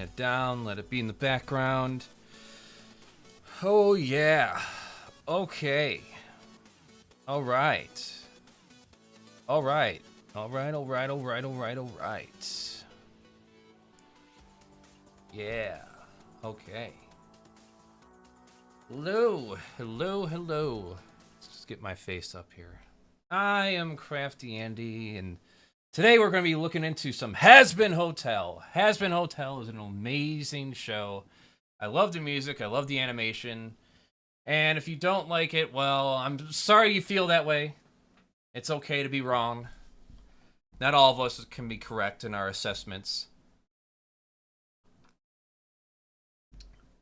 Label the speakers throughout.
Speaker 1: it down, let it be in the background. Oh yeah. Okay. Alright. Alright. Alright. Yeah. Okay. Hello. Let's just get my face up here. I am CraftyAndy, and today we're going to be looking into some Hazbin Hotel. Hazbin Hotel is an amazing show. I love the music, I love the animation, and if you don't like it, well, I'm sorry you feel that way. It's okay to be wrong. Not all of us can be correct in our assessments.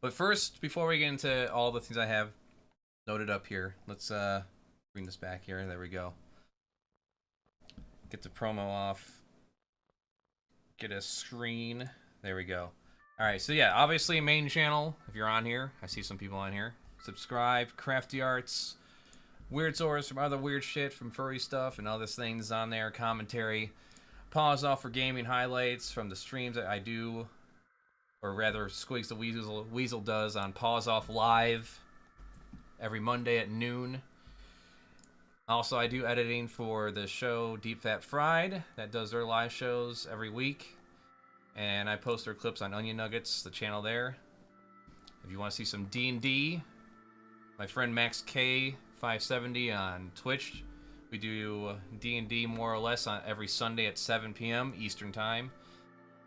Speaker 1: But first, before we get into all the things I have noted up here, let's bring this back here. There we go. Get the promo off. Get a screen. There we go. Alright, so yeah, obviously a main channel. If you're on here, I see some people on here. Subscribe, Crafty Arts, weird source from other weird shit from furry stuff and other things on there. Commentary. Pause off for gaming highlights from the streams that I do. Or rather, Squigs the Weasel does on Pause Off Live every Monday at noon. Also, I do editing for the show Deep Fat Fried that does their live shows every week. And I post their clips on Onion Nuggets, the channel there. If you want to see some D&D, my friend Max K570 on Twitch. We do D&D more or less on every Sunday at 7 p.m. Eastern Time.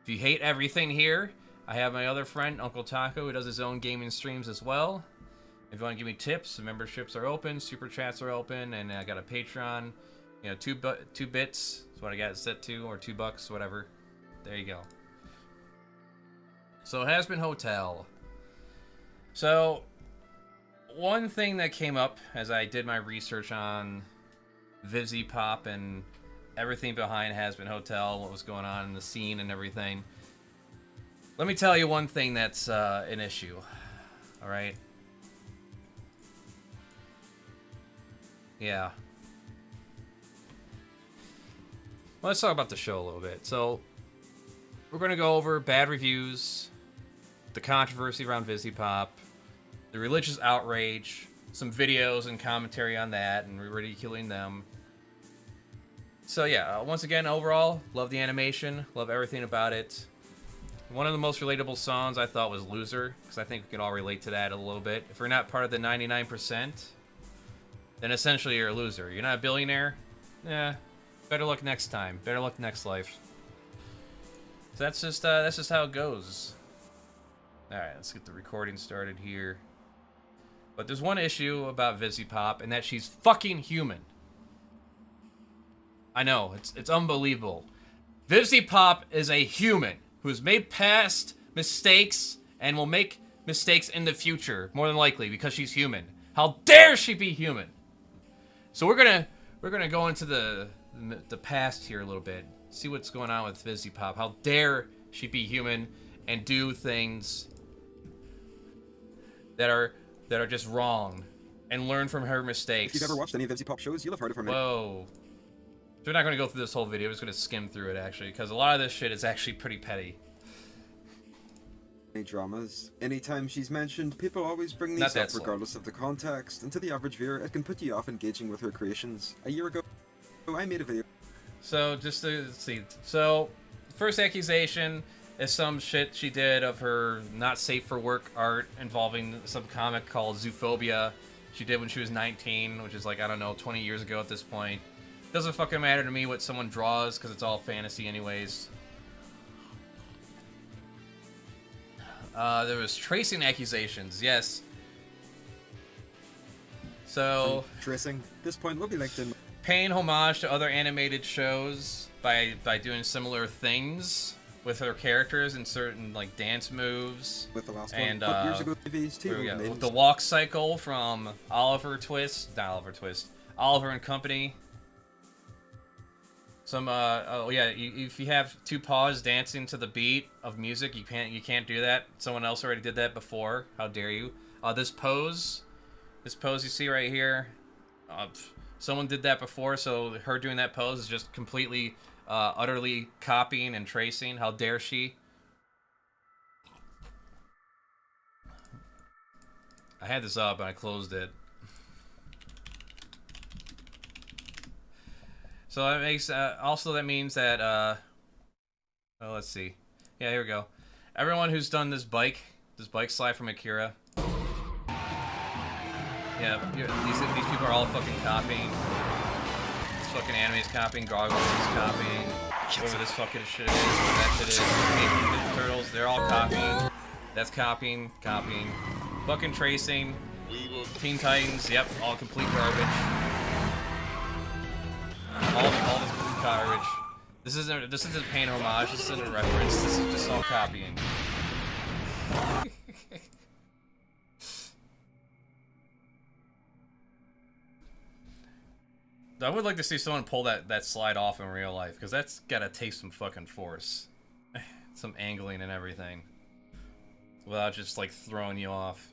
Speaker 1: If you hate everything here, I have my other friend, Uncle Taco, who does his own gaming streams as well. If you want to give me tips, the memberships are open, super chats are open, and I got a Patreon. You know, 2 bits is what I got it set to, or $2, whatever. There you go. So, Hazbin Hotel. So, one thing that came up as I did my research on Vivzy Pop and everything behind Hazbin Hotel, what was going on in the scene and everything. Let me tell you one thing that's an issue. Alright? Yeah. Well, let's talk about the show a little bit. So, we're going to go over bad reviews, the controversy around Vivzy Pop, the religious outrage, some videos and commentary on that, and ridiculing them. So yeah, once again, overall, love the animation, love everything about it. One of the most relatable songs I thought was Loser, because I think we can all relate to that a little bit. If you're not part of the 99%, then essentially you're a loser. You're not a billionaire? Yeah, better luck next time. Better luck next life. So that's just how it goes. Alright, let's get the recording started here. But there's one issue about Vivzy Pop, and that she's fucking human. I know, it's unbelievable. Vivzy Pop is a human who has made past mistakes and will make mistakes in the future, more than likely, because she's human. How dare she be human? So we're gonna go into the past here a little bit, see what's going on with Vivzy Pop. How dare she be human and do things that are just wrong, and learn from her mistakes.
Speaker 2: If you've ever watched any of Vivzy Pop shows, you'll have heard of her.
Speaker 1: Whoa. So we're not going to go through this whole video, we're just going to skim through it, actually, because a lot of this shit is actually pretty petty.
Speaker 2: Dramas. Anytime she's mentioned, people always bring these up regardless of the context, and to the average viewer, it can put you off engaging with her creations. A year ago, I made a video.
Speaker 1: So, just to see. So, first accusation is some shit she did of her not safe for work art involving some comic called Zoophobia. She did when she was 19, which is like, I don't know, 20 years ago at this point. Doesn't fucking matter to me what someone draws, because it's all fantasy anyways. There was tracing accusations, yes. So...
Speaker 2: Tracing. This point will be linked in...
Speaker 1: Paying homage to other animated shows by doing similar things with her characters and certain, like, dance moves.
Speaker 2: With the last
Speaker 1: and,
Speaker 2: one. Years ago, TVs too.
Speaker 1: With the walk cycle from Oliver and Company. Some oh yeah, if you have 2 paws dancing to the beat of music, you can't do that. Someone else already did that before. How dare you? This pose you see right here, someone did that before, so her doing that pose is just completely utterly copying and tracing. How dare she? I had this up and I closed it. So that makes also that means that oh, let's see. Yeah, here we go. Everyone who's done this bike slide from Akira. Yeah, these people are all fucking copying. This fucking anime is copying. Gargoyle is copying. Whatever this fucking shit is, whatever that shit is. Ninja Turtles, they're all copying. That's copying. Fucking tracing. Teen Titans, yep, all complete garbage. All this garbage. This isn't paying homage. This isn't a reference. This is just all copying. I would like to see someone pull that slide off in real life, because that's gotta take some fucking force. Some angling and everything. Without just, like, throwing you off.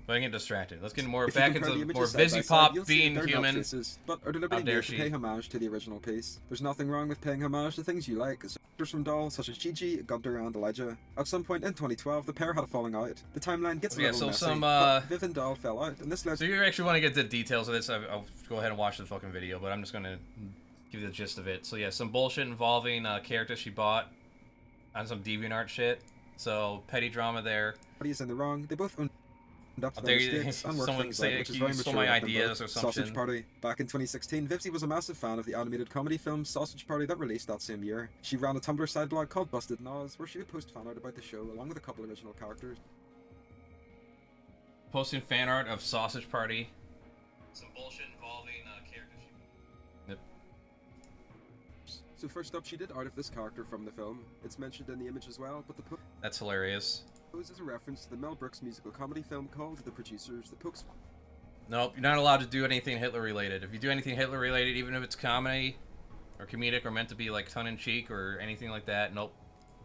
Speaker 1: But I get distracted. Let's get more back into more busy pop being human.
Speaker 2: Faces, but are deliberately made to pay homage to the original piece. There's nothing wrong with paying homage to things you like. Characters from Doll, such as Gigi, Gunter, and Elijah. At some point in 2012, the pair had a falling out. The timeline gets a little messy, but Viv and Doll fell out, and this led.
Speaker 1: So you actually want to get the details of this? I'll go ahead and watch the fucking video, but I'm just gonna give you the gist of it. So yeah, some bullshit involving characters she bought on some DeviantArt shit. So petty drama there.
Speaker 2: Everybody's in the wrong. They both own up to
Speaker 1: there,
Speaker 2: mistakes and work
Speaker 1: someone
Speaker 2: things
Speaker 1: say
Speaker 2: out, which is
Speaker 1: you
Speaker 2: very
Speaker 1: stole
Speaker 2: mature
Speaker 1: my
Speaker 2: of them
Speaker 1: ideas
Speaker 2: both.
Speaker 1: or something.
Speaker 2: Sausage Party. Back in 2016, Vivsy was a massive fan of the animated comedy film Sausage Party that released that same year. She ran a Tumblr side blog called Busted Nas, where she would post fan art about the show along with a couple original characters.
Speaker 1: Posting fan art of Sausage Party. Some bullshit involving characters. Yep.
Speaker 2: So first up, she did art of this character from the film. It's mentioned in the image as well, but the
Speaker 1: that's hilarious.
Speaker 2: Is a reference to the Mel Brooks musical comedy film called The Producers. The Pokes.
Speaker 1: Nope, you're not allowed to do anything Hitler related. If you do anything Hitler related, even if it's comedy or comedic or meant to be like tongue-in-cheek or anything like that, nope.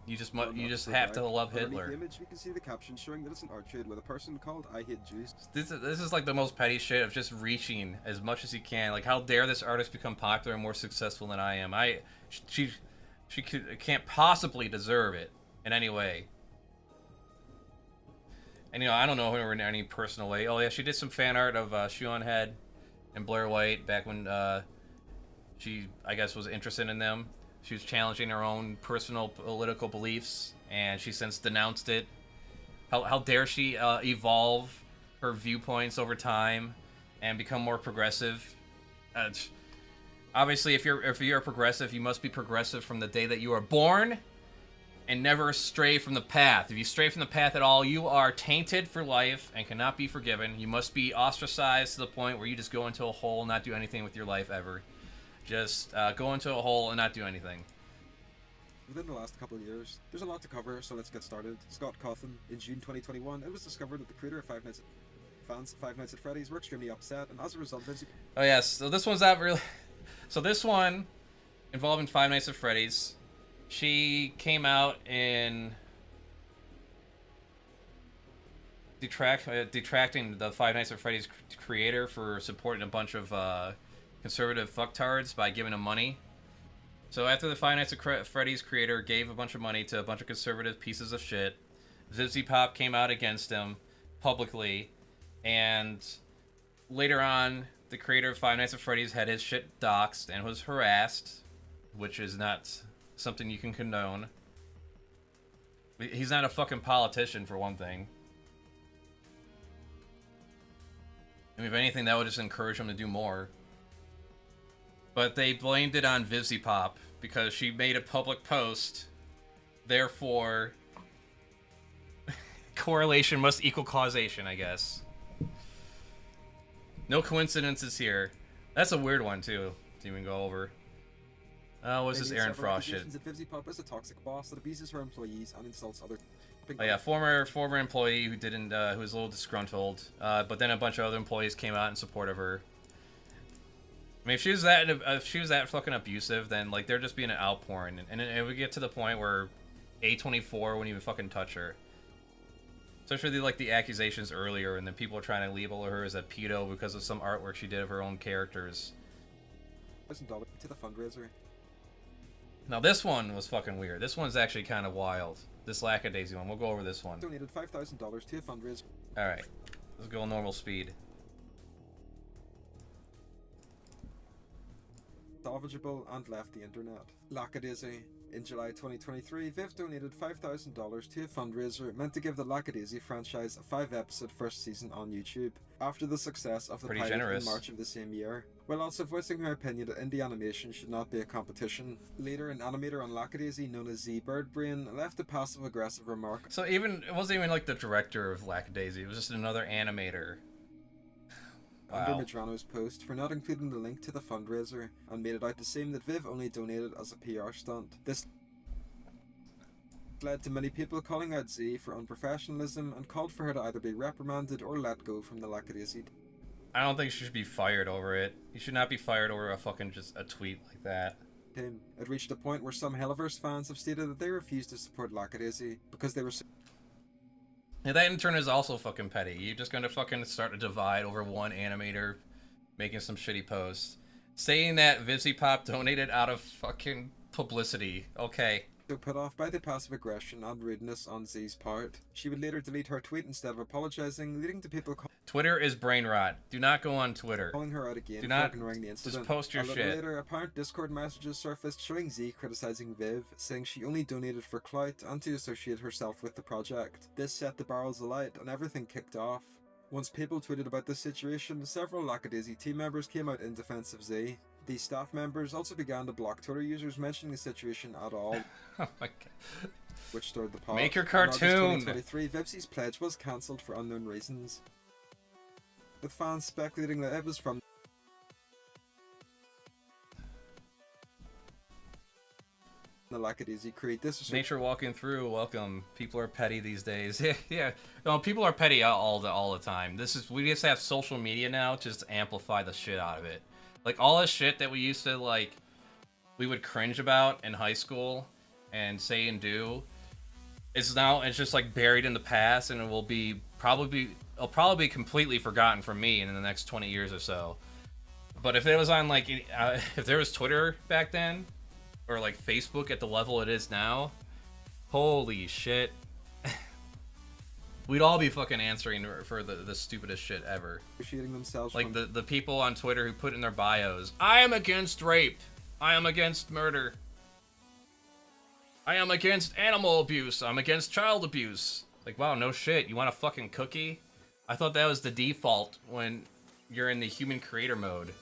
Speaker 1: You just have to love Hitler.
Speaker 2: The image, we can see the caption showing that it's an art trade with a person called I Hate Jews.
Speaker 1: This is like the most petty shit of just reaching as much as you can. Like, how dare this artist become popular and more successful than I am? She can't possibly deserve it in any way. And, you know, I don't know her in any personal way. Oh, yeah, she did some fan art of Shoe-On Head and Blair White back when she, I guess, was interested in them. She was challenging her own personal political beliefs, and she since denounced it. How dare she evolve her viewpoints over time and become more progressive? Obviously, if you're a progressive, you must be progressive from the day that you are born. And never stray from the path. If you stray from the path at all, you are tainted for life and cannot be forgiven. You must be ostracized to the point where you just go into a hole and not do anything with your life ever. Just go into a hole and not do anything.
Speaker 2: Within the last couple of years, there's a lot to cover, so let's get started. Scott Cawthon, in June 2021, it was discovered that the creator of Five Nights at Freddy's were extremely upset, and as a result,
Speaker 1: oh yes, so this one's not really. So this one, involving Five Nights at Freddy's. She came out in detracting the Five Nights at Freddy's creator for supporting a bunch of conservative fucktards by giving him money. So after the Five Nights at Freddy's creator gave a bunch of money to a bunch of conservative pieces of shit, Zipsy Pop came out against him publicly, and later on, the creator of Five Nights at Freddy's had his shit doxxed and was harassed, which is not something you can condone. He's not a fucking politician, for one thing. I mean, if anything, that would just encourage him to do more. But they blamed it on Vivsy Pop because she made a public post. Therefore, correlation must equal causation, I guess. No coincidences here. That's a weird one, too, to even go over. What's this Aaron Frost shit?
Speaker 2: Vivsy Pop is a toxic boss that abuses her employees and insults other.
Speaker 1: Oh yeah, former employee who didn't, who was a little disgruntled. But then a bunch of other employees came out in support of her. I mean, if she was that fucking abusive, then like they're just being an outpouring, and it would get to the point where A24 wouldn't even fucking touch her. Especially like the accusations earlier, and then people are trying to label her as a pedo because of some artwork she did of her own characters.
Speaker 2: $1,000 to the fundraiser.
Speaker 1: Now this one was fucking weird. This one's actually kind of wild. This lackadaisy one. We'll go over this one.
Speaker 2: Donated $5,000 to a fundraiser.
Speaker 1: Alright. Let's go normal speed.
Speaker 2: Salvageable and left the internet. Lackadaisy. In July 2023, Viv donated $5,000 to a fundraiser meant to give the Lackadaisy franchise a 5-episode first season on YouTube, after the success of the pilot in March of the same year, while also voicing her opinion that indie animation should not be a competition. Later, an animator on Lackadaisy known as Z Birdbrain left a passive-aggressive remark.
Speaker 1: So even it wasn't even like the director of Lackadaisy, it was just another animator.
Speaker 2: Under Medrano's post for not including the link to the fundraiser, and made it out to seem that Viv only donated as a PR stunt. This led to many people calling out Z for unprofessionalism and called for her to either be reprimanded or let go from the Lackadaisy.
Speaker 1: I don't think she should be fired over it. You should not be fired over a fucking just a tweet like that.
Speaker 2: It reached a point where some Helliverse fans have stated that they refused to support Lackadaisy because they were so.
Speaker 1: Yeah, that in turn is also fucking petty. You're just gonna fucking start a divide over one animator making some shitty posts. Saying that VivziePop donated out of fucking publicity. Okay.
Speaker 2: So put off by the passive aggression and rudeness on Z's part, she would later delete her tweet instead of apologizing, leading to people
Speaker 1: Twitter is brain rot. Do not go on Twitter.
Speaker 2: Calling her out again.
Speaker 1: Do not
Speaker 2: the incident.
Speaker 1: Just post your shit.
Speaker 2: A little later, apparent Discord messages surfaced showing Z criticizing Viv, saying she only donated for clout and to associate herself with the project. This set the barrels alight and everything kicked off. Once people tweeted about this situation, several Lackadaisy team members came out in defense of Z. These staff members also began to block Twitter users mentioning the situation at all.
Speaker 1: Oh my god.
Speaker 2: Which stirred the pot.
Speaker 1: Make your cartoon!
Speaker 2: In August 2023, Vivzie's pledge was cancelled for unknown reasons, with fans speculating that it was from the Lackadaisy create this.
Speaker 1: Nature walking through, welcome. People are petty these days. Yeah. No, people are petty all the time. We just have social media now to just amplify the shit out of it. Like, all this shit that we used to, like, we would cringe about in high school and say and do, it's just, like, buried in the past, and it'll probably be completely forgotten from me in the next 20 years or so. But if it was on, like, if there was Twitter back then, or, like, Facebook at the level it is now, holy shit. We'd all be fucking answering for the stupidest shit ever.
Speaker 2: Themselves
Speaker 1: like the people on Twitter who put in their bios, I am against rape. I am against murder. I am against animal abuse. I'm against child abuse. Like, wow, no shit. You want a fucking cookie? I thought that was the default when you're in the human creator mode.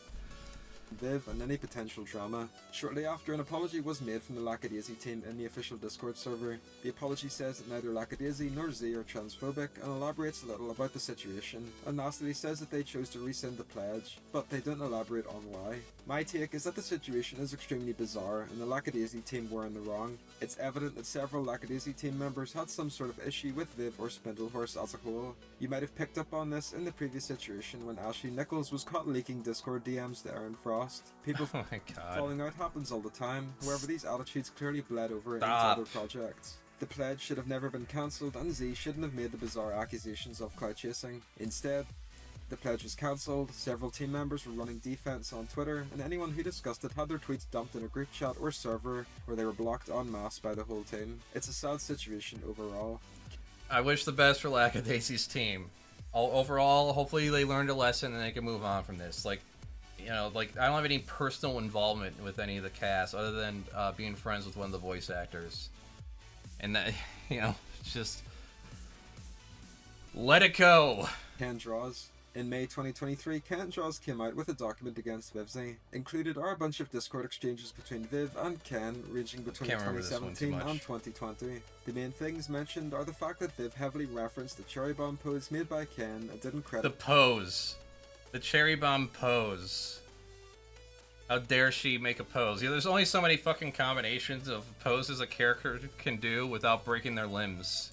Speaker 2: Viv and any potential drama. Shortly after, an apology was made from the Lackadaisy team in the official Discord server. The apology says that neither Lackadaisy nor Z are transphobic and elaborates a little about the situation, and lastly says that they chose to rescind the pledge, but they don't elaborate on why. My take is that the situation is extremely bizarre and the Lackadaisy team were in the wrong. It's evident that several Lackadaisy team members had some sort of issue with Viv or Spindlehorse as a whole. You might have picked up on this in the previous situation when Ashley Nichols was caught leaking Discord DMs to Aaron Frost. People
Speaker 1: oh my God.
Speaker 2: Falling out happens all the time, however these attitudes clearly bled over into other projects. The pledge should have never been cancelled and Z shouldn't have made the bizarre accusations of clout chasing. Instead, the pledge was cancelled, several team members were running defense on Twitter, and anyone who discussed it had their tweets dumped in a group chat or server where they were blocked en masse by the whole team. It's a sad situation overall.
Speaker 1: I wish the best for Lackadaisy's team. Overall, hopefully they learned a lesson and they can move on from this. Like, you know, like, I don't have any personal involvement with any of the cast other than being friends with one of the voice actors. And that, you know, just let it go.
Speaker 2: Ken Draws. In May 2023, Ken Draws came out with a document against Vivzie. Included are a bunch of Discord exchanges between Viv and Ken, ranging between 2017 and 2020. The main things mentioned are the fact that Viv heavily referenced the cherry bomb pose made by Ken and didn't credit
Speaker 1: the pose. The cherry bomb pose. How dare she make a pose? Yeah, there's only so many fucking combinations of poses a character can do without breaking their limbs.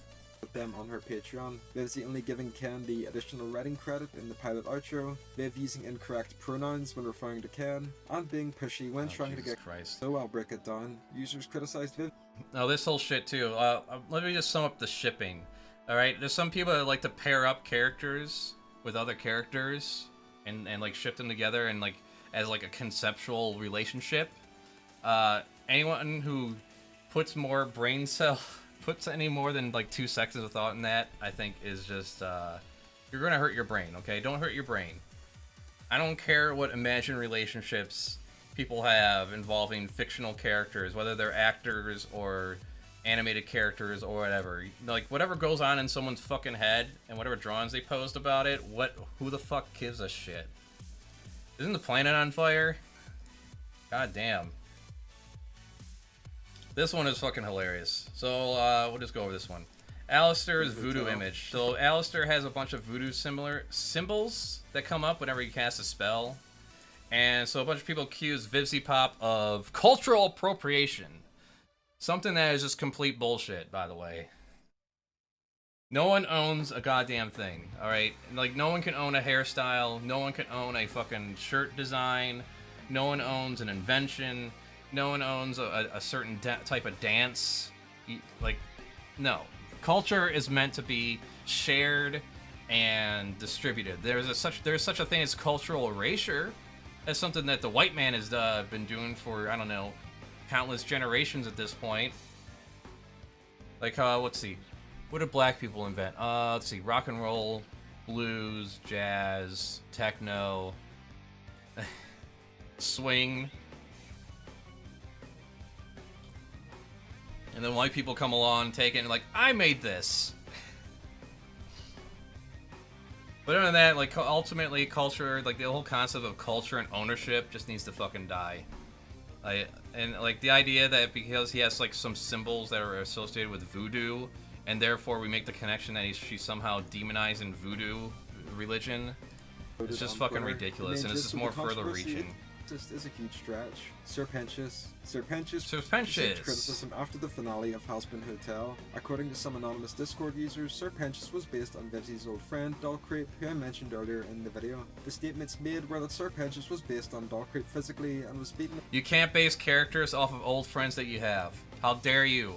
Speaker 2: Them on her Patreon. Vivzie only giving Ken the additional writing credit in the pilot outro, Viv using incorrect pronouns when referring to Ken, and being pushy when trying
Speaker 1: Jesus
Speaker 2: to get
Speaker 1: Christ.
Speaker 2: So I'll break it down. Users criticized Viv.
Speaker 1: Oh, this whole shit too. Let me just sum up the shipping. Alright, there's some people that like to pair up characters with other characters and like ship them together and like as like a conceptual relationship. Anyone who puts more brain cell puts any more than like 2 seconds of thought in that, I think is just You're gonna hurt your brain, okay? Don't hurt your brain. I don't care what imagined relationships people have involving fictional characters, whether they're actors or animated characters or whatever. Like, whatever goes on in someone's fucking head and whatever drawings they post about it, who the fuck gives a shit? Isn't the planet on fire? God damn. This one is fucking hilarious. So, we'll just go over this one. Alistair's voodoo image. So, Alistair has a bunch of voodoo similar symbols that come up whenever he casts a spell. And so a bunch of people accuse VivziePop of cultural appropriation. Something that is just complete bullshit, by the way. No one owns a goddamn thing, alright? Like, no one can own a hairstyle. No one can own a fucking shirt design. No one owns an invention. No one owns a certain type of dance. Like, no. Culture is meant to be shared and distributed. There's such a thing as cultural erasure. That's something that the white man has been doing for, I don't know, countless generations at this point. Like, let's see. What did black people invent? Let's see. Rock and roll, blues, jazz, techno, swing. And then white people come along, take it, and like, I made this. But other than that, like, ultimately, culture, like, the whole concept of culture and ownership just needs to fucking die. And, like, the idea that because he has, like, some symbols that are associated with voodoo, and therefore we make the connection that she's somehow demonizing voodoo religion, it's just fucking ridiculous, and it's just more further reaching.
Speaker 2: Just is a huge stretch. Serpentious received criticism after the finale of Hazbin Hotel. According to some anonymous Discord users, Serpentious was based on Vivzie's old friend, Dollcreep, who I mentioned earlier in the video. The statements made were that Serpentious was based on Dollcreep physically and was beaten.
Speaker 1: You can't base characters off of old friends that you have. How dare you?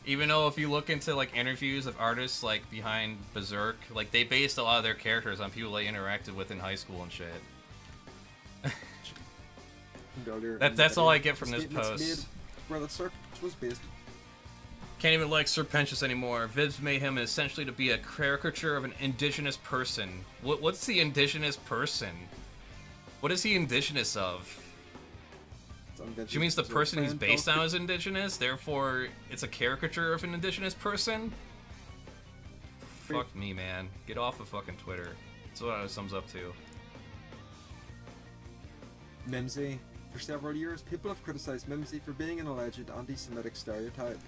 Speaker 1: Even though if you look into, like, interviews of artists, like, behind Berserk, like, they based a lot of their characters on people they interacted with in high school and shit. That's all I get from this post.
Speaker 2: Where the Serpentious was based.
Speaker 1: Can't even like Serpentious anymore. Vivz made him essentially to be a caricature of an indigenous person. What's the indigenous person? What is he indigenous of? She means the person he's based on is indigenous, therefore it's a caricature of an indigenous person? Fuck me, man. Get off of fucking Twitter. That's what it sums up to.
Speaker 2: Mimsy. For several years, people have criticized Mimsy for being an alleged anti-Semitic stereotype.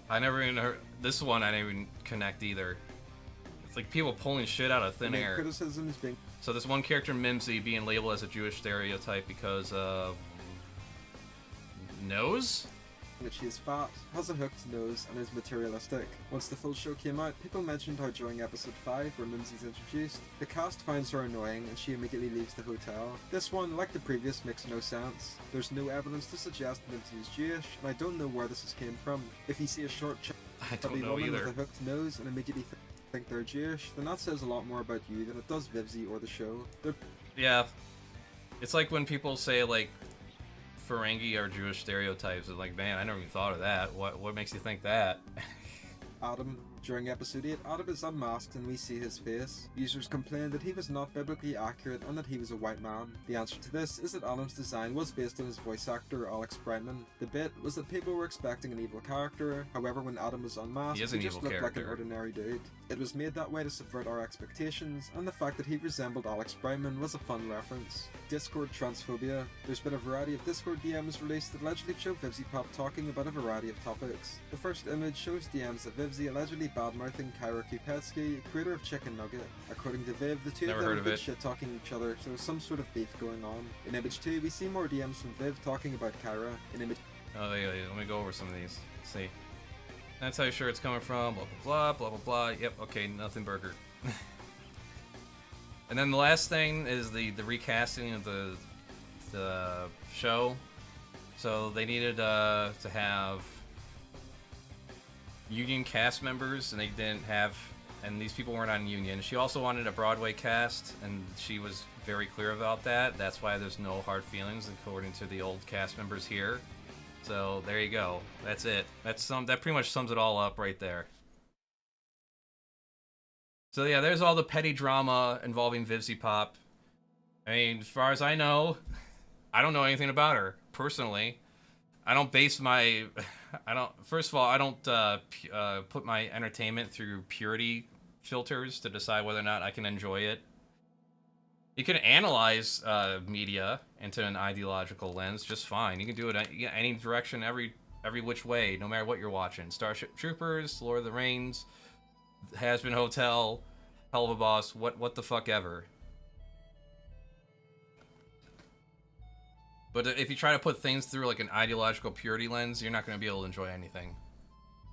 Speaker 1: I never even heard this one. I didn't even connect either. It's like people pulling shit out of thin air.
Speaker 2: Criticisms being...
Speaker 1: So this one character, Mimsy, being labeled as a Jewish stereotype because of nose?
Speaker 2: That she is fat, has a hooked nose, and is materialistic. Once the full show came out, people mentioned how during episode 5, where Mimsy's introduced, the cast finds her annoying and she immediately leaves the hotel. This one, like the previous, makes no sense. There's no evidence to suggest Mimsy is Jewish, and I don't know where this came from. If you see a short chubby woman with a hooked nose and immediately think they're Jewish, then that says a lot more about you than it does Vivzie or the show.
Speaker 1: Yeah. It's like when people say, like, Ferengi are Jewish stereotypes. It's like, man, I never even thought of that. What makes you think that?
Speaker 2: Adam. During episode 8, Adam is unmasked and we see his face. Users complained that he was not biblically accurate and that he was a white man. The answer to this is that Adam's design was based on his voice actor, Alex Brightman. The bit was that people were expecting an evil character, however when Adam was unmasked, he just looked like an ordinary dude. It was made that way to subvert our expectations, and the fact that he resembled Alex Brightman was a fun reference. Discord transphobia. There's been a variety of Discord DMs released that allegedly show VivziePop talking about a variety of topics. The first image shows DMs of Vivzie allegedly bad-mouthing Kyra Kupetsky, creator of Chicken Nugget. According to Viv, the two of them have been shit-talking each other, so there's some sort of beef going on. In image 2, we see more DMs from Viv talking about Kyra. In image...
Speaker 1: Oh, yeah, let me go over some of these. Let's see. That's how sure it's coming from, blah, blah, blah, blah, blah, blah. Yep, okay, nothing burger. And then the last thing is the recasting of the show. So they needed to have union cast members, and they didn't have, and these people weren't on union. She also wanted a Broadway cast, and she was very clear about that. That's why there's no hard feelings according to the old cast members here. So there you go. That's it. That pretty much sums it all up right there. So yeah, there's all the petty drama involving Vivzy Pop. I mean, as far as I know, I don't know anything about her personally. I don't base my, first of all, I don't put my entertainment through purity filters to decide whether or not I can enjoy it. You can analyze media into an ideological lens just fine. You can do it any direction, every which way, no matter what you're watching. Starship Troopers, Lord of the Rings, Hazbin Hotel, Hell of a Boss, what the fuck ever. But if you try to put things through like an ideological purity lens, you're not going to be able to enjoy anything.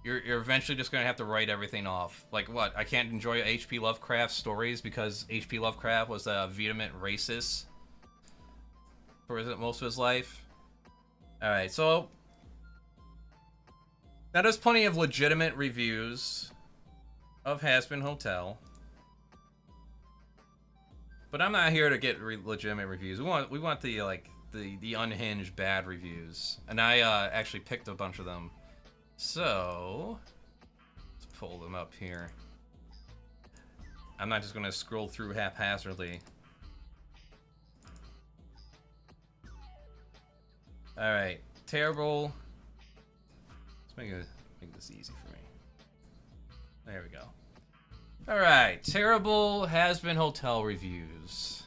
Speaker 1: You're eventually just going to have to write everything off. Like what? I can't enjoy H.P. Lovecraft stories because H.P. Lovecraft was a vehement racist for most of his life. Alright, so now there's plenty of legitimate reviews of Hazbin Hotel. But I'm not here to get legitimate reviews. We want the like the unhinged bad reviews. And I actually picked a bunch of them. So, let's pull them up here. I'm not just going to scroll through haphazardly. Alright, terrible. Let's make this easy for me. There we go. Alright, terrible Hazbin Hotel reviews.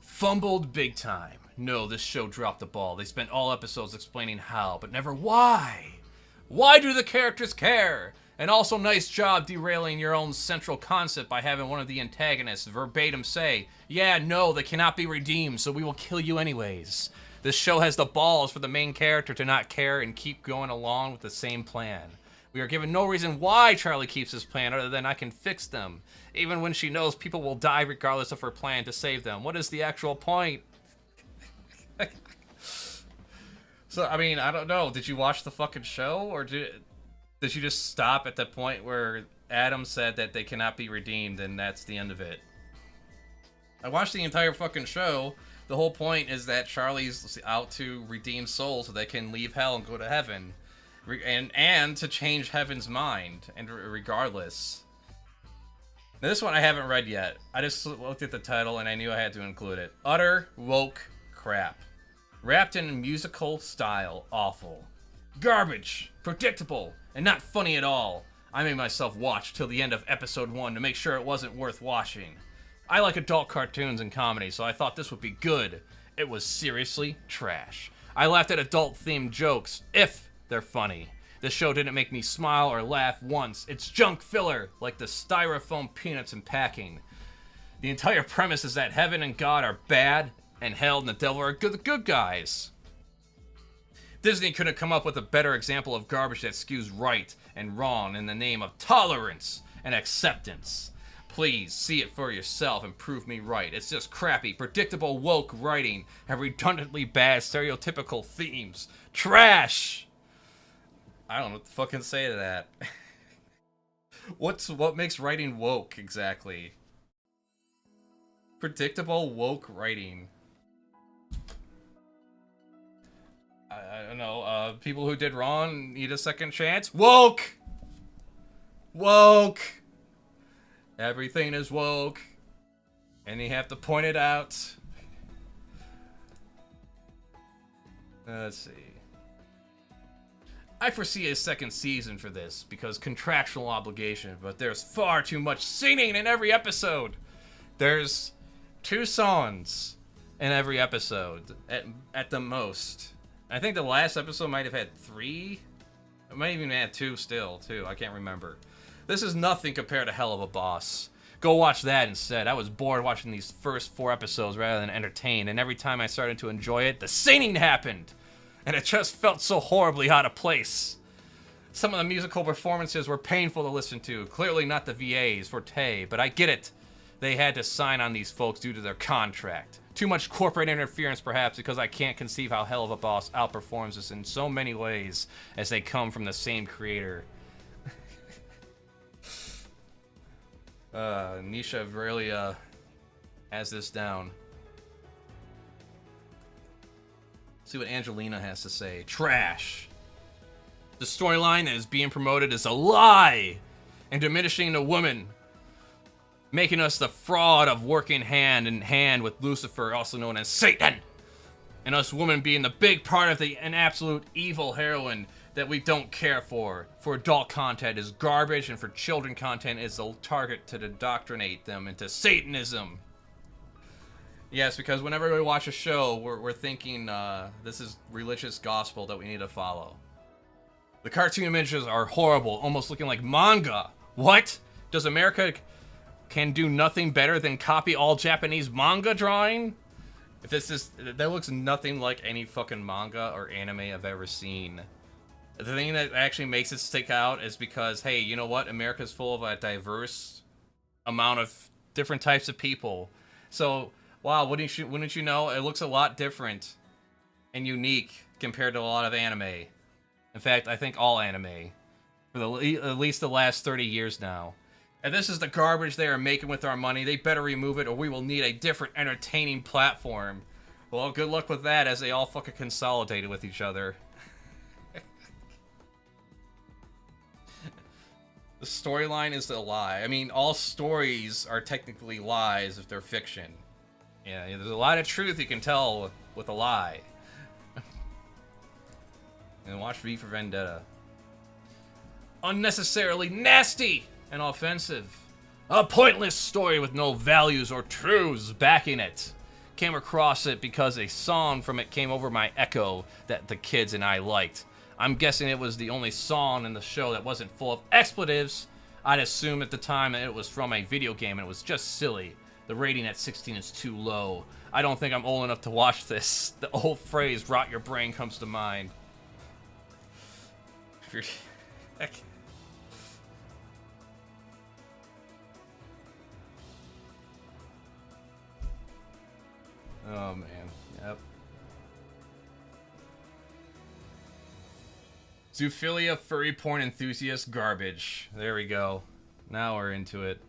Speaker 1: Fumbled big time. No, this show dropped the ball. They spent all episodes explaining how, but never why. Why do the characters care? And also nice job derailing your own central concept by having one of the antagonists verbatim say, yeah, no, they cannot be redeemed, so we will kill you anyways. This show has the balls for the main character to not care and keep going along with the same plan. We are given no reason why Charlie keeps his plan other than I can fix them. Even when she knows people will die regardless of her plan to save them. What is the actual point? So, I mean, I don't know. Did you watch the fucking show? Or did you just stop at the point where Adam said that they cannot be redeemed and that's the end of it? I watched the entire fucking show. The whole point is that Charlie's out to redeem souls so they can leave hell and go to heaven. And to change heaven's mind, and regardless. Now this one I haven't read yet. I just looked at the title and I knew I had to include it. Utter woke crap. Wrapped in musical style, awful. Garbage, predictable, and not funny at all. I made myself watch till the end of episode 1 to make sure it wasn't worth watching. I like adult cartoons and comedy, so I thought this would be good. It was seriously trash. I laughed at adult-themed jokes, if they're funny. This show didn't make me smile or laugh once. It's junk filler, like the styrofoam peanuts in packing. The entire premise is that heaven and God are bad, and hell and the devil are the good guys. Disney couldn't come up with a better example of garbage that skews right and wrong in the name of tolerance and acceptance. Please see it for yourself and prove me right. It's just crappy, predictable woke writing and redundantly bad stereotypical themes. Trash! I don't know what to fucking say to that. What makes writing woke exactly? Predictable woke writing. I don't know. People who did wrong need a second chance. Woke! Woke! Everything is woke. And you have to point it out. Let's see. I foresee a second season for this because contractual obligation, but there's far too much singing in every episode. There's 2 songs in every episode at the most. I think the last episode might have had 3. It might even have 2 still, too. I can't remember. This is nothing compared to Hell of a Boss. Go watch that instead. I was bored watching these first 4 episodes rather than entertained, and every time I started to enjoy it, the singing happened. And it just felt so horribly out of place. Some of the musical performances were painful to listen to. Clearly not the VA's forte, but I get it. They had to sign on these folks due to their contract. Too much corporate interference, perhaps, because I can't conceive how Hell of a Boss outperforms us in so many ways as they come from the same creator. Nisha really has this down. See what Angelina has to say. Trash. The storyline that is being promoted is a lie. and diminishing the woman, making us the fraud of working hand in hand with Lucifer, also known as Satan, and us women being the big part of an absolute evil heroine that we don't care for. For adult content is garbage, and for children content is the target to indoctrinate them into Satanism. Yes, because whenever we watch a show, we're thinking this is religious gospel that we need to follow. The cartoon images are horrible, almost looking like manga. What? Does America can do nothing better than copy all Japanese manga drawing? If this is, that looks nothing like any fucking manga or anime I've ever seen. The thing that actually makes it stick out is because, hey, you know what? America's full of a diverse amount of different types of people. So, wow, wouldn't you know? It looks a lot different and unique compared to a lot of anime. In fact, I think all anime. For at least the last 30 years now. And this is the garbage they are making with our money. They better remove it or we will need a different entertaining platform. Well, good luck with that as they all fucking consolidated with each other. The storyline is a lie. I mean, all stories are technically lies if they're fiction. Yeah, there's a lot of truth you can tell with a lie. And watch V for Vendetta. Unnecessarily nasty and offensive. A pointless story with no values or truths backing it. Came across it because a song from it came over my echo that the kids and I liked. I'm guessing it was the only song in the show that wasn't full of expletives. I'd assume at the time that it was from a video game and it was just silly. The rating at 16 is too low. I don't think I'm old enough to watch this. The old phrase, rot your brain, comes to mind. If you're... Oh, man. Yep. Zoophilia, furry porn enthusiast, garbage. There we go. Now we're into it.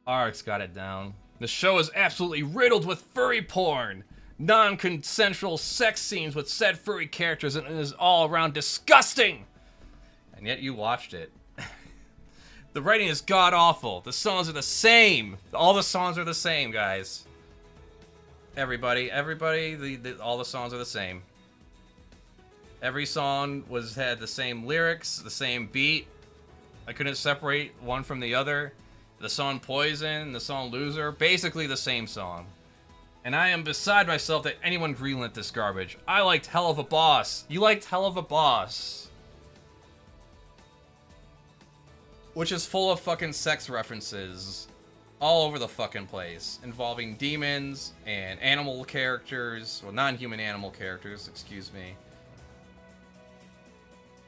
Speaker 1: Arx got it down. The show is absolutely riddled with furry porn. Non-consensual sex scenes with said furry characters, and it is all around disgusting. And yet you watched it. The writing is god-awful. The songs are the same. All the songs are the same, guys. Everybody, all the songs are the same. Every song had the same lyrics, the same beat. I couldn't separate one from the other. The song Poison, the song Loser, basically the same song. And I am beside myself that anyone greenlit this garbage. I liked Hell of a Boss. You liked Hell of a Boss. Which is full of fucking sex references. All over the fucking place, involving demons and animal characters, well, non-human animal characters, excuse me.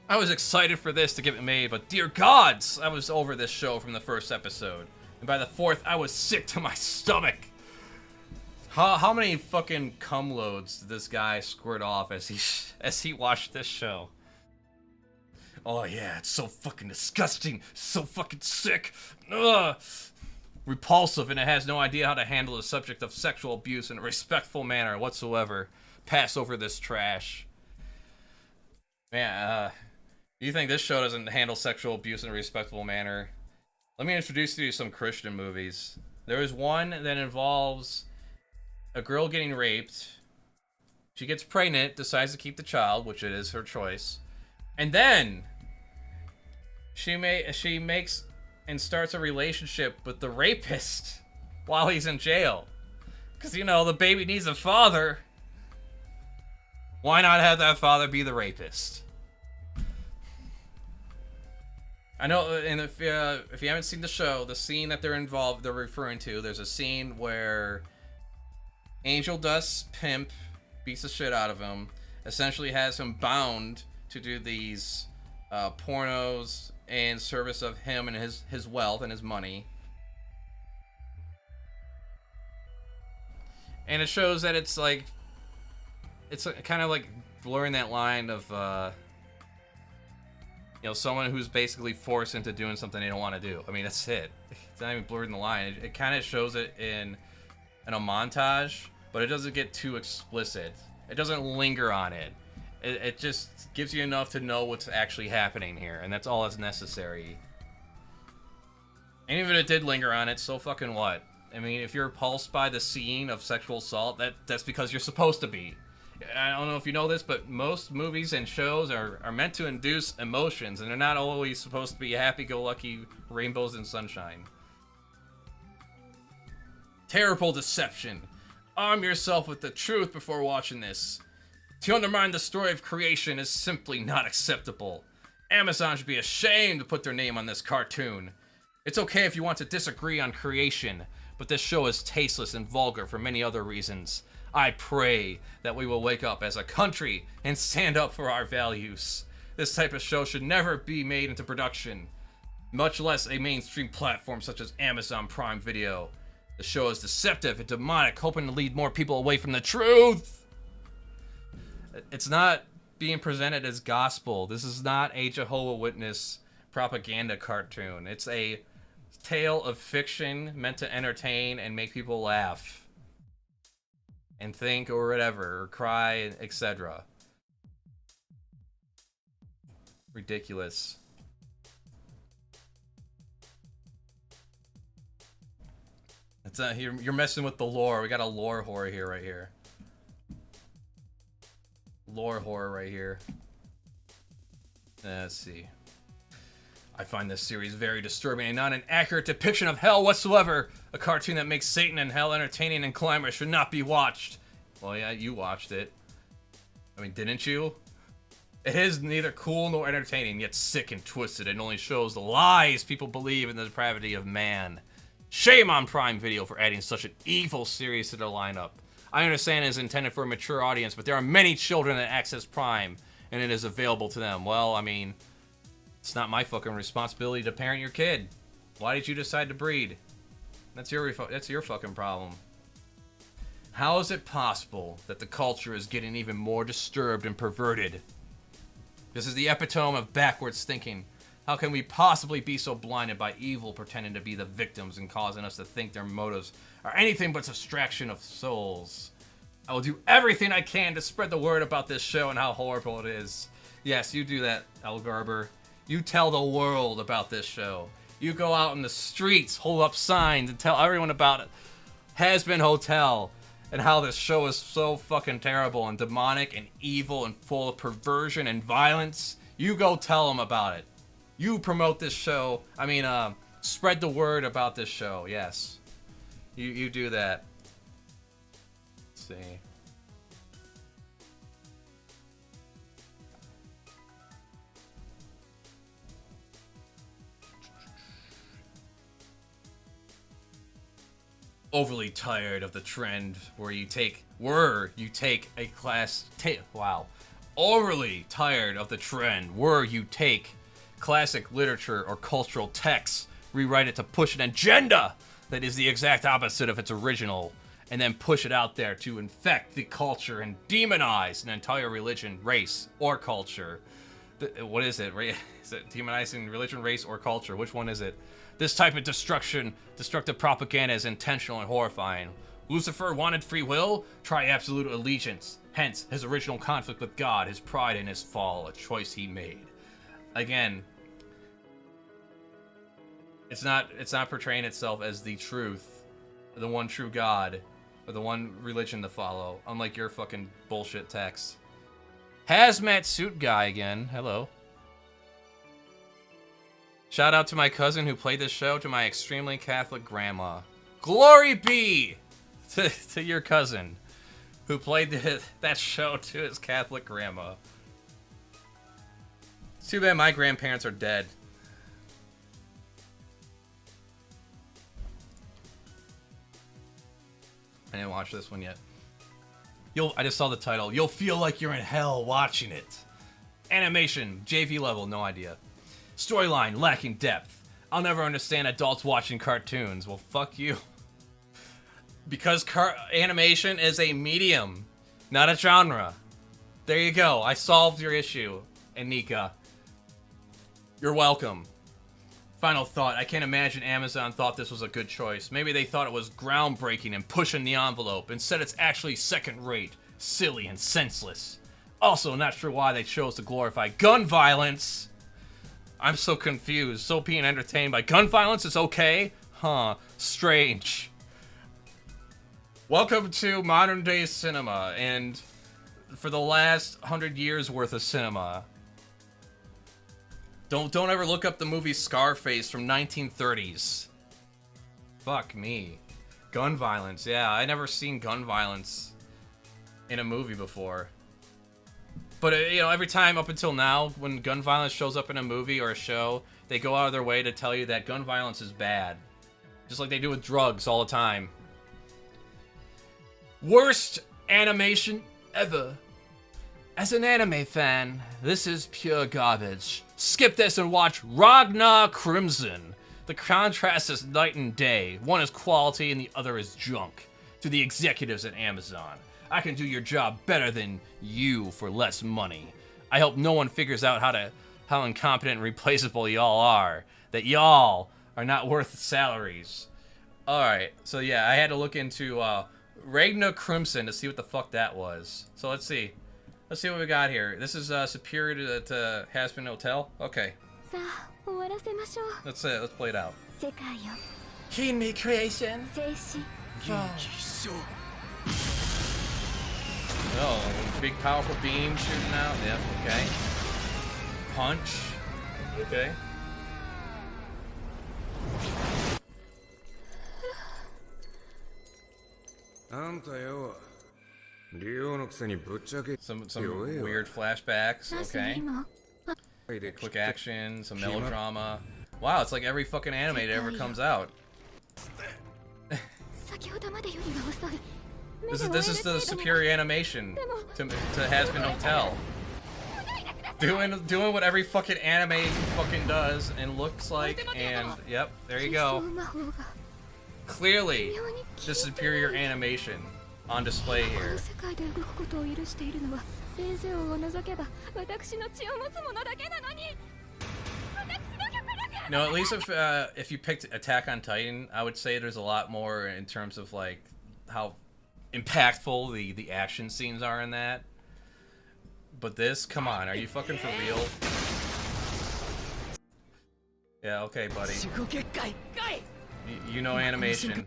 Speaker 1: I was excited for this to get made, but dear gods, I was over this show from the first episode. And by the fourth, I was sick to my stomach. How many fucking cum loads did this guy squirt off as he watched this show? Oh yeah, it's so fucking disgusting, so fucking sick. Ugh. Repulsive, and it has no idea how to handle the subject of sexual abuse in a respectful manner whatsoever. Pass over this trash. Man, do you think this show doesn't handle sexual abuse in a respectful manner? Let me introduce you to some Christian movies. There is one that involves a girl getting raped. She gets pregnant, decides to keep the child, which it is her choice. And then she makes and starts a relationship with the rapist while he's in jail. Because, you know, the baby needs a father. Why not have that father be the rapist? I know, and if you haven't seen the show, the scene that they're referring to, there's a scene where Angel Dust's pimp beats the shit out of him, essentially has him bound to do these pornos in service of him and his wealth and his money. And it shows that it's like, it's kind of like blurring that line of, you know, someone who's basically forced into doing something they don't want to do. I mean, that's it. It's not even blurring the line. It kind of shows it in a montage, but it doesn't get too explicit. It doesn't linger on it. It just gives you enough to know what's actually happening here, and that's all that's necessary. And even if it did linger on it, so fucking what? I mean, if you're repulsed by the scene of sexual assault, that's because you're supposed to be. I don't know if you know this, but most movies and shows are meant to induce emotions, and they're not always supposed to be happy-go-lucky rainbows and sunshine. Terrible deception. Arm yourself with the truth before watching this. To undermine the story of creation is simply not acceptable. Amazon should be ashamed to put their name on this cartoon. It's okay if you want to disagree on creation, but this show is tasteless and vulgar for many other reasons. I pray that we will wake up as a country and stand up for our values. This type of show should never be made into production, much less a mainstream platform such as Amazon Prime Video. The show is deceptive and demonic, hoping to lead more people away from the truth. It's not being presented as gospel. This is not a Jehovah's Witness propaganda cartoon. It's a tale of fiction meant to entertain and make people laugh and think or whatever, or cry, etc. Ridiculous. It's you're messing with the lore. We got a lore whore here, right here. Lore horror right here. Let's see. I find this series very disturbing and not an accurate depiction of hell whatsoever. A cartoon that makes Satan and hell entertaining and glamorous should not be watched. Well, yeah, you watched it. I mean, didn't you? It is neither cool nor entertaining, yet sick and twisted, and only shows the lies people believe in the depravity of man. Shame on Prime Video for adding such an evil series to their lineup. I understand it is intended for a mature audience, but there are many children that access Prime, and it is available to them. Well, I mean, it's not my fucking responsibility to parent your kid. Why did you decide to breed? That's your fucking problem. How is it possible that the culture is getting even more disturbed and perverted? This is the epitome of backwards thinking. How can we possibly be so blinded by evil pretending to be the victims and causing us to think their motives are anything but distraction of souls? I will do everything I can to spread the word about this show and how horrible it is. Yes, you do that, El Garber. You tell the world about this show. You go out in the streets, hold up signs, and tell everyone about it. Hazbin Hotel, and how this show is so fucking terrible and demonic and evil and full of perversion and violence. You go tell them about it. You promote this show. I mean, spread the word about this show. Yes. You do that. Let's see. Overly tired of the trend where you take a class wow. Overly tired of the trend where you take classic literature or cultural texts, rewrite it to push an agenda that is the exact opposite of its original, and then push it out there to infect the culture and demonize an entire religion, race, or culture. What is it? Is it demonizing religion, race, or culture? Which one is it? This type of destructive propaganda is intentional and horrifying. Lucifer wanted free will? Try absolute allegiance. Hence, his original conflict with God, his pride in his fall, a choice he made. Again, it's not portraying itself as the truth, the one true God, or the one religion to follow, unlike your fucking bullshit text. Hazmat suit guy again. Hello. Shout out to my cousin who played this show to my extremely Catholic grandma. Glory be to your cousin who played that show to his Catholic grandma. It's too bad my grandparents are dead. I didn't watch this one yet. I just saw the title. You'll feel like you're in hell watching it. Animation, JV level, no idea. Storyline, lacking depth. I'll never understand adults watching cartoons. Well, fuck you. Because animation is a medium, not a genre. There you go. I solved your issue, Anika. You're welcome. Final thought. I can't imagine Amazon thought this was a good choice. Maybe they thought it was groundbreaking and pushing the envelope. Instead, it's actually second-rate, silly, and senseless. Also, not sure why they chose to glorify gun violence. I'm so confused. So being entertained by gun violence is okay? Huh. Strange. Welcome to modern day cinema, and for the last 100 years worth of cinema. Don't ever look up the movie Scarface from 1930s. Fuck me. Gun violence. Yeah, I never seen gun violence in a movie before. But, you know, every time up until now, when gun violence shows up in a movie or a show, they go out of their way to tell you that gun violence is bad. Just like they do with drugs all the time. Worst animation ever. As an anime fan, this is pure garbage. Skip this and watch Ragnar Crimson. The contrast is night and day. One is quality and the other is junk. To the executives at Amazon, I can do your job better than you for less money. I hope no one figures out how incompetent and replaceable y'all are. That y'all are not worth salaries. Alright, so yeah, I had to look into Ragnar Crimson to see what the fuck that was. So let's see. Let's see what we got here. This is superior to Hazbin Hotel. Okay. Let's play it out. Kimi creation. Oh, big powerful beam shooting out. Yep, okay. Punch. Okay. Some weird flashbacks. Okay. Quick action, some melodrama. Wow, it's like every fucking anime that ever comes out. This is the superior animation to Hazbin Hotel. Doing what every fucking anime fucking does and looks like, and yep, there you go. Clearly, the superior animation on display here. No, at least if you picked Attack on Titan, I would say there's a lot more in terms of like how impactful the action scenes are in that. But this, come on, are you fucking for real? Yeah, okay, buddy. You know animation.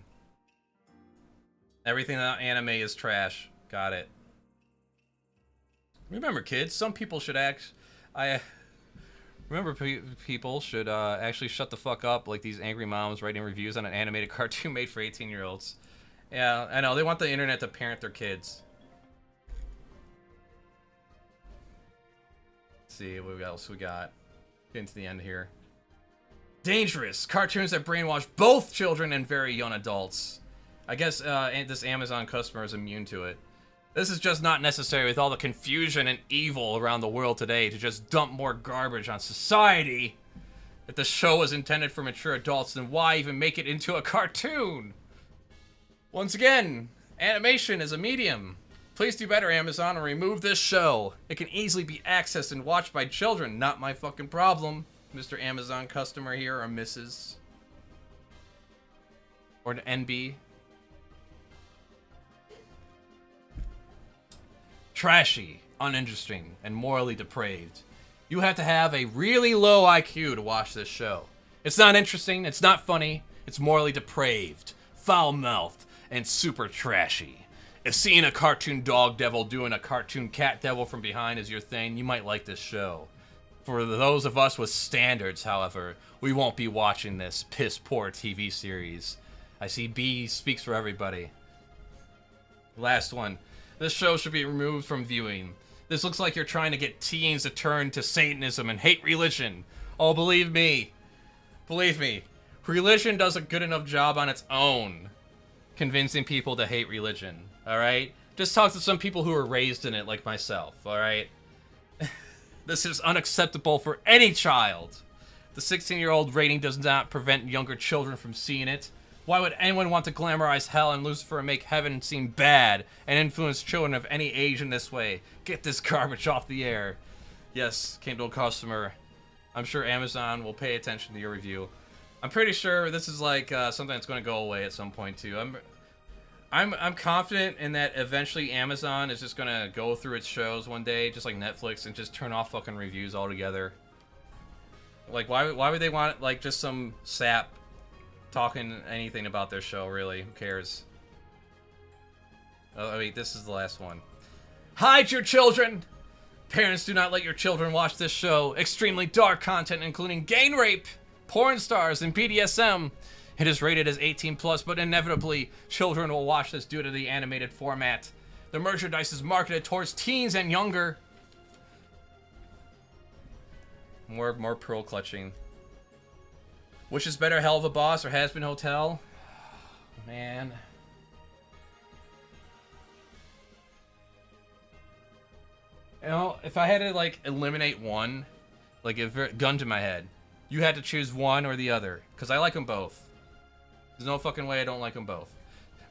Speaker 1: Everything about anime is trash. Got it. Remember, kids, some people should people should actually shut the fuck up like these angry moms writing reviews on an animated cartoon made for 18-year-olds. Yeah, I know. They want the internet to parent their kids. Let's see what else we got. Getting to the end here. Dangerous. Cartoons that brainwash both children and very young adults. I guess this Amazon customer is immune to it. This is just not necessary with all the confusion and evil around the world today to just dump more garbage on society. If the show was intended for mature adults, then why even make it into a cartoon? Once again, animation is a medium. Please do better, Amazon, and remove this show. It can easily be accessed and watched by children. Not my fucking problem, Mr. Amazon customer here, or Mrs. Or an NB. Trashy, uninteresting, and morally depraved. You have to have a really low IQ to watch this show. It's not interesting, it's not funny, it's morally depraved, foul-mouthed, and super trashy. If seeing a cartoon dog devil doing a cartoon cat devil from behind is your thing, you might like this show. For those of us with standards, however, we won't be watching this piss-poor TV series. I see B speaks for everybody. Last one. This show should be removed from viewing. This looks like you're trying to get teens to turn to Satanism and hate religion. Oh, believe me. Believe me. Religion does a good enough job on its own convincing people to hate religion, alright? Just talk to some people who were raised in it like myself, alright? This is unacceptable for any child. The 16-year-old rating does not prevent younger children from seeing it. Why would anyone want to glamorize hell and Lucifer and make heaven seem bad and influence children of any age in this way? Get this garbage off the air. Yes, Kindle customer. I'm sure Amazon will pay attention to your review. I'm pretty sure this is like something that's going to go away at some point too. I'm confident in that eventually Amazon is just going to go through its shows one day, just like Netflix, and just turn off fucking reviews altogether. Like, why would they want, like, just some sap talking anything about their show, really? Who cares? Oh, wait, this is the last one. Hide your children! Parents, do not let your children watch this show. Extremely dark content, including gang rape, porn stars, and BDSM. It is rated as 18+, but inevitably, children will watch this due to the animated format. The merchandise is marketed towards teens and younger. More pearl clutching. Which is better, Hell of a Boss or Hazbin Hotel? Man. You know, if I had to, like, eliminate one, like, if gun to my head, you had to choose one or the other, because I like them both. There's no fucking way I don't like them both.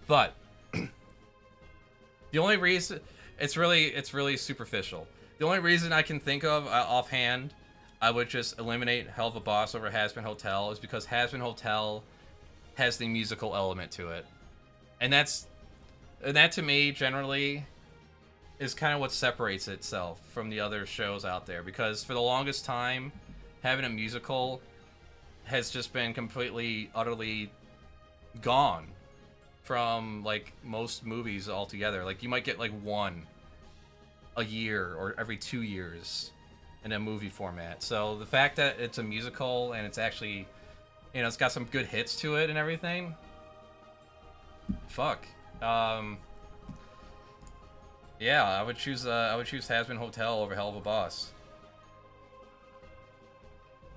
Speaker 1: But the only reason, it's really superficial. The only reason I can think of offhand, I would just eliminate Hell of a Boss over Hazbin Hotel, is because Hazbin Hotel has the musical element to it, and that to me generally is kind of what separates itself from the other shows out there, because for the longest time, having a musical has just been completely, utterly gone from, like, most movies altogether. Like, you might get, like, one a year or every 2 years in a movie format. So the fact that it's a musical and it's actually, you know, it's got some good hits to it and everything, fuck. Yeah, I would choose Hazbin Hotel over Hell of a Boss.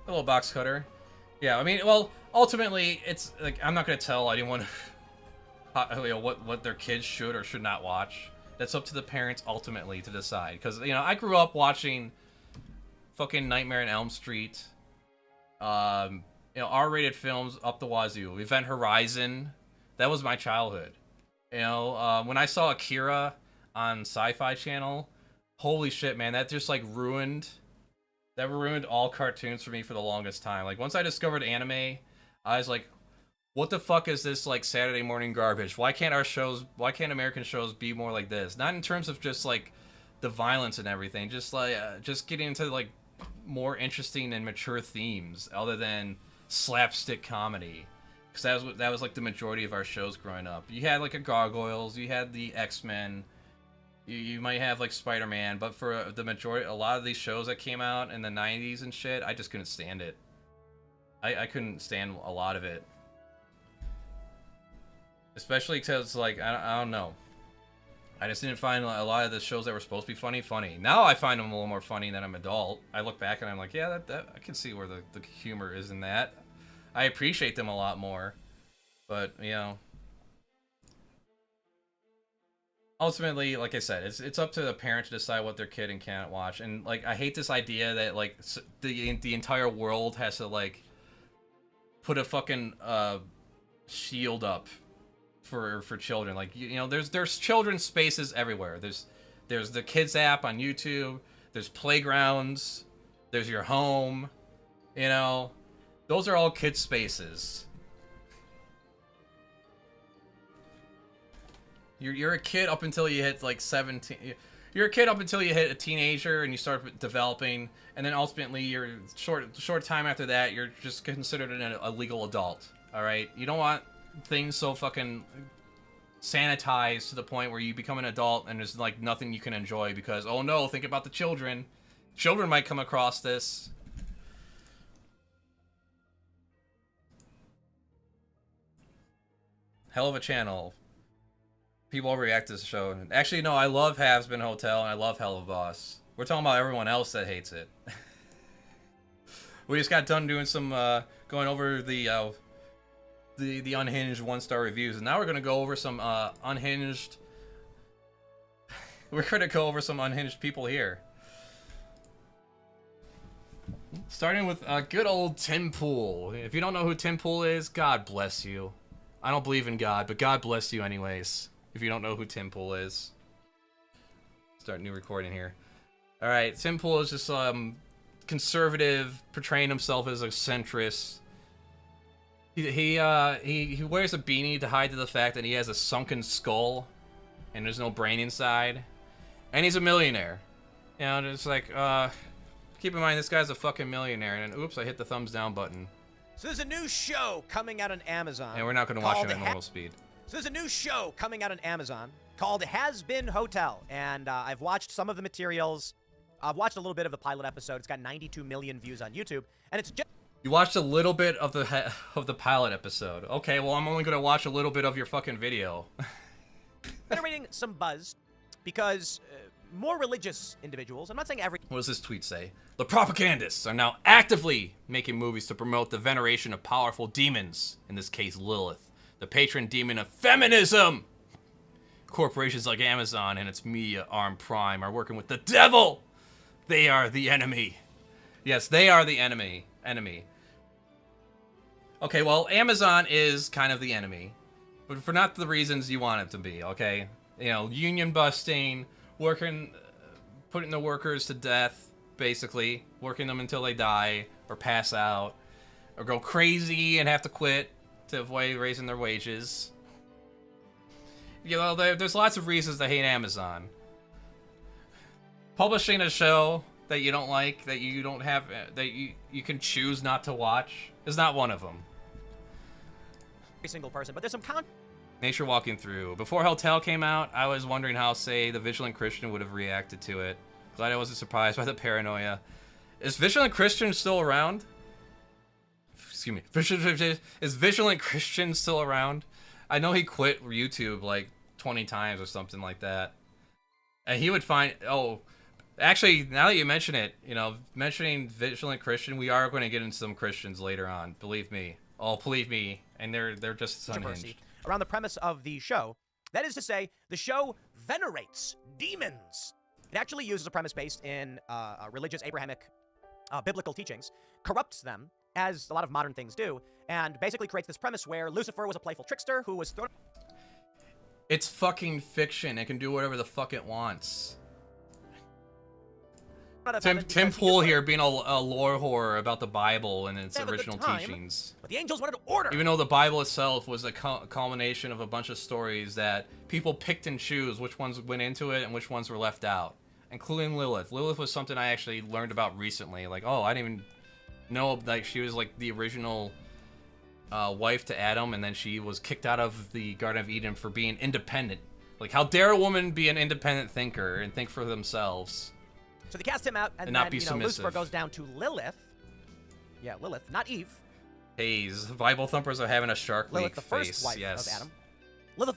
Speaker 1: A little box cutter. Yeah, I mean, well, ultimately, it's like, I'm not gonna tell anyone you know, what their kids should or should not watch. That's up to the parents ultimately to decide. Because, you know, I grew up watching fucking Nightmare on Elm Street, you know, R-rated films up the wazoo. Event Horizon, that was my childhood. You know, when I saw Akira on Sci-Fi Channel, holy shit, man, that just, like, ruined all cartoons for me for the longest time. Like, once I discovered anime, I was like, what the fuck is this, like, Saturday morning garbage? Why can't American shows be more like this? Not in terms of just, like, the violence and everything, just, like, just getting into, like, more interesting and mature themes other than slapstick comedy. Because that was, like, the majority of our shows growing up. You had, like, a Gargoyles, you had the X-Men, you might have, like, Spider-Man, but for the majority, a lot of these shows that came out in the 90s and shit, I just couldn't stand it. I couldn't stand a lot of it. Especially because, like, I don't know. I just didn't find a lot of the shows that were supposed to be funny. Now I find them a little more funny than I'm adult. I look back and I'm like, yeah, that I can see where the humor is in that. I appreciate them a lot more. But, you know, ultimately, like I said, it's up to the parent to decide what their kid and can't watch. And, like, I hate this idea that, like, the entire world has to, like, put a fucking shield up for children. Like, you know, there's children's spaces everywhere. There's the kids app on YouTube. There's playgrounds. There's your home. You know, those are all kids spaces. You're a kid up until you hit, like, 17. You're a kid up until you hit a teenager and you start developing, and then ultimately you're short time after that you're just considered a legal adult. All right, you don't want things so fucking sanitized to the point where you become an adult and there's, like, nothing you can enjoy because, oh no, think about the children. Children might come across this. Hell of a channel. People overreact to this show. Actually, no, I love Hazbin Hotel and I love Hell of a Boss. We're talking about everyone else that hates it. We just got done doing some, going over the unhinged 1-star reviews, and now we're gonna go over some unhinged. We're gonna go over some unhinged people here. Starting with good old Tim Pool. If you don't know who Tim Pool is, God bless you. I don't believe in God, but God bless you anyways. If you don't know who Tim Pool is. Start new recording here. Alright, Tim Pool is just conservative, portraying himself as a centrist. He wears a beanie to hide the fact that he has a sunken skull and there's no brain inside. And he's a millionaire. You know, it's like, Keep in mind, this guy's a fucking millionaire, and oops, I hit the thumbs down button.
Speaker 3: So there's a new show coming out on Amazon.
Speaker 1: And we're not going to watch it at normal speed.
Speaker 3: So there's a new show coming out on Amazon called Hazbin Hotel, and I've watched some of the materials. I've watched a little bit of the pilot episode. It's got 92 million views on YouTube, and it's just...
Speaker 1: You watched a little bit of the pilot episode. Okay, well, I'm only going to watch a little bit of your fucking video.
Speaker 3: generating some buzz because more religious individuals, I'm not saying every...
Speaker 1: What does this tweet say? The propagandists are now actively making movies to promote the veneration of powerful demons, in this case Lilith, the patron demon of feminism. Corporations like Amazon and its media arm Prime are working with the devil. They are the enemy. Yes, they are the enemy. Okay, well, Amazon is kind of the enemy, but for not the reasons you want it to be, okay? You know, union busting, putting the workers to death, basically, working them until they die or pass out or go crazy and have to quit to avoid raising their wages. You know, there's lots of reasons to hate Amazon. Publishing a show that you don't like, that you don't have, that you can choose not to watch, is not one of them.
Speaker 3: Every single person, but there's some
Speaker 1: Nature walking through. Before Hotel came out, I was wondering how, say, the Vigilant Christian would have reacted to it. Glad I wasn't surprised by the paranoia. Is Vigilant Christian still around? Excuse me. Is Vigilant Christian still around? I know he quit YouTube like 20 times or something like that. And he would find... Oh, actually, now that you mention it, you know, mentioning Vigilant Christian, we are going to get into some Christians later on. Believe me. Oh, believe me. And they're just unhinged.
Speaker 3: Around the premise of the show. That is to say, the show venerates demons. It actually uses a premise based in religious Abrahamic biblical teachings, corrupts them, as a lot of modern things do, and basically creates this premise where Lucifer was a playful trickster who was thrown...
Speaker 1: It's fucking fiction. It can do whatever the fuck it wants. Tim Pool here being a lore whore about the Bible and its original teachings.
Speaker 3: But the angels wanted order.
Speaker 1: Even though the Bible itself was a culmination of a bunch of stories that people picked and choose which ones went into it and which ones were left out, including Lilith. Lilith was something I actually learned about recently. Like, oh, I didn't even know, like, she was like the original wife to Adam, and then she was kicked out of the Garden of Eden for being independent. Like, how dare a woman be an independent thinker and think for themselves?
Speaker 3: So they cast him out, and then, you know, Lucifer goes down to Lilith. Yeah, Lilith, not Eve.
Speaker 1: Haze. Bible thumpers are having a shark
Speaker 3: Lilith,
Speaker 1: leak
Speaker 3: the first
Speaker 1: face.
Speaker 3: wife
Speaker 1: Yes.
Speaker 3: of Adam.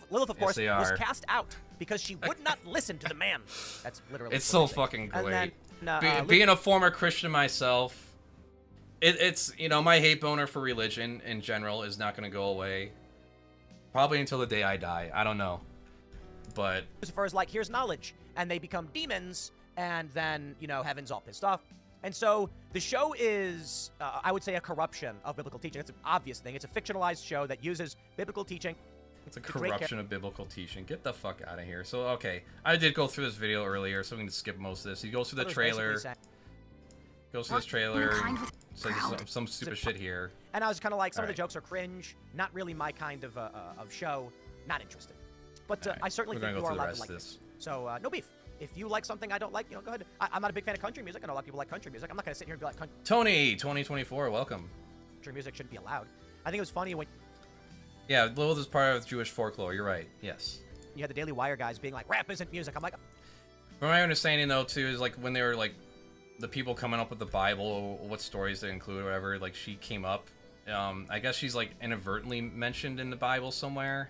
Speaker 3: Lilith, of course,
Speaker 1: yes,
Speaker 3: was cast out because she would not listen to the man. That's literally.
Speaker 1: It's so fucking great.
Speaker 3: Then,
Speaker 1: being a former Christian myself, it's, you know, my hate boner for religion in general is not going to go away. Probably until the day I die. I don't know. But
Speaker 3: Lucifer is like, here's knowledge, and they become demons. And then, you know, heaven's all pissed off. And so the show is, I would say, a corruption of biblical teaching. It's an obvious thing. It's a fictionalized show that uses biblical teaching.
Speaker 1: It's a corruption of biblical teaching. Get the fuck out of here. So, okay. I did go through this video earlier, so we can skip most of this. He goes through the trailer. Goes through this trailer. Says some stupid shit here.
Speaker 3: And I was kind of like, some of the jokes are cringe. Not really my kind of show. Not interested. But I certainly think you are allowed to like this. So, no beef. If you like something I don't like, you know, go ahead. I'm not a big fan of country music. I know a lot of people like country music. I'm not going to sit here and be like,
Speaker 1: Tony, 2024, welcome.
Speaker 3: Country music shouldn't be allowed. I think it was funny when...
Speaker 1: Yeah, Lilith is part of Jewish folklore. You're right. Yes.
Speaker 3: You had the Daily Wire guys being like, rap isn't music. I'm like...
Speaker 1: From my understanding, though, too, is like when they were like the people coming up with the Bible, or what stories to include or whatever, like she came up. I guess she's like inadvertently mentioned in the Bible somewhere.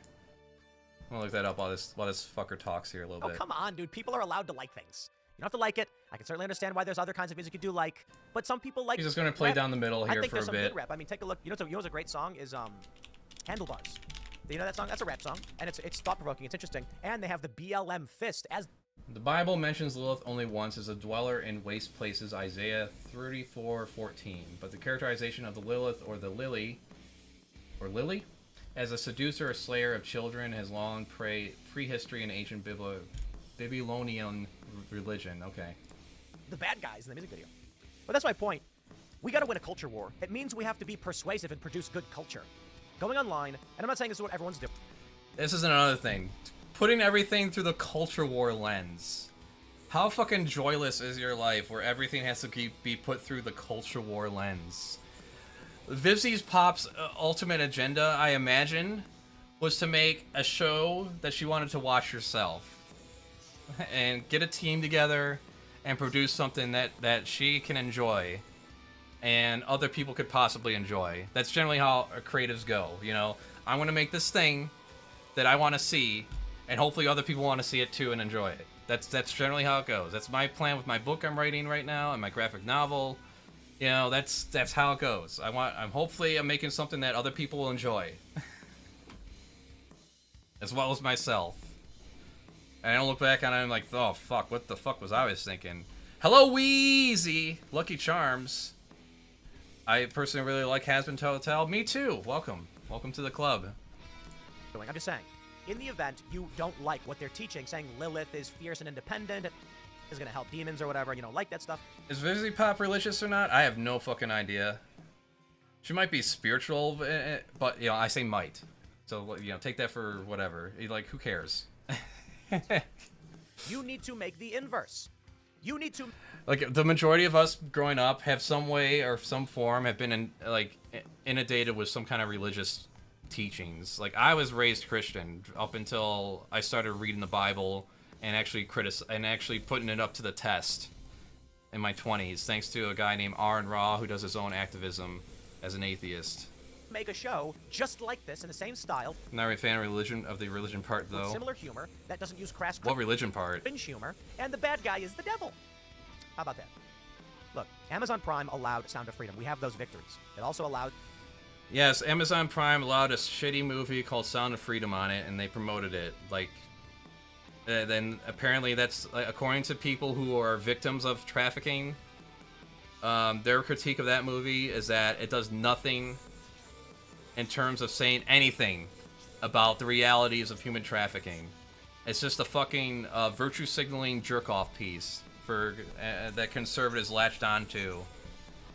Speaker 1: I'm gonna look that up while this fucker talks here a little bit.
Speaker 3: Oh, come on, dude. People are allowed to like things. You don't have to like it. I can certainly understand why there's other kinds of music you do like, but some people like...
Speaker 1: He's just gonna play down the middle here for a bit.
Speaker 3: I think there's some good rap. I mean, take a look. You know what's a great song is Handlebars. Do you know that song? That's a rap song, and it's thought-provoking. It's interesting, and they have the BLM fist as...
Speaker 1: The Bible mentions Lilith only once as a dweller in waste places, Isaiah 34:14, but the characterization of the Lilith or the Lily, as a seducer or slayer of children has long prehistory in ancient Babylonian religion. Okay.
Speaker 3: The bad guys in the music video. But that's my point. We gotta win a culture war. It means we have to be persuasive and produce good culture. Going online, and I'm not saying this is what everyone's doing.
Speaker 1: This is another thing. Putting everything through the culture war lens. How fucking joyless is your life where everything has to be put through the culture war lens? Vivzi's Pop's ultimate agenda, I imagine, was to make a show that she wanted to watch herself. And get a team together and produce something that she can enjoy and other people could possibly enjoy. That's generally how creatives go, you know? I want to make this thing that I want to see, and hopefully other people want to see it too and enjoy it. That's generally how it goes. That's my plan with my book I'm writing right now and my graphic novel. You know, that's how it goes. Hopefully I'm making something that other people will enjoy. As well as myself. And I don't look back on it and I'm like, oh fuck, what the fuck was I thinking? Hello Wheezy! Lucky Charms. I personally really like Hazbin Hotel. Me too. Welcome. Welcome to the club.
Speaker 3: I'm just saying, in the event you don't like what they're teaching, saying Lilith is fierce and independent, is gonna help demons or whatever, you know, like that stuff.
Speaker 1: Is Vivzi Pop religious or not? I have no fucking idea. She might be spiritual, but, you know, I say might. So, you know, take that for whatever. Like, who cares?
Speaker 3: You need to make the inverse. You need to...
Speaker 1: Like, the majority of us growing up have some way or some form have been, inundated with some kind of religious teachings. Like, I was raised Christian up until I started reading the Bible and actually putting it up to the test in my 20s, thanks to a guy named Aaron Ra who does his own activism as an atheist.
Speaker 3: Make a show just like this in the same style.
Speaker 1: I'm not really a fan of the religion part, though.
Speaker 3: With similar humor that doesn't use crass...
Speaker 1: What religion part?
Speaker 3: Cringe humor, and the bad guy is the devil. How about that? Look, Amazon Prime allowed Sound of Freedom. We have those victories. It also allowed...
Speaker 1: Yes, Amazon Prime allowed a shitty movie called Sound of Freedom on it, and they promoted it. Like, then apparently that's, according to people who are victims of trafficking, their critique of that movie is that it does nothing in terms of saying anything about the realities of human trafficking. It's just a fucking virtue signaling jerk-off piece for that conservatives latched onto,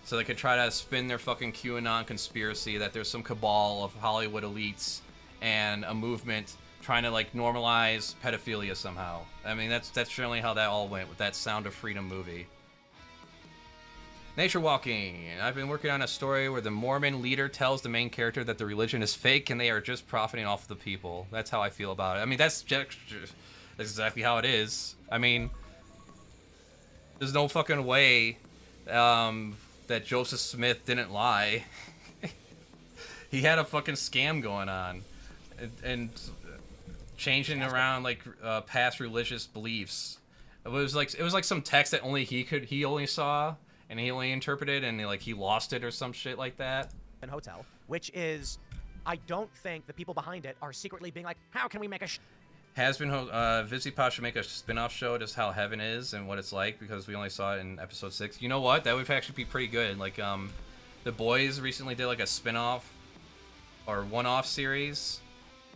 Speaker 1: so they could try to spin their fucking QAnon conspiracy that there's some cabal of Hollywood elites and a movement trying to like normalize pedophilia somehow. I mean, that's generally how that all went with that Sound of Freedom movie. Nature Walking. I've been working on a story where the Mormon leader tells the main character that the religion is fake and they are just profiting off of the people. That's how I feel about it. I mean, that's exactly how it is. I mean, there's no fucking way that Joseph Smith didn't lie. He had a fucking scam going on and changing around like past religious beliefs. It was like some text that only he only saw. And he only interpreted, and he lost it or some shit like that.
Speaker 3: Hotel, which is, I don't think the people behind it are secretly being like, how can we make a
Speaker 1: Vivzi Pop should make a spin-off show just how heaven is and what it's like, because we only saw it in episode 6. You know what? That would actually be pretty good. Like, The Boys recently did like a spin-off or one-off series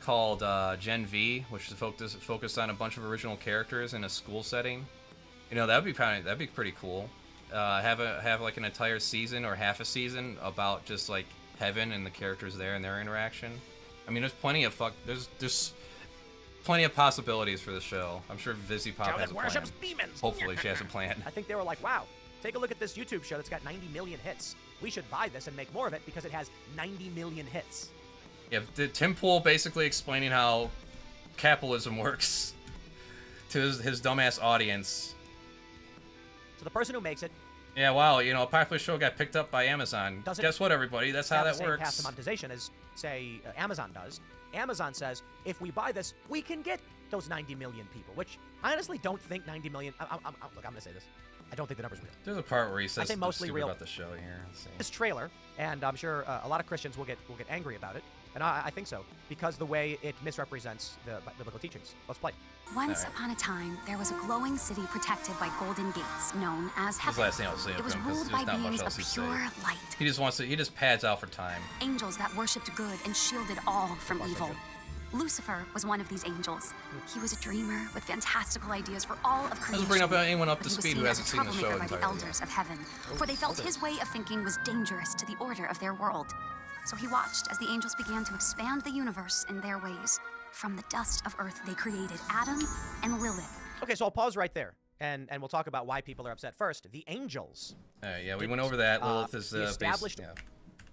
Speaker 1: called Gen V, which is focused on a bunch of original characters in a school setting. You know, that'd be pretty cool. Have like an entire season or half a season about just like heaven and the characters there and their interaction. I mean, there's plenty of plenty of possibilities for the show. I'm sure Vivzi Pop has a plan.
Speaker 3: Demons.
Speaker 1: Hopefully she has a plan.
Speaker 3: I think they were like, wow, take a look at this YouTube show that's got 90 million hits. We should buy this and make more of it because it has 90 million hits.
Speaker 1: Yeah, Tim Pool basically explaining how capitalism works to his dumbass audience.
Speaker 3: So the person who makes it...
Speaker 1: Yeah, wow, you know, a popular show got picked up by Amazon. Guess what, everybody? That's how that works.
Speaker 3: Path to monetization as, say, Amazon does. Amazon says, if we buy this, we can get those 90 million people, which I honestly don't think 90 million... Look, I'm going to say this. I don't think the number's real.
Speaker 1: There's a part where he says
Speaker 3: mostly real
Speaker 1: about the show here. Let's see.
Speaker 3: This trailer, and I'm sure a lot of Christians will get angry about it, and I think so, because the way it misrepresents the biblical teachings. Let's play.
Speaker 4: Once upon a time, there was a glowing city protected by golden gates, known as heaven.
Speaker 1: His last name I'll say
Speaker 4: it was ruled by beings of pure light.
Speaker 1: He just pads out for time.
Speaker 4: Angels that worshipped good and shielded all from evil. Lucifer was one of these angels. He was a dreamer with fantastical ideas for all of creation.
Speaker 1: Doesn't bring up anyone up to speed who hasn't seen the show
Speaker 4: by the elders of heaven, for they felt his way of thinking was dangerous to the order of their world. So he watched as the angels began to expand the universe in their ways. From the dust of earth, they created Adam and Lilith.
Speaker 3: Okay, so I'll pause right there. and we'll talk about why people are upset first. The angels.
Speaker 1: Yeah, we went over that. Lilith is
Speaker 3: established.
Speaker 1: Based, yeah,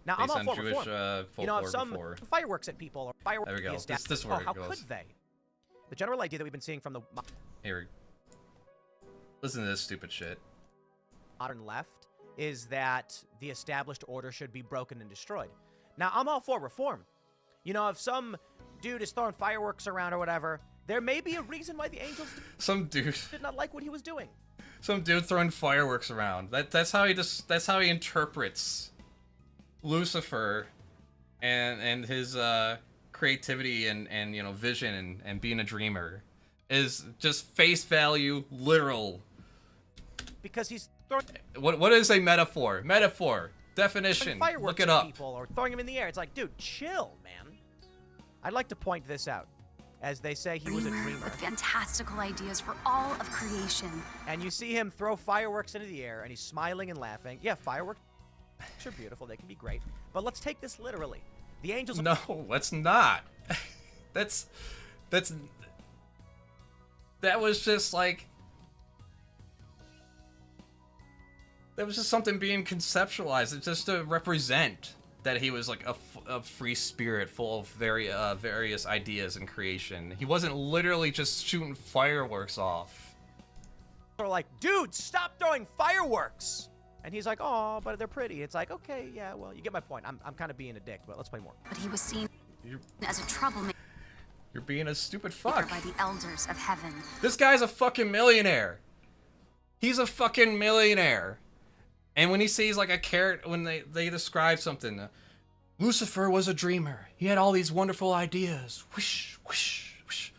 Speaker 3: now
Speaker 1: based
Speaker 3: I'm all
Speaker 1: on
Speaker 3: for
Speaker 1: Jewish
Speaker 3: reform.
Speaker 1: folklore
Speaker 3: If some
Speaker 1: before.
Speaker 3: fireworks at people or fireworks.
Speaker 1: There we go. This is where it
Speaker 3: how
Speaker 1: goes.
Speaker 3: could they? The general idea that we've been seeing from the
Speaker 1: Here, listen to this stupid shit.
Speaker 3: Modern left is that the established order should be broken and destroyed. Now, I'm all for reform. You know, if some dude is throwing fireworks around or whatever, there may be a reason why the angels did not like what he was doing.
Speaker 1: Some dude throwing fireworks around. That's how he interprets Lucifer and his creativity and you know, vision and being a dreamer is just face value literal.
Speaker 3: Because he's throwing
Speaker 1: what is a metaphor? Metaphor. Definition.
Speaker 3: Fireworks
Speaker 1: Look it
Speaker 3: at
Speaker 1: up.
Speaker 3: people or throwing them in the air. It's like, dude, chill, man. I'd like to point this out. As they say, he was a dreamer.
Speaker 4: With fantastical ideas for all of creation.
Speaker 3: And you see him throw fireworks into the air, and he's smiling and laughing. Yeah, fireworks are beautiful. They can be great. But let's take this literally. The angels...
Speaker 1: No, let's not. That was just like... That was just something being conceptualized. It's just to represent that he was like a free spirit full of various ideas and creation. He wasn't literally just shooting fireworks off.
Speaker 3: They're like, dude, stop throwing fireworks! And he's like, oh, but they're pretty. It's like, okay, yeah, well, you get my point. I'm kind of being a dick, but let's play more.
Speaker 4: But he was seen as a troublemaker.
Speaker 1: You're being a stupid fuck.
Speaker 4: By the elders of heaven.
Speaker 1: This guy's a fucking millionaire. He's a fucking millionaire. And when he sees like a carrot, when they describe something, Lucifer was a dreamer. He had all these wonderful ideas. Whoosh, whoosh, whoosh.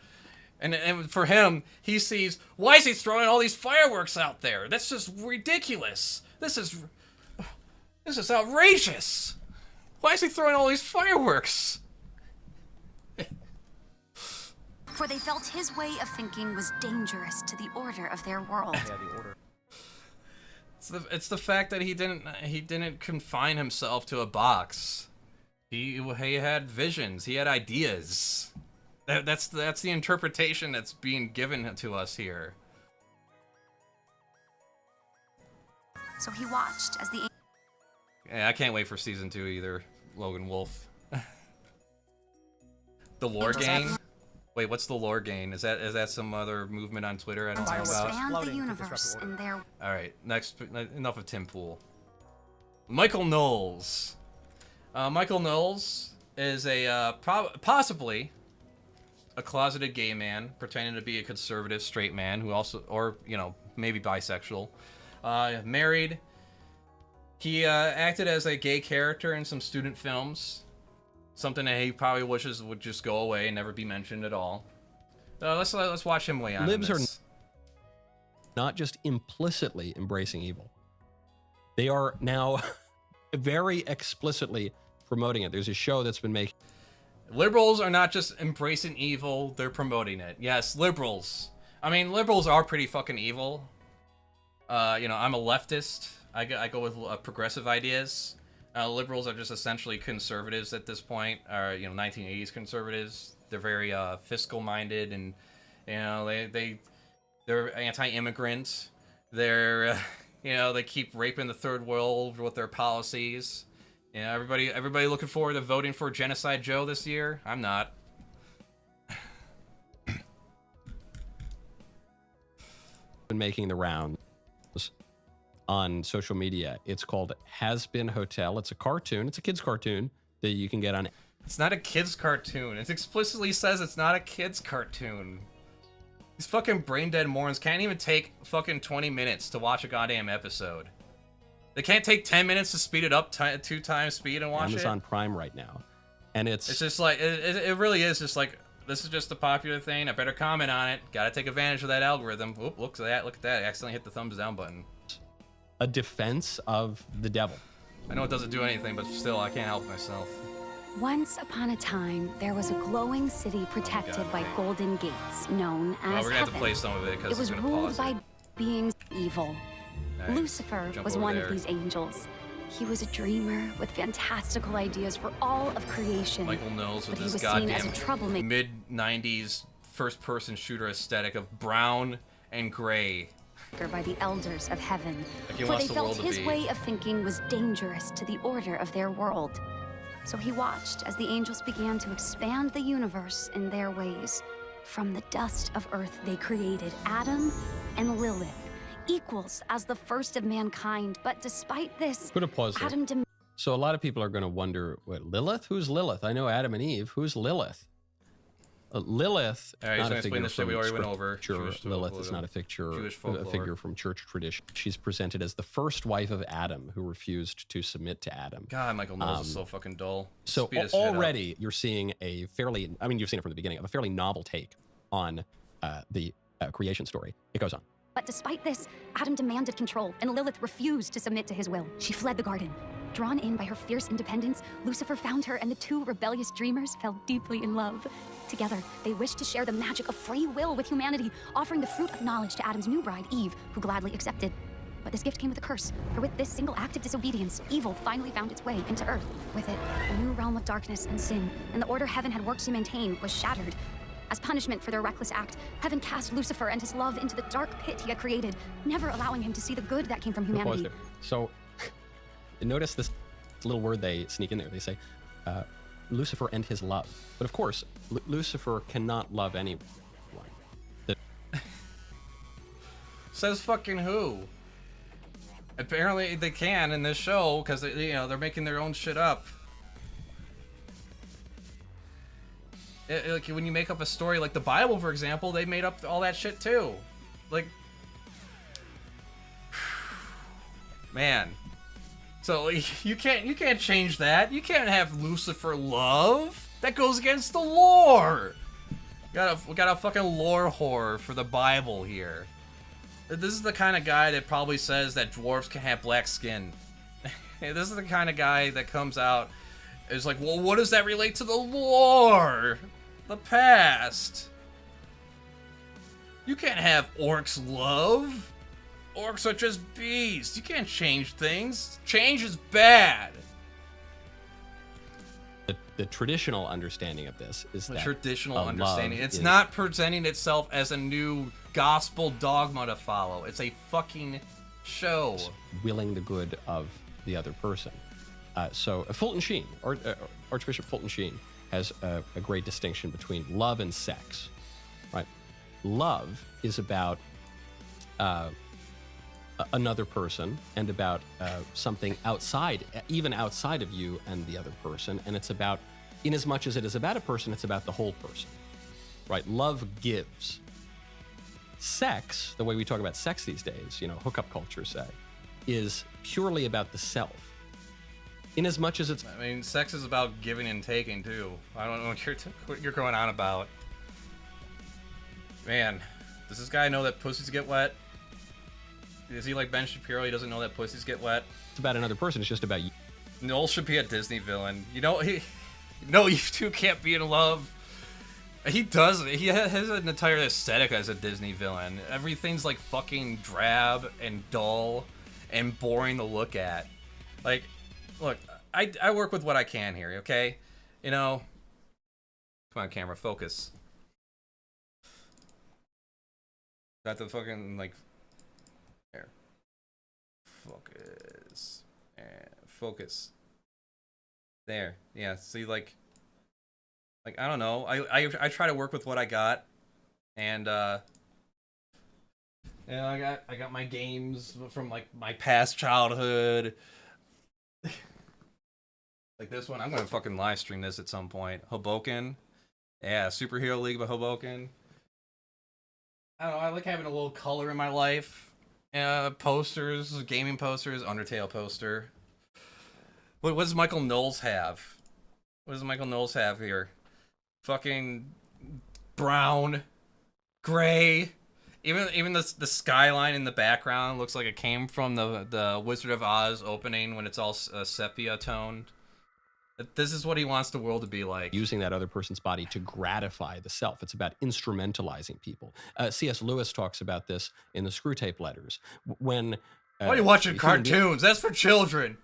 Speaker 1: And for him, he sees, why is he throwing all these fireworks out there? That's just ridiculous. This is outrageous. Why is he throwing all these fireworks?
Speaker 4: For they felt his way of thinking was dangerous to the order of their world.
Speaker 3: Yeah, the order.
Speaker 1: It's the fact that he didn't confine himself to a box. He had visions. He had ideas. That's the interpretation that's being given to us here.
Speaker 4: So he watched as the...
Speaker 1: Yeah, I can't wait for season 2 either. Logan Wolf. The Lore Gang? Wait, what's the Lore Gang? Is that some other movement on Twitter I don't know about?
Speaker 4: Expand the universe in their...
Speaker 1: Alright, next, enough of Tim Pool. Michael Knowles. Michael Knowles is a, possibly, a closeted gay man, pretending to be a conservative straight man, who also, or, you know, maybe bisexual. Married. He acted as a gay character in some student films. Something that he probably wishes would just go away and never be mentioned at all. Let's watch him weigh on
Speaker 5: Libs
Speaker 1: this.
Speaker 5: Are not just implicitly embracing evil. They are now very explicitly promoting it. There's a show that's been making...
Speaker 1: Liberals are not just embracing evil, they're promoting it. Yes, liberals. I mean, liberals are pretty fucking evil. You know, I'm a leftist. I go with progressive ideas. Liberals are just essentially conservatives at this point, or, you know, 1980s conservatives. They're very fiscal-minded, and, you know, they're anti-immigrant. They're, you know, they keep raping the third world with their policies. You know, everybody looking forward to voting for Genocide Joe this year? I'm not.
Speaker 5: Been making the rounds on social media. It's called Hazbin Hotel. It's a cartoon. It's a kid's cartoon that you can get on.
Speaker 1: It's not a kid's cartoon. It explicitly says it's not a kid's cartoon. These fucking brain-dead morons can't even take fucking 20 minutes to watch a goddamn episode. They can't take 10 minutes to speed it up 2 times speed and watch
Speaker 5: Amazon Prime right now. And it's
Speaker 1: just like, it really is just like, this is just a popular thing. I better comment on it. Gotta take advantage of that algorithm. Whoop, look at that. I accidentally hit the thumbs down button.
Speaker 5: a defense of the devil.
Speaker 1: I know it doesn't do anything, but still, I can't help myself.
Speaker 4: Once upon a time, there was a glowing city protected by golden gates, known as
Speaker 1: we're gonna have to
Speaker 4: heaven.
Speaker 1: play some of it because
Speaker 4: It was
Speaker 1: it's gonna
Speaker 4: ruled
Speaker 1: pause
Speaker 4: by
Speaker 1: it.
Speaker 4: beings evil.
Speaker 1: Alright,
Speaker 4: Lucifer
Speaker 1: jump
Speaker 4: was
Speaker 1: over
Speaker 4: one
Speaker 1: there.
Speaker 4: of these angels. He was a dreamer with fantastical ideas for all of creation.
Speaker 1: Michael Knowles with
Speaker 4: but he
Speaker 1: this
Speaker 4: was seen as
Speaker 1: goddamn
Speaker 4: a troublemaker.
Speaker 1: mid-90s first-person shooter aesthetic of brown and gray.
Speaker 4: by the elders of heaven,
Speaker 1: Like he
Speaker 4: for
Speaker 1: wants
Speaker 4: they
Speaker 1: the world
Speaker 4: felt
Speaker 1: to
Speaker 4: his
Speaker 1: be.
Speaker 4: way of thinking was dangerous to the order of their world. So he watched as the angels began to expand the universe in their ways. From the dust of earth they created Adam and Lilith, equals as the first of mankind. But despite this,
Speaker 5: Put a pause there.
Speaker 4: Adam
Speaker 5: So a lot of people are going to wonder, what, Lilith? Who's Lilith? I know Adam and Eve. Who's Lilith? Lilith,
Speaker 1: All right, he's
Speaker 5: not
Speaker 1: gonna
Speaker 5: a
Speaker 1: explain
Speaker 5: figure
Speaker 1: the shit we
Speaker 5: from
Speaker 1: already went over.
Speaker 5: scripture.
Speaker 1: Jewish
Speaker 5: Lilith is not a figure
Speaker 1: folklore.
Speaker 5: from church tradition. She's presented as the first wife of Adam who refused to submit to Adam.
Speaker 1: God, Michael Knowles is so fucking dull.
Speaker 5: So
Speaker 1: Speed his shit up.
Speaker 5: already you're seeing a fairly, I mean, you've seen it from the beginning, of a fairly novel take on the creation story. It goes on.
Speaker 4: But despite this, Adam demanded control, and Lilith refused to submit to his will. She fled the garden. Drawn in by her fierce independence, Lucifer found her, and the two rebellious dreamers fell deeply in love. Together, they wished to share the magic of free will with humanity, offering the fruit of knowledge to Adam's new bride, Eve, who gladly accepted. But this gift came with a curse, for with this single act of disobedience, evil finally found its way into Earth. With it, a new realm of darkness and sin, and the order heaven had worked to maintain was shattered. As punishment for their reckless act, heaven cast Lucifer and his love into the dark pit he had created, never allowing him to see the good that came from humanity.
Speaker 5: So notice this little word they sneak in there. They say, Lucifer and his love. But of course, Lucifer cannot love anyone.
Speaker 1: Says fucking who? Apparently they can in this show because they're making their own shit up. Like when you make up a story like the Bible, for example, they made up all that shit too. Like, man. So you can't change that. You can't have Lucifer love. That goes against the lore. We got a fucking lore whore for the Bible here. This is the kind of guy that probably says that dwarves can have black skin. This is the kind of guy that comes out is like, well, what does that relate to the lore? The past. You can't have orcs love. Orcs are just beasts. You can't change things. Change is bad.
Speaker 5: The traditional understanding of this is
Speaker 1: The
Speaker 5: that
Speaker 1: traditional understanding. It's
Speaker 5: is
Speaker 1: not presenting itself as a new gospel dogma to follow. It's a fucking show.
Speaker 5: willing the good of the other person. So Fulton Sheen, Archbishop Fulton Sheen, has a great distinction between love and sex. Right? Love is about another person and about something outside, even outside of you and the other person. And it's about, in as much as it is about a person, it's about the whole person. Right? Love gives. Sex, the way we talk about sex these days, hookup culture, say, is purely about the self. In as much as it's...
Speaker 1: I mean, sex is about giving and taking, too. I don't know what you're going on about. Man, does this guy know that pussies get wet? Is he like Ben Shapiro? He doesn't know that pussies get wet?
Speaker 5: It's about another person. It's just about you.
Speaker 1: Noel should be a Disney villain. No, you two can't be in love. He does. He has an entire aesthetic as a Disney villain. Everything's like fucking drab and dull and boring to look at. Like, look, I work with what I can here, okay? Come on, camera, focus. Got the fucking, like, there. Focus. Focus. There. Yeah, see, like, I don't know. I try to work with what I got, and I got my games from like my past childhood. Like this one, I'm gonna fucking live stream this at some point. Hoboken, yeah, Superhero League of Hoboken. I don't know. I like having a little color in my life. Posters, gaming posters, Undertale poster. What does Michael Knowles have? What does Michael Knowles have here? Fucking brown, gray. Even the skyline in the background looks like it came from the Wizard of Oz opening when it's all sepia toned. This is what he wants the world to be like.
Speaker 5: Using that other person's body to gratify the self. It's about instrumentalizing people. C.S. Lewis talks about this in the Screw Tape Letters. When
Speaker 1: why are you watching cartoons? That's for children.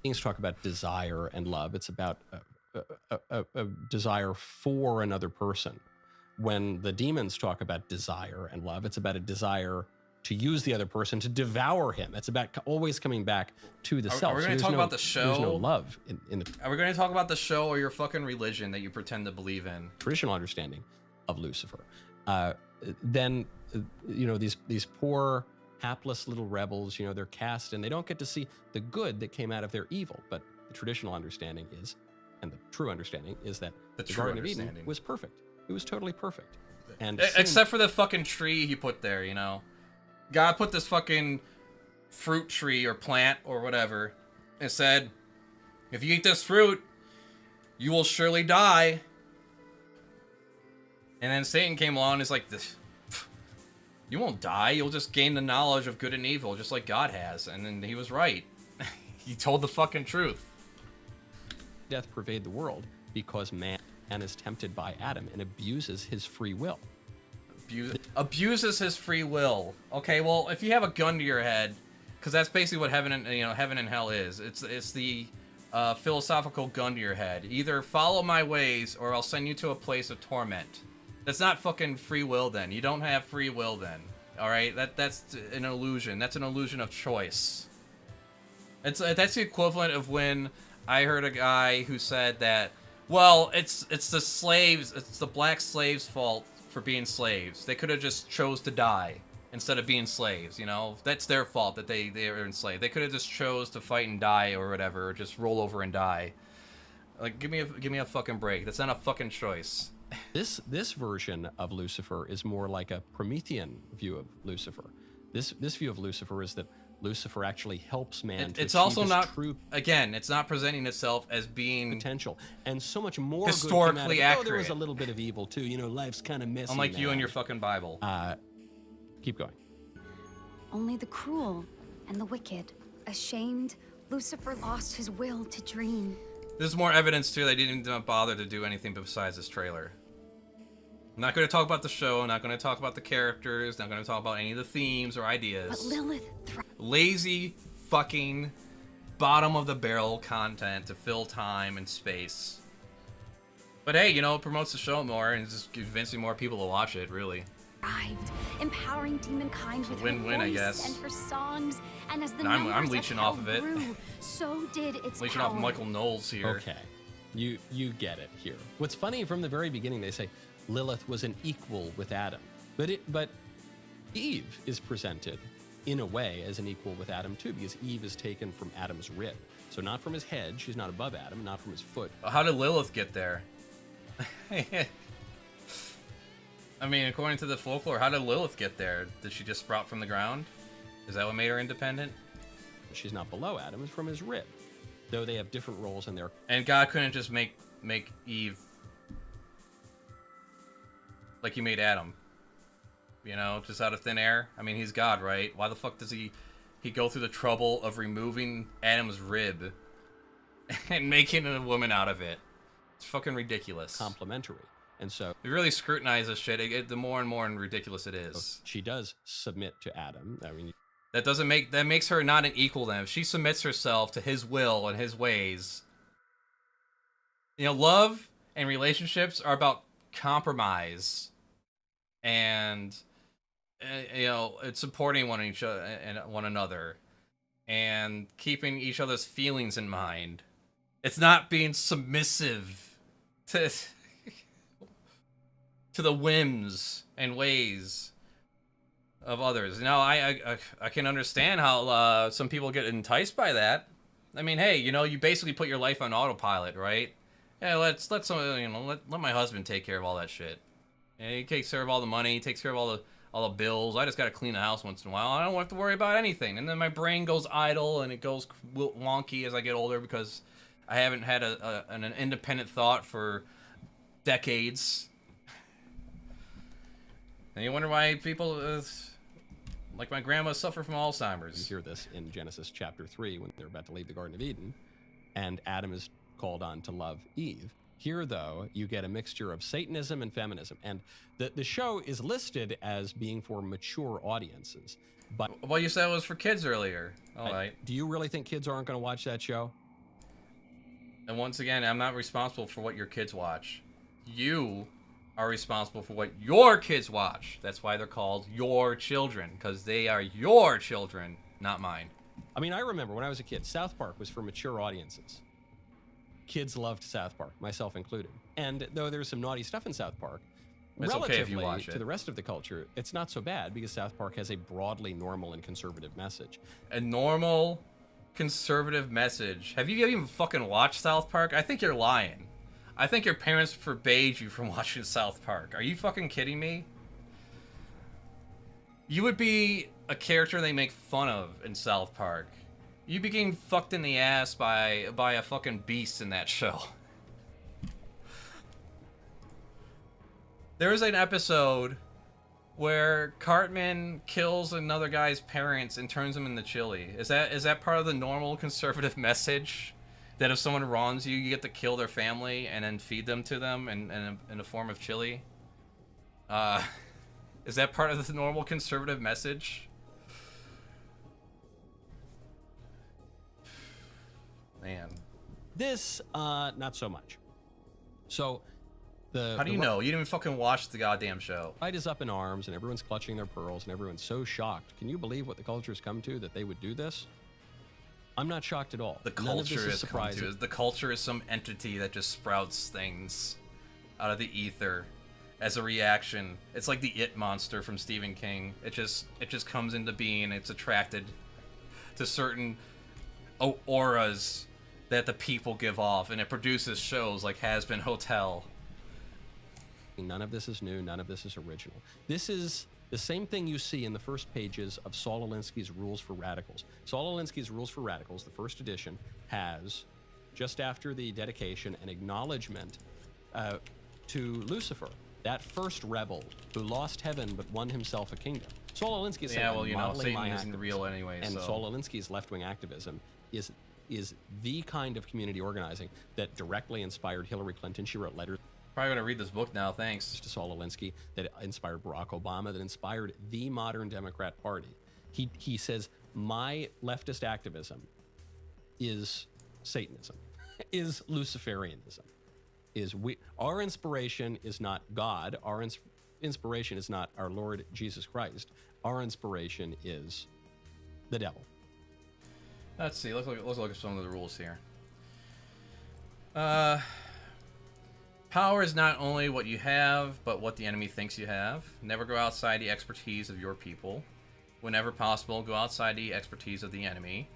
Speaker 5: Things talk about desire and love. It's about a desire for another person, when the demons talk about desire and love, it's about a desire to use the other person to devour him. It's about always coming back to the self.
Speaker 1: Are we going to talk about the show?
Speaker 5: There's no love in the...
Speaker 1: Are we going to talk about the show or your fucking religion that you pretend to believe in?
Speaker 5: Traditional understanding of Lucifer. Then, you know, these poor, hapless little rebels, you know, they're cast and they don't get to see the good that came out of their evil. But the traditional understanding is, and the true understanding is that the Garden of Eden was perfect. It was totally perfect. And
Speaker 1: except for the fucking tree he put there, you know. God put this fucking fruit tree or plant or whatever and said, if you eat this fruit, you will surely die. And then Satan came along and is like, you won't die. You'll just gain the knowledge of good and evil, just like God has. And then he was right. He told the fucking truth.
Speaker 5: Death pervade the world because man is tempted by Adam and abuses his free will.
Speaker 1: Abuses his free will. Okay, well, if you have a gun to your head, because that's basically what heaven and hell is. It's the philosophical gun to your head. Either follow my ways, or I'll send you to a place of torment. That's not fucking free will. Then you don't have free will. Then, all right, that's an illusion. That's an illusion of choice. That's the equivalent of when I heard a guy who said that, well, it's the slaves, it's the black slaves' fault for being slaves. They could have just chose to die instead of being slaves, you know? That's their fault that they were enslaved. They could have just chose to fight and die or whatever, or just roll over and die. Like, give me a fucking break. That's not a fucking choice.
Speaker 5: This version of Lucifer is more like a Promethean view of Lucifer. This view of Lucifer is that Lucifer actually helps man to
Speaker 1: it's
Speaker 5: achieve
Speaker 1: also
Speaker 5: his
Speaker 1: not
Speaker 5: true
Speaker 1: again, it's not presenting itself as being
Speaker 5: potential, and so much more
Speaker 1: historically
Speaker 5: good
Speaker 1: accurate.
Speaker 5: There was a little bit of evil too, you know, life's kind of messy.
Speaker 1: Unlike
Speaker 5: man.
Speaker 1: you and your fucking Bible.
Speaker 5: Keep going.
Speaker 4: Only the cruel and the wicked. Ashamed, Lucifer lost his will to dream.
Speaker 1: There's more evidence too. They didn't even bother to do anything besides this trailer. I'm not going to talk about the show. I'm not going to talk about the characters. Not going to talk about any of the themes or ideas.
Speaker 4: But Lilith
Speaker 1: lazy fucking bottom of the barrel content to fill time and space. But hey, you know, it promotes the show more and just convincing more people to watch it, really.
Speaker 4: thrived, empowering demonkind with
Speaker 1: win-win,
Speaker 4: her
Speaker 1: I
Speaker 4: voice
Speaker 1: guess.
Speaker 4: and her songs. And as the
Speaker 1: I'm
Speaker 4: numbers
Speaker 1: leeching
Speaker 4: hell
Speaker 1: off of it.
Speaker 4: grew, so did its
Speaker 1: Leeching
Speaker 4: power.
Speaker 1: off Michael Knowles here.
Speaker 5: Okay, you get it here. What's funny, from the very beginning, they say Lilith was an equal with Adam, but Eve is presented in a way as an equal with Adam too, because Eve is taken from Adam's rib. So not from his head, she's not above Adam, not from his foot.
Speaker 1: How did Lilith get there? I mean, according to the folklore, how did Lilith get there? Did she just sprout from the ground? Is that what made her independent?
Speaker 5: She's not below Adam, it's from his rib. Though they have different roles in their...
Speaker 1: And God couldn't just make Eve like he made Adam. You know, just out of thin air? I mean, he's God, right? Why the fuck does he go through the trouble of removing Adam's rib and making a woman out of it? It's fucking ridiculous.
Speaker 5: Complementary. And so...
Speaker 1: We really scrutinize this shit. The more and more ridiculous it is.
Speaker 5: She does submit to Adam. I mean...
Speaker 1: That makes her not an equal then. If she submits herself to his will and his ways... You know, love and relationships are about compromise. And... you know, it's supporting one another and keeping each other's feelings in mind. It's not being submissive to the whims and ways of others. Now, I can understand how some people get enticed by that. I mean, hey, you know, you basically put your life on autopilot, right? Yeah, let my husband take care of all that shit. And he takes care of all the money, he takes care of all the bills. I just gotta clean the house once in a while. I don't have to worry about anything. And then my brain goes idle and it goes wonky as I get older because I haven't had an independent thought for decades. And you wonder why people like my grandma suffer from Alzheimer's.
Speaker 5: You hear this in Genesis chapter 3 when they're about to leave the Garden of Eden, and Adam is called on to love Eve. Here, though, you get a mixture of Satanism and feminism. And the show is listed as being for mature audiences. But
Speaker 1: well, you said it was for kids earlier. All right.
Speaker 5: Do you really think kids aren't going to watch that show? And
Speaker 1: once again, I'm not responsible for what your kids watch. You are responsible for what your kids watch. That's why they're called your children, because they are your children, not mine.
Speaker 5: I mean, I remember when I was a kid, South Park was for mature audiences. Kids loved South Park, myself included. And though there's some naughty stuff in South Park,
Speaker 1: it's
Speaker 5: relatively
Speaker 1: okay if you watch it.
Speaker 5: To the rest of the culture, it's not so bad because South Park has a broadly normal and conservative message.
Speaker 1: A normal, conservative message. Have you even fucking watched South Park? I think you're lying. I think your parents forbade you from watching South Park. Are you fucking kidding me? You would be a character they make fun of in South Park. You'd be getting fucked in the ass by a fucking beast in that show. There was an episode where Cartman kills another guy's parents and turns him into chili. Is that part of the normal conservative message? That if someone wrongs you, you get to kill their family and then feed them to them in a form of chili? Is that part of the normal conservative message? Man.
Speaker 5: This, not so much. So,
Speaker 1: how do you know? You didn't even fucking watch the goddamn show.
Speaker 5: Pride is up in arms, and everyone's clutching their pearls, and everyone's so shocked. Can you believe what the culture's come to, that they would do this? I'm not shocked at all.
Speaker 1: The culture is surprising. The culture is some entity that just sprouts things out of the ether as a reaction. It's like the It monster from Stephen King. It just comes into being. It's attracted to certain auras that the people give off, and it produces shows like Hazbin Hotel.
Speaker 5: None of this is new. None of this is original. This is the same thing you see in the first pages of Saul Alinsky's Rules for Radicals. Saul Alinsky's Rules for Radicals, the first edition, has, just after the dedication, an acknowledgement to Lucifer, that first rebel who lost heaven but won himself a kingdom. Saul Alinsky said,
Speaker 1: yeah, well, you know, Satan isn't real anyway.
Speaker 5: And
Speaker 1: so.
Speaker 5: Saul Alinsky's left-wing activism is the kind of community organizing that directly inspired Hillary Clinton. She wrote letters.
Speaker 1: Probably gonna read this book now, thanks.
Speaker 5: To Saul Alinsky, that inspired Barack Obama, that inspired the modern Democrat Party. He says, my leftist activism is Satanism, is Luciferianism, our inspiration is not God, our inspiration is not our Lord Jesus Christ, our inspiration is the devil.
Speaker 1: Let's see, let's look at some of the rules here. Power is not only what you have, but what the enemy thinks you have. Never go outside the expertise of your people. Whenever possible, go outside the expertise of the enemy.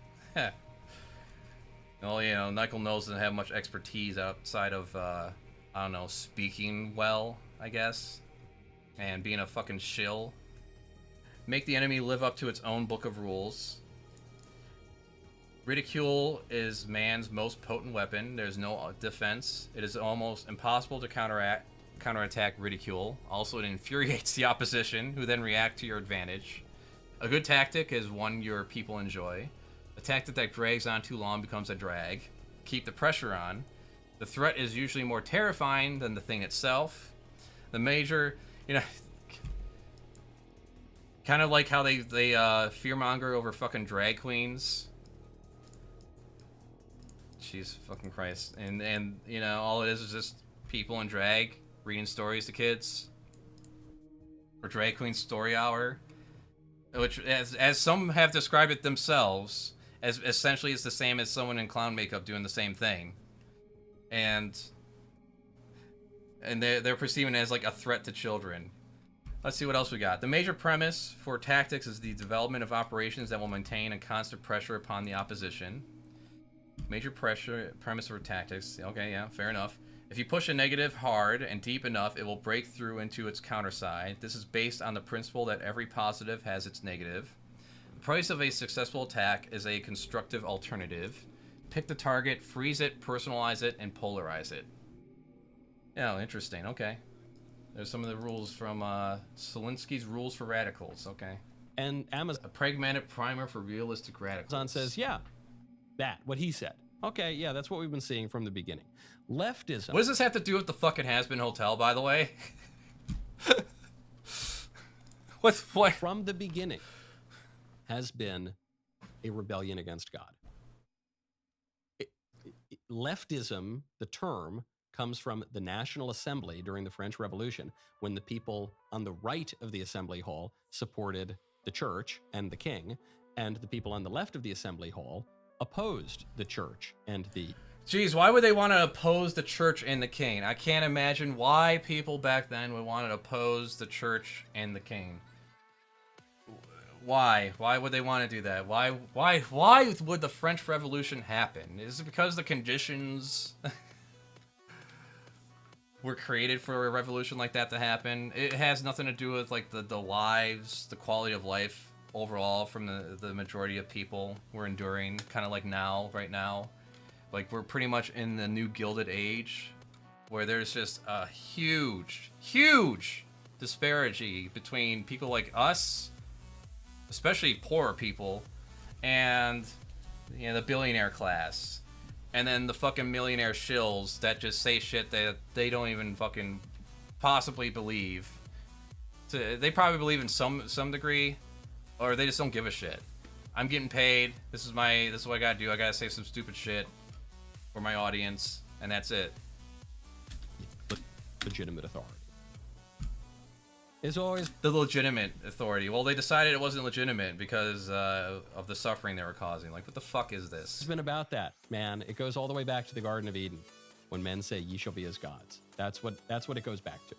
Speaker 1: Well, you know, Michael Knowles doesn't have much expertise outside of, I don't know, speaking well, I guess. And being a fucking shill. Make the enemy live up to its own book of rules. Ridicule is man's most potent weapon. There's no defense. It is almost impossible to counterattack ridicule. Also, it infuriates the opposition, who then react to your advantage. A good tactic is one your people enjoy. A tactic that drags on too long becomes a drag. Keep the pressure on. The threat is usually more terrifying than the thing itself. The major, you know, kind of like how they fearmonger over fucking drag queens. Jesus fucking Christ. And you know, all it is just people in drag reading stories to kids. Or drag queen story hour. Which, as some have described it themselves, as essentially it's the same as someone in clown makeup doing the same thing. And they're perceiving it as like a threat to children. Let's see what else we got. The major premise for tactics is the development of operations that will maintain a constant pressure upon the opposition. Major premise for tactics. Okay, yeah, fair enough. If you push a negative hard and deep enough, it will break through into its counter side. This is based on the principle that every positive has its negative. The price of a successful attack is a constructive alternative. Pick the target, freeze it, personalize it, and polarize it. Yeah, interesting. Okay. There's some of the rules from Solinsky's Rules for Radicals. Okay.
Speaker 5: And Amazon,
Speaker 1: a pragmatic primer for realistic radicals.
Speaker 5: Amazon says, yeah, what he said. Okay, yeah, that's what we've been seeing from the beginning. Leftism.
Speaker 1: What does this have to do with the fucking Hazbin Hotel, by the way? What?
Speaker 5: From the beginning has been a rebellion against God. Leftism, the term, comes from the National Assembly during the French Revolution, when the people on the right of the Assembly Hall supported the church and the king, and the people on the left of the Assembly Hall opposed the church and the...
Speaker 1: Geez, why would they want to oppose the church and the king? I can't imagine why people back then would want to oppose the church and the king. Why? Why would they want to do that? Why would the French Revolution happen? Is it because the conditions were created for a revolution like that to happen? It has nothing to do with like the lives, the quality of life overall from the majority of people we're enduring, kind of like now, right now. Like, we're pretty much in the new Gilded Age, where there's just a huge disparity between people like us, especially poorer people, and, you know, the billionaire class. And then the fucking millionaire shills that just say shit that they don't even fucking possibly believe. So they probably believe in some degree, or they just don't give a shit. I'm getting paid. This is what I gotta do. I gotta say some stupid shit for my audience, and that's it.
Speaker 5: Legitimate authority. It's always
Speaker 1: the legitimate authority. Well, they decided it wasn't legitimate because of the suffering they were causing. Like, what the fuck is this?
Speaker 5: It's been about that, man. It goes all the way back to the Garden of Eden, when men say, "Ye shall be as gods." That's what it goes back to.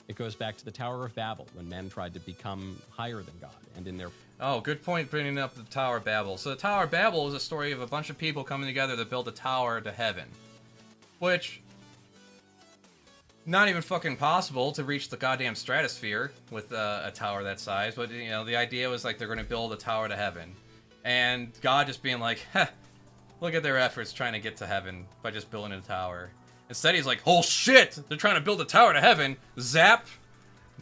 Speaker 5: It goes back to the Tower of Babel, when men tried to become higher than God, and in their...
Speaker 1: Oh, good point bringing up the Tower of Babel. So the Tower of Babel is a story of a bunch of people coming together to build a tower to heaven. Which... not even fucking possible to reach the goddamn stratosphere with a tower that size. But, you know, the idea was like they're going to build a tower to heaven. And God just being like, "Heh, look at their efforts trying to get to heaven by just building a tower." Instead, he's like, "Oh shit, they're trying to build a tower to heaven." Zap!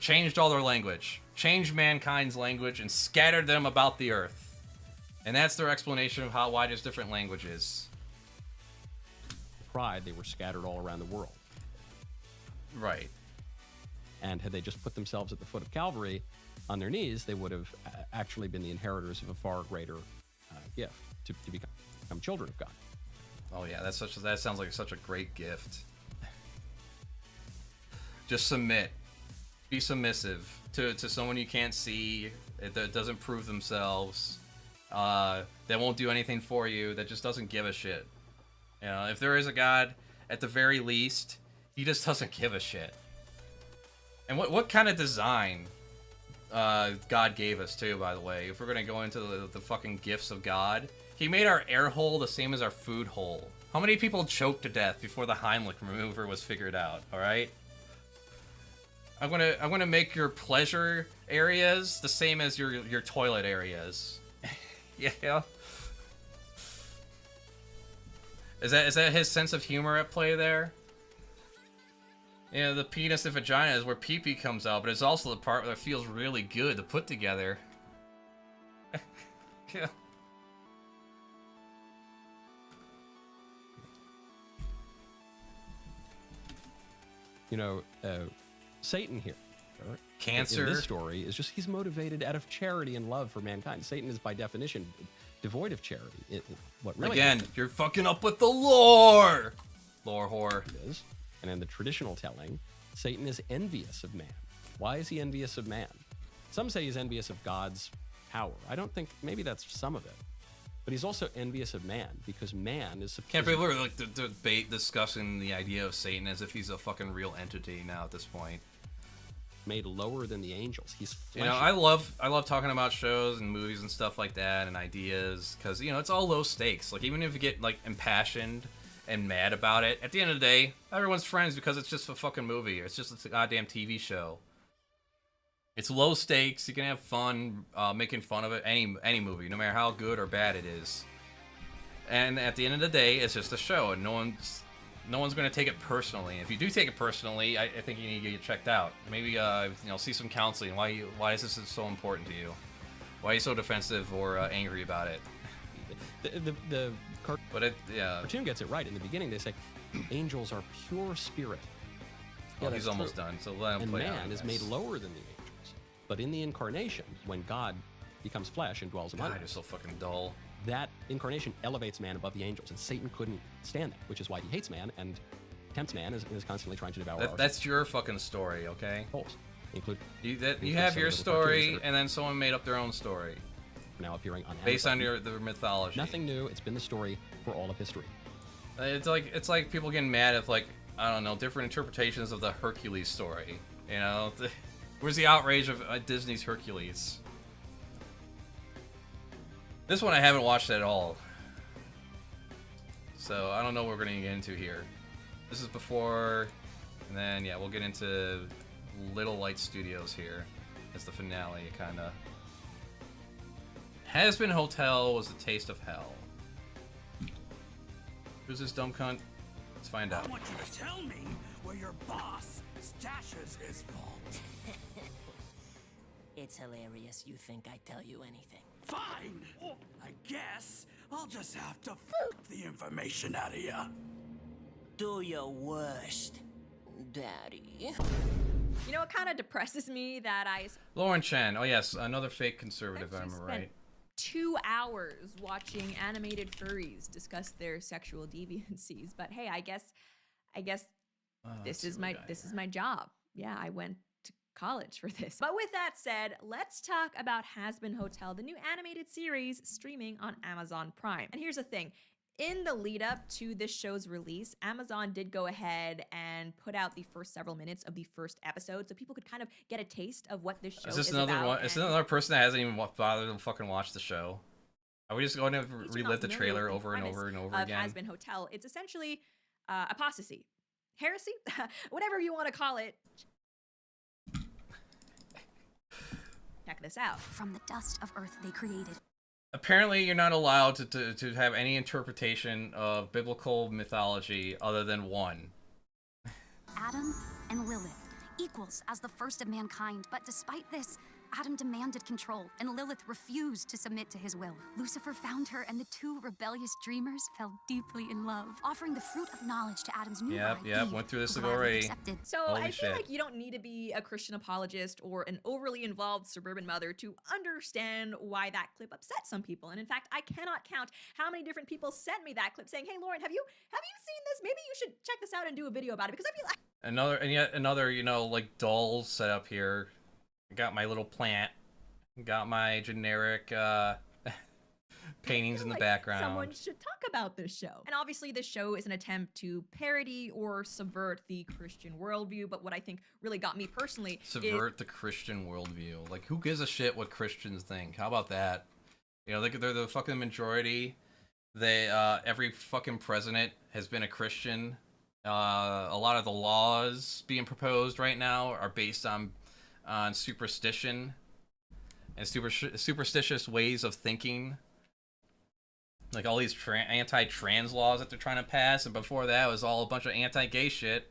Speaker 1: Changed all their language. Changed mankind's language and scattered them about the earth. And that's their explanation of why there's different languages.
Speaker 5: Pride, they were scattered all around the world.
Speaker 1: Right.
Speaker 5: And had they just put themselves at the foot of Calvary on their knees, they would have actually been the inheritors of a far greater gift to become children of God.
Speaker 1: Oh yeah, that sounds like such a great gift. Just submit. Be submissive to someone you can't see, that doesn't prove themselves, that won't do anything for you, that just doesn't give a shit. You know, if there is a God, at the very least, he just doesn't give a shit. And what kind of design God gave us too, by the way, if we're gonna go into the fucking gifts of God. He made our air hole the same as our food hole. How many people choked to death before the Heimlich remover was figured out, alright? I'm gonna make your pleasure areas the same as your toilet areas. Yeah. Is that his sense of humor at play there? You know, the penis and vagina is where pee-pee comes out, but it's also the part that feels really good to put together. Yeah.
Speaker 5: You know, Satan here,
Speaker 1: Cancer.
Speaker 5: in this story, is just, he's motivated out of charity and love for mankind. Satan is by definition devoid of charity. What really
Speaker 1: Again, you're fucking up with the lore! Lore whore.
Speaker 5: Is, and in the traditional telling, Satan is envious of man. Why is he envious of man? Some say he's envious of God's power. I don't think, maybe that's some of it. But he's also envious of man, because man is...
Speaker 1: Can't people are like debate discussing the idea of Satan as if he's a fucking real entity now at this point.
Speaker 5: Made lower than the angels. He's fleshy.
Speaker 1: You know, I love talking about shows and movies and stuff like that and ideas, because, you know, it's all low stakes. Like, even if you get, like, impassioned and mad about it, at the end of the day, everyone's friends because it's just a fucking movie. It's just a goddamn TV show. It's low stakes. You can have fun making fun of it. Any movie, no matter how good or bad it is. And at the end of the day, it's just a show, and no one's going to take it personally. If you do take it personally, I think you need to get checked out. Maybe you know, see some counseling. Why is this so important to you? Why are you so defensive or angry about it?
Speaker 5: The cartoon gets it right. In the beginning, they say angels are pure spirit.
Speaker 1: Yeah, he's almost done. So let him
Speaker 5: and
Speaker 1: play
Speaker 5: man
Speaker 1: out,
Speaker 5: is
Speaker 1: guys.
Speaker 5: made lower than the angels. But in the incarnation, when God becomes flesh and dwells among
Speaker 1: God,
Speaker 5: us,
Speaker 1: you're so fucking dull.
Speaker 5: that incarnation elevates man above the angels, and Satan couldn't stand that, which is why he hates man and Tempt Man is constantly trying to devour our
Speaker 1: That's your fucking story, okay?
Speaker 5: souls.
Speaker 1: You have your story, and then someone made up their own story.
Speaker 5: Now appearing on
Speaker 1: based on the mythology.
Speaker 5: Nothing new. It's been the story for all of history.
Speaker 1: It's like people getting mad at, like, I don't know, different interpretations of the Hercules story. You know, where's the outrage of Disney's Hercules? This one I haven't watched at all, so I don't know what we're gonna get into here. This is before, and then yeah, we'll get into Little Light Studios here as the finale, kinda. Hazbin Hotel was the taste of hell. Who's this dumb cunt? Let's find out.
Speaker 6: I want you to tell me where your boss stashes his vault.
Speaker 7: It's hilarious you think I'd tell you anything.
Speaker 6: Fine! I guess I'll just have to f the information out of you.
Speaker 7: Do your worst, Daddy.
Speaker 8: You know, it kind of depresses me that
Speaker 1: Lauren Chen. Oh yes, another fake conservative, if I'm right.
Speaker 8: 2 hours watching animated furries discuss their sexual deviancies, but hey, I guess this is my job. Yeah, I went to college for this. But with that said, let's talk about Hazbin Hotel, the new animated series streaming on Amazon Prime. And here's the thing. In the lead up to this show's release, Amazon did go ahead and put out the first several minutes of the first episode so people could kind of get a taste of what this show is
Speaker 1: another
Speaker 8: about.
Speaker 1: one? Is this another person that hasn't even bothered to fucking watch the show? Are we just going to relive the trailer over and over and over again?
Speaker 8: Hazbin Hotel. It's essentially apostasy, heresy, whatever you want to call it. Check this out.
Speaker 4: From the dust of Earth they created.
Speaker 1: Apparently, you're not allowed to have any interpretation of biblical mythology other than one.
Speaker 4: Adam and Lilith, equals as the first of mankind, but despite this, Adam demanded control, and Lilith refused to submit to his will. Lucifer found her, and the two rebellious dreamers fell deeply in love, offering the fruit of knowledge to Adam's new bride, Eve,
Speaker 1: went through this
Speaker 4: who gladly
Speaker 1: already.
Speaker 4: accepted.
Speaker 8: So
Speaker 1: Holy
Speaker 8: I feel
Speaker 1: shit.
Speaker 8: like you don't need to be a Christian apologist or an overly involved suburban mother to understand why that clip upset some people. And in fact, I cannot count how many different people sent me that clip saying, "Hey Lauren, have you seen this? Maybe you should check this out and do a video about it," because I feel like
Speaker 1: Yet another, you know, like doll set up here. I got my little plant. Got my generic paintings in the background.
Speaker 8: Someone should talk about this show. And obviously this show is an attempt to parody or subvert the Christian worldview, but what I think really got me personally
Speaker 1: Subvert the Christian worldview. Like, who gives a shit what Christians think? How about that? You know, they're the fucking majority. They, every fucking president has been a Christian. A lot of the laws being proposed right now are based on superstition and superstitious ways of thinking. Like all these anti-trans laws that they're trying to pass, and before that it was all a bunch of anti-gay shit.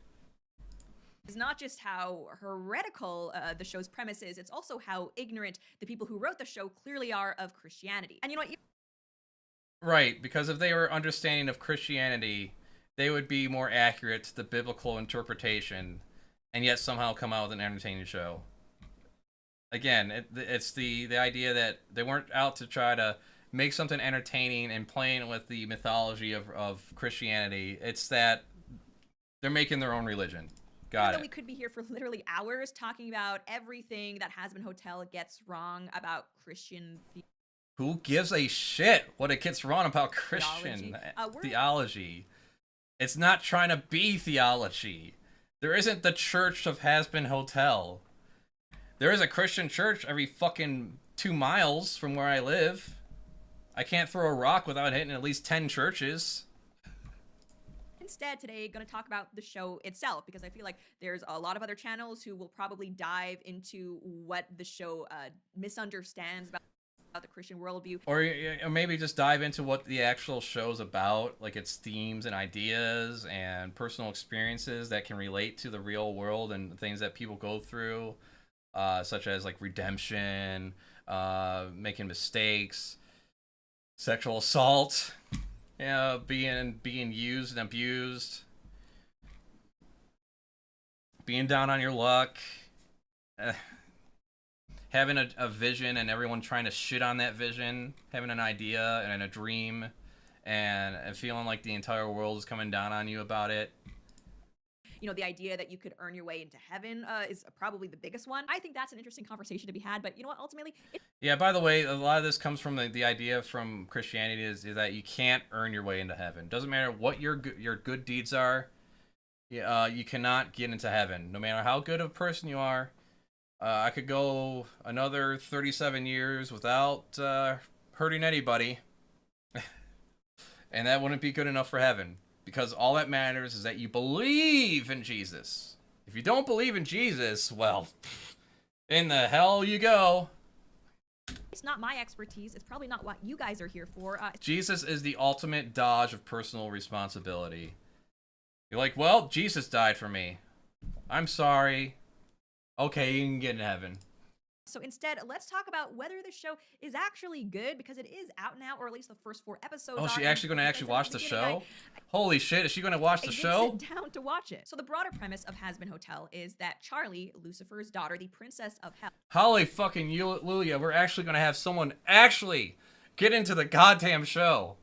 Speaker 8: It's not just how heretical the show's premise is, it's also how ignorant the people who wrote the show clearly are of Christianity. And you know what?
Speaker 1: Right, because if they were understanding of Christianity, they would be more accurate to the biblical interpretation, and yet somehow come out with an entertaining show. Again, it's the idea that they weren't out to try to make something entertaining and playing with the mythology of Christianity. It's that they're making their own religion. Got it.
Speaker 8: We could be here for literally hours talking about everything that Hazbin Hotel gets wrong about Christian
Speaker 1: Who gives a shit what it gets wrong about Christian theology? It's not trying to be theology. There isn't the Church of Hazbin Hotel. There is a Christian church every fucking 2 miles from where I live. I can't throw a rock without hitting at least 10 churches.
Speaker 8: Instead, today, going to talk about the show itself, because I feel like there's a lot of other channels who will probably dive into what the show misunderstands about the Christian worldview.
Speaker 1: Or maybe just dive into what the actual show's about, like its themes and ideas and personal experiences that can relate to the real world and things that people go through. Such as like redemption, making mistakes, sexual assault, being used and abused, being down on your luck, having a vision and everyone trying to shit on that vision, having an idea and a dream, and feeling like the entire world is coming down on you about it.
Speaker 8: you know, the idea that you could earn your way into heaven is probably the biggest one. I think that's an interesting conversation to be had, but you know what, ultimately...
Speaker 1: Yeah, by the way, a lot of this comes from the idea from Christianity is that you can't earn your way into heaven. Doesn't matter what your good deeds are, you cannot get into heaven. No matter how good of a person you are, I could go another 37 years without hurting anybody, and that wouldn't be good enough for heaven. Because all that matters is that you believe in Jesus. If you don't believe in Jesus, well, in the hell you go.
Speaker 8: It's not my expertise. It's probably not what you guys are here for.
Speaker 1: Jesus is the ultimate dodge of personal responsibility. You're like, well, Jesus died for me. I'm sorry. Okay, you can get in heaven.
Speaker 8: So instead, let's talk about whether the show is actually good, because it is out now, or at least the first 4 episodes.
Speaker 1: Oh, she actually going to watch the show? Holy shit, is she going to watch the show?
Speaker 8: I did sit down to watch it. So the broader premise of Hazbin Hotel is that Charlie, Lucifer's daughter, the princess of hell.
Speaker 1: Holy fucking Lulia, we're actually going to have someone actually get into the goddamn show.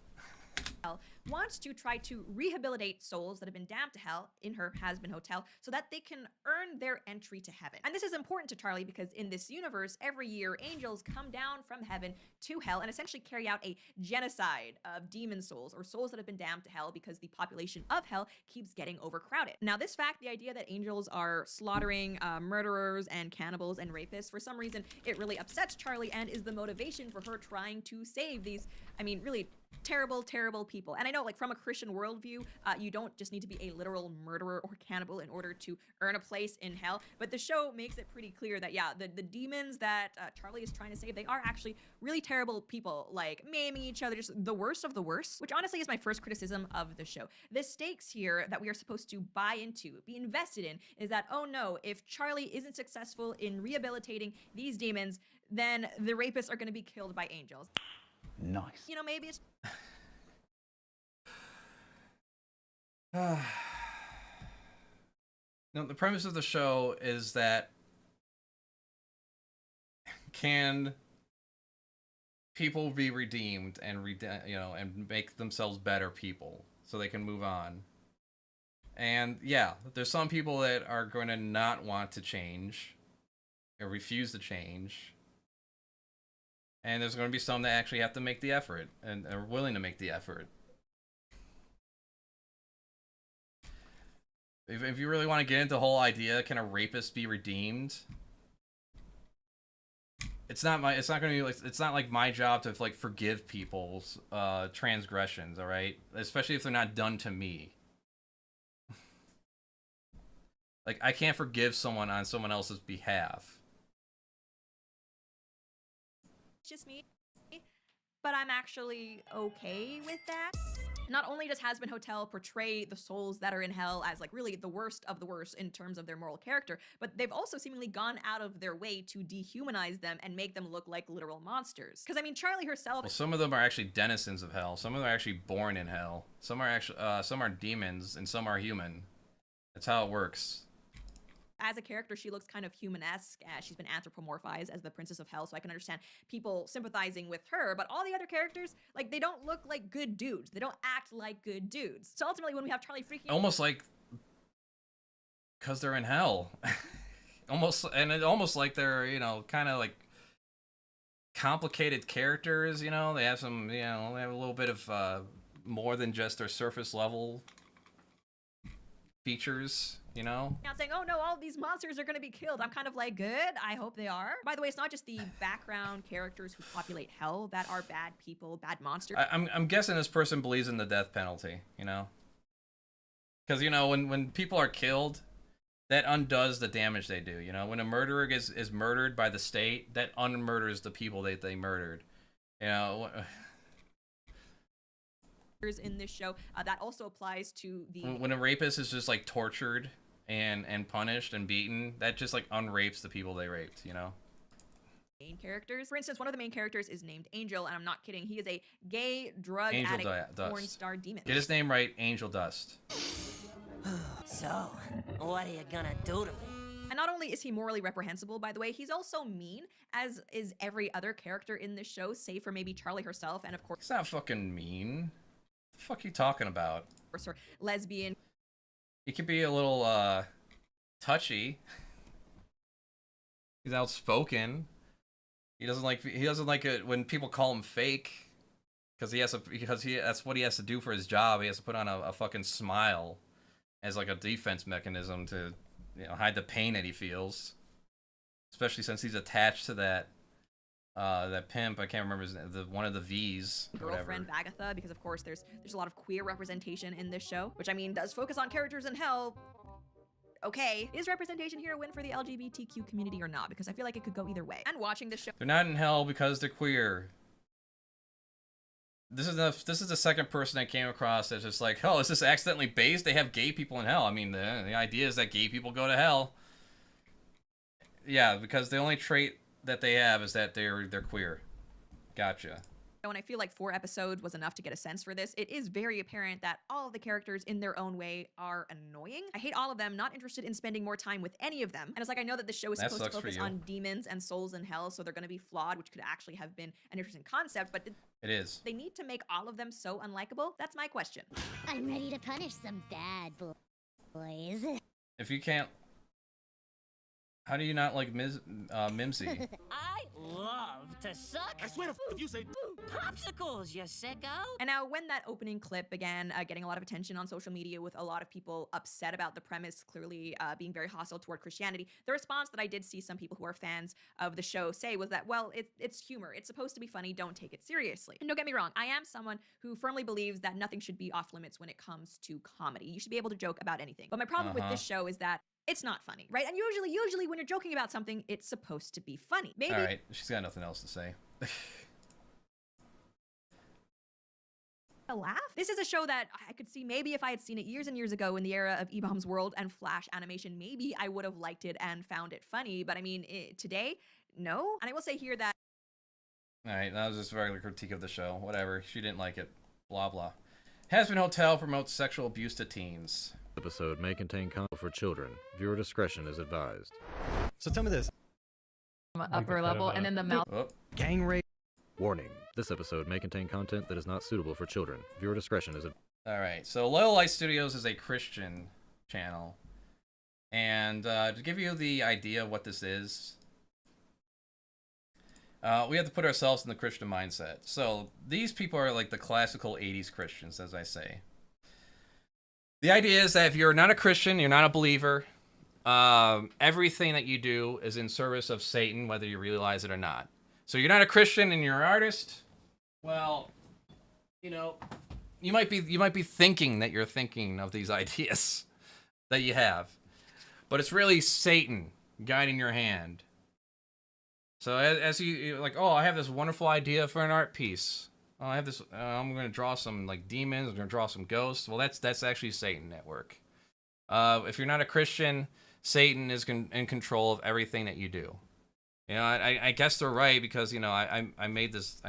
Speaker 8: Wants to try to rehabilitate souls that have been damned to hell in her Hazbin Hotel so that they can earn their entry to heaven. And this is important to Charlie because in this universe, every year, angels come down from heaven to hell and essentially carry out a genocide of demon souls, or souls that have been damned to hell, because the population of hell keeps getting overcrowded. Now, this fact, the idea that angels are slaughtering murderers and cannibals and rapists, for some reason, it really upsets Charlie and is the motivation for her trying to save these, I mean, really terrible, terrible people. And I know, like, from a Christian worldview, you don't just need to be a literal murderer or cannibal in order to earn a place in hell. But the show makes it pretty clear that, yeah, the demons that Charlie is trying to save, they are actually really terrible people, like maiming each other, just the worst of the worst, which honestly is my first criticism of the show. The stakes here that we are supposed to buy into, be invested in, is that, oh no, if Charlie isn't successful in rehabilitating these demons, then the rapists are going to be killed by angels.
Speaker 6: Nice.
Speaker 8: You know, maybe it's...
Speaker 1: No, the premise of the show is that can people be redeemed and and make themselves better people so they can move on. And yeah, there's some people that are going to not want to change or refuse to change. And there's going to be some that actually have to make the effort and are willing to make the effort. If you really want to get into the whole idea, can a rapist be redeemed? It's not like my job to like forgive people's transgressions, all right? Especially if they're not done to me. Like, I can't forgive someone on someone else's behalf.
Speaker 8: Just me, but I'm actually okay with that. Not only does Hazbin Hotel portray the souls that are in hell as like really the worst of the worst in terms of their moral character, but they've also seemingly gone out of their way to dehumanize them and make them look like literal monsters. Because I mean, Charlie herself.
Speaker 1: Well, some of them are actually denizens of hell. Some of them are actually born in hell. Some are actually some are demons and some are human. That's how it works.
Speaker 8: As a character, she looks kind of human-esque. She's been anthropomorphized as the Princess of Hell, so I can understand people sympathizing with her. But all the other characters, like, they don't look like good dudes. They don't act like good dudes. So ultimately, when we have Charlie freaking
Speaker 1: almost like, because they're in hell, almost like they're, you know, kind of like complicated characters. You know, they have some, you know, they have a little bit of more than just their surface level features. You know?
Speaker 8: Now saying, oh no, all these monsters are going to be killed. I'm kind of like, good, I hope they are. By the way, it's not just the background characters who populate hell that are bad people, bad monsters.
Speaker 1: I'm guessing this person believes in the death penalty, you know? Because, you know, when people are killed, that undoes the damage they do, you know? When a murderer is murdered by the state, that unmurders the people that they murdered. You know?
Speaker 8: In this show, that also applies to the...
Speaker 1: When a rapist is just, like, tortured and punished and beaten, that just like unrapes the people they raped, you know?
Speaker 8: Main characters. For instance, one of the main characters is named Angel, and I'm not kidding. He is a gay drug addict porn star demon.
Speaker 1: Get his name right, Angel Dust.
Speaker 7: So, what are you gonna do to me?
Speaker 8: And not only is he morally reprehensible, by the way, he's also mean, as is every other character in this show, save for maybe Charlie herself, and of course...
Speaker 1: He's not fucking mean. What the fuck are you talking about?
Speaker 8: Her lesbian
Speaker 1: He could be a little touchy. He's outspoken. He doesn't like it when people call him fake, that's what he has to do for his job. He has to put on a fucking smile as like a defense mechanism to, you know, hide the pain that he feels. Especially since he's attached to that pimp. I can't remember his name, one of the V's.
Speaker 8: Girlfriend Bagatha, because of course there's a lot of queer representation in this show, which I mean does focus on characters in hell. Okay, is representation here a win for the LGBTQ community or not? Because I feel like it could go either way. And watching this show,
Speaker 1: they're not in hell because they're queer. This is the second person I came across that's just like, oh, is this accidentally based? They have gay people in hell. I mean, the idea is that gay people go to hell. Yeah, because the only trait that they have is that they're queer. Gotcha.
Speaker 8: And I feel like 4 episodes was enough to get a sense for this. It is very apparent that all of the characters in their own way are annoying. I hate all of them, not interested in spending more time with any of them. And it's like, I know that the show is supposed to focus on demons and souls in hell, so they're going to be flawed, which could actually have been an interesting concept, but
Speaker 1: it is.
Speaker 8: They need to make all of them so unlikable? That's my question.
Speaker 9: I'm ready to punish some bad boys.
Speaker 1: If you can't... How do you not like Mimsy?
Speaker 7: I love to suck.
Speaker 6: I swear to if you say
Speaker 7: popsicles, you sicko.
Speaker 8: And now when that opening clip began getting a lot of attention on social media with a lot of people upset about the premise, clearly being very hostile toward Christianity, the response that I did see some people who are fans of the show say was that, well, it's humor. It's supposed to be funny. Don't take it seriously. And don't get me wrong. I am someone who firmly believes that nothing should be off limits when it comes to comedy. You should be able to joke about anything. But my problem with this show is that it's not funny, right? And usually when you're joking about something, it's supposed to be funny. Maybe.
Speaker 1: All right, she's got nothing else to say.
Speaker 8: A laugh? This is a show that I could see maybe if I had seen it years and years ago in the era of E-Bombs World and Flash animation, maybe I would have liked it and found it funny. But I mean, today, no. And I will say here that...
Speaker 1: All right, that was just a regular critique of the show. Whatever, she didn't like it. Blah, blah. Hazbin Hotel promotes sexual abuse to teens.
Speaker 10: Episode may contain content for children. Viewer discretion is advised.
Speaker 11: So tell me this.
Speaker 12: Upper level, and then the mouth.
Speaker 1: Oh.
Speaker 11: Gang rape.
Speaker 10: Warning. This episode may contain content that is not suitable for children. Viewer discretion is advised.
Speaker 1: Alright, so Loyal Light Studios is a Christian channel. And to give you the idea of what this is, we have to put ourselves in the Christian mindset. So these people are like the classical 80s Christians, as I say. The idea is that if you're not a Christian, you're not a believer, everything that you do is in service of Satan, whether you realize it or not. So you're not a Christian and you're an artist, well, you know, you might be thinking that you're thinking of these ideas that you have, but it's really Satan guiding your hand. So as you're like, oh, I have this wonderful idea for an art piece. Oh, I have this. I'm going to draw some like demons. I'm going to draw some ghosts. Well, that's actually Satan at work. If you're not a Christian, Satan is in control of everything that you do. You know, I guess they're right because you know I made this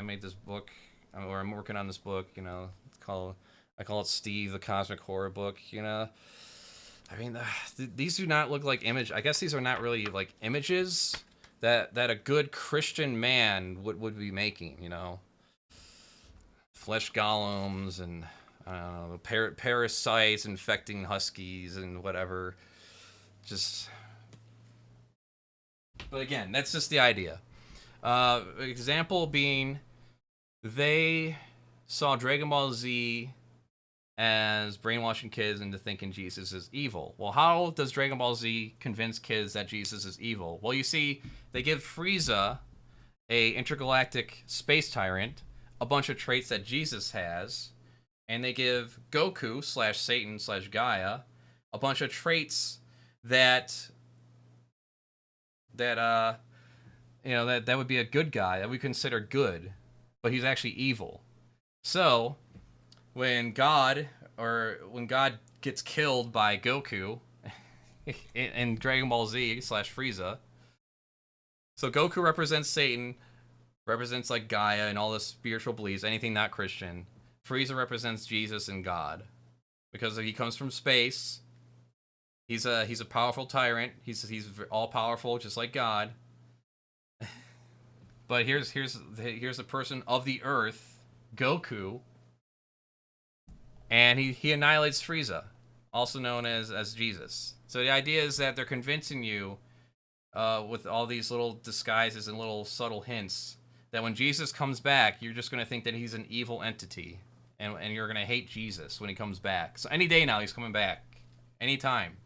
Speaker 1: book, or I'm working on this book. You know, I call it Steve the Cosmic Horror Book. You know, I mean these do not look like image. I guess these are not really like images that a good Christian man would be making. You know. Flesh golems and I don't know, parasites infecting huskies and whatever. Just, but again, that's just the idea. Example being, they saw Dragon Ball Z as brainwashing kids into thinking Jesus is evil. Well, how does Dragon Ball Z convince kids that Jesus is evil? Well, you see, they give Frieza, a intergalactic space tyrant, a bunch of traits that Jesus has, and they give Goku / Satan / Gaia a bunch of traits that you know that would be a good guy that we consider good, but he's actually evil. So when God gets killed by Goku in Dragon Ball Z / Frieza, so Goku represents Satan, represents like Gaia and all the spiritual beliefs, anything not Christian. Frieza represents Jesus and God, because he comes from space. He's a powerful tyrant. He's all powerful, just like God. But here's the person of the Earth, Goku, and he annihilates Frieza. also known as Jesus. So the idea is that they're convincing you with all these little disguises and little subtle hints that when Jesus comes back, you're just going to think that he's an evil entity, and you're going to hate Jesus when he comes back. So any day now, he's coming back. Anytime.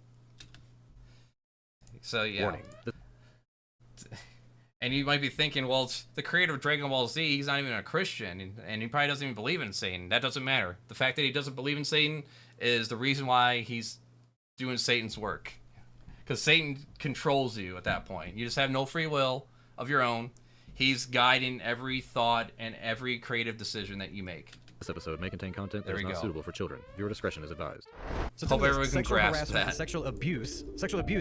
Speaker 1: So, yeah.
Speaker 10: Warning.
Speaker 1: And you might be thinking, well, the creator of Dragon Ball Z, he's not even a Christian, and he probably doesn't even believe in Satan. That doesn't matter. The fact that he doesn't believe in Satan is the reason why he's doing Satan's work. Because Satan controls you at that point. You just have no free will of your own. He's guiding every thought and every creative decision that you make.
Speaker 10: This episode may contain content that is not suitable for children. Viewer discretion is advised.
Speaker 11: So
Speaker 1: hope everyone can grasp
Speaker 11: that.
Speaker 1: that.
Speaker 11: Sexual abuse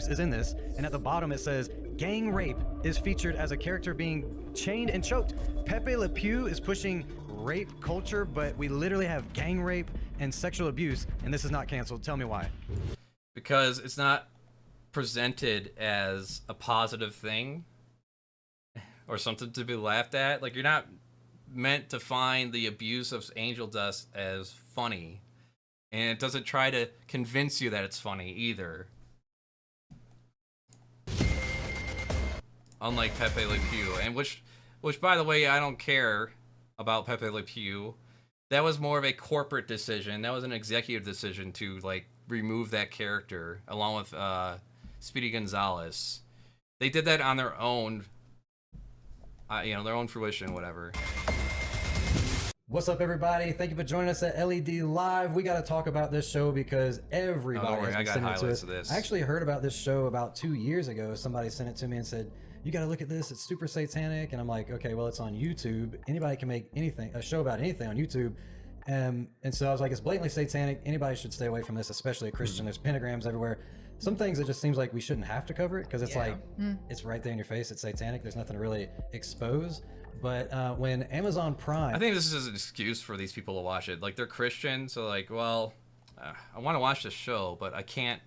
Speaker 11: is in this, and at the bottom it says gang rape is featured as a character being chained and choked. Pepe Le Pew is pushing rape culture, but we literally have gang rape and sexual abuse, and this is not canceled. Tell me why.
Speaker 1: Because it's not presented as a positive thing or something to be laughed at. Like, you're not meant to find the abuse of angel dust as funny, and it doesn't try to convince you that it's funny either. Unlike Pepe Le Pew, and which by the way, I don't care about Pepe Le Pew. That was more of a corporate decision. That was an executive decision to like remove that character along with Speedy Gonzalez. They did that on their own, their own fruition, whatever.
Speaker 11: What's up, everybody? Thank you for joining us at LED Live. We got to talk about this show because everybody has been sending it to us. I actually heard about this show about 2 years ago. Somebody sent it to me and said, you got to look at this. It's super satanic. And I'm like, okay, well, it's on YouTube. Anybody can make a show about anything on YouTube. And so I was like, it's blatantly satanic. Anybody should stay away from this, especially a Christian. There's pentagrams everywhere. Some things it just seems like we shouldn't have to cover it because it's it's right there in your face. It's satanic. There's nothing to really expose. But when Amazon Prime...
Speaker 1: I think this is an excuse for these people to watch it. Like, they're Christian, so like, well, I want to watch this show, but I can't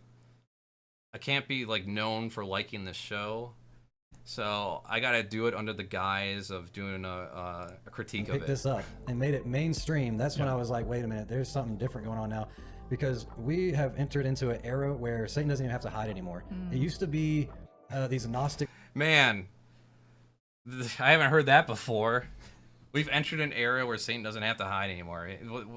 Speaker 1: be like known for liking this show. So I gotta do it under the guise of doing a critique of it.
Speaker 11: Picked this up and made it mainstream. That's when I was like, wait a minute, there's something different going on now. Because we have entered into an era where Satan doesn't even have to hide anymore. It used to be these Gnostic...
Speaker 1: Man, I haven't heard that before. We've entered an era where Satan doesn't have to hide anymore.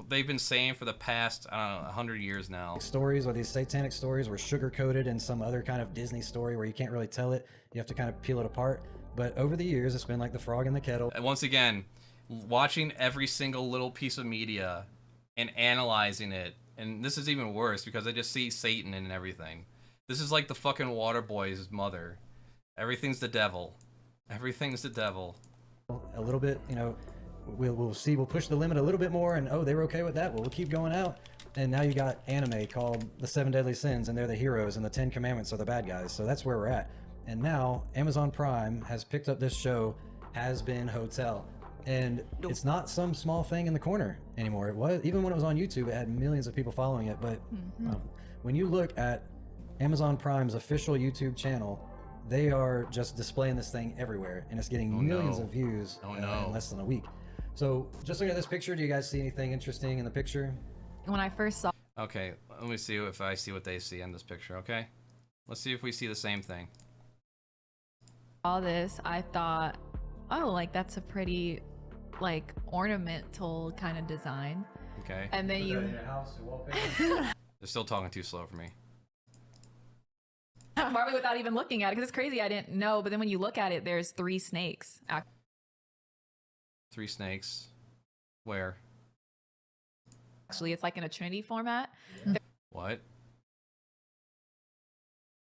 Speaker 1: They've been saying for the past, I don't know, 100 years now.
Speaker 11: Stories, or these satanic stories, were sugar-coated in some other kind of Disney story where you can't really tell it. You have to kind of peel it apart. But over the years, it's been like the frog in the kettle.
Speaker 1: And once again, watching every single little piece of media and analyzing it, and this is even worse because I just see Satan in everything. This is like the fucking water boy's mother. Everything's the devil. Everything's the devil.
Speaker 11: A little bit, we'll see, we'll push the limit a little bit more, and oh, they were okay with that, well, we'll keep going out. And now you got anime called The 7 Deadly Sins, and they're the heroes, and the 10 Commandments are the bad guys. So that's where we're at. And now Amazon Prime has picked up this show, Hazbin Hotel. And it's not some small thing in the corner anymore. It was, even when it was on YouTube, it had millions of people following it. But when you look at Amazon Prime's official YouTube channel, they are just displaying this thing everywhere, and it's getting millions of views in less than a week. So just looking at this picture, do you guys see anything interesting in the picture?
Speaker 12: When I first saw...
Speaker 1: Okay, let me see if I see what they see in this picture, okay? Let's see if we see the same thing.
Speaker 12: All this, I thought, oh, like that's a pretty, like, ornamental kind of design.
Speaker 1: Okay.
Speaker 12: And then you...
Speaker 1: They're still talking too slow for me.
Speaker 12: Probably without even looking at it, because it's crazy. I didn't know, but then when you look at it, there's 3 snakes.
Speaker 1: 3 snakes. Where?
Speaker 12: Actually, it's like in a Trinity format.
Speaker 1: What?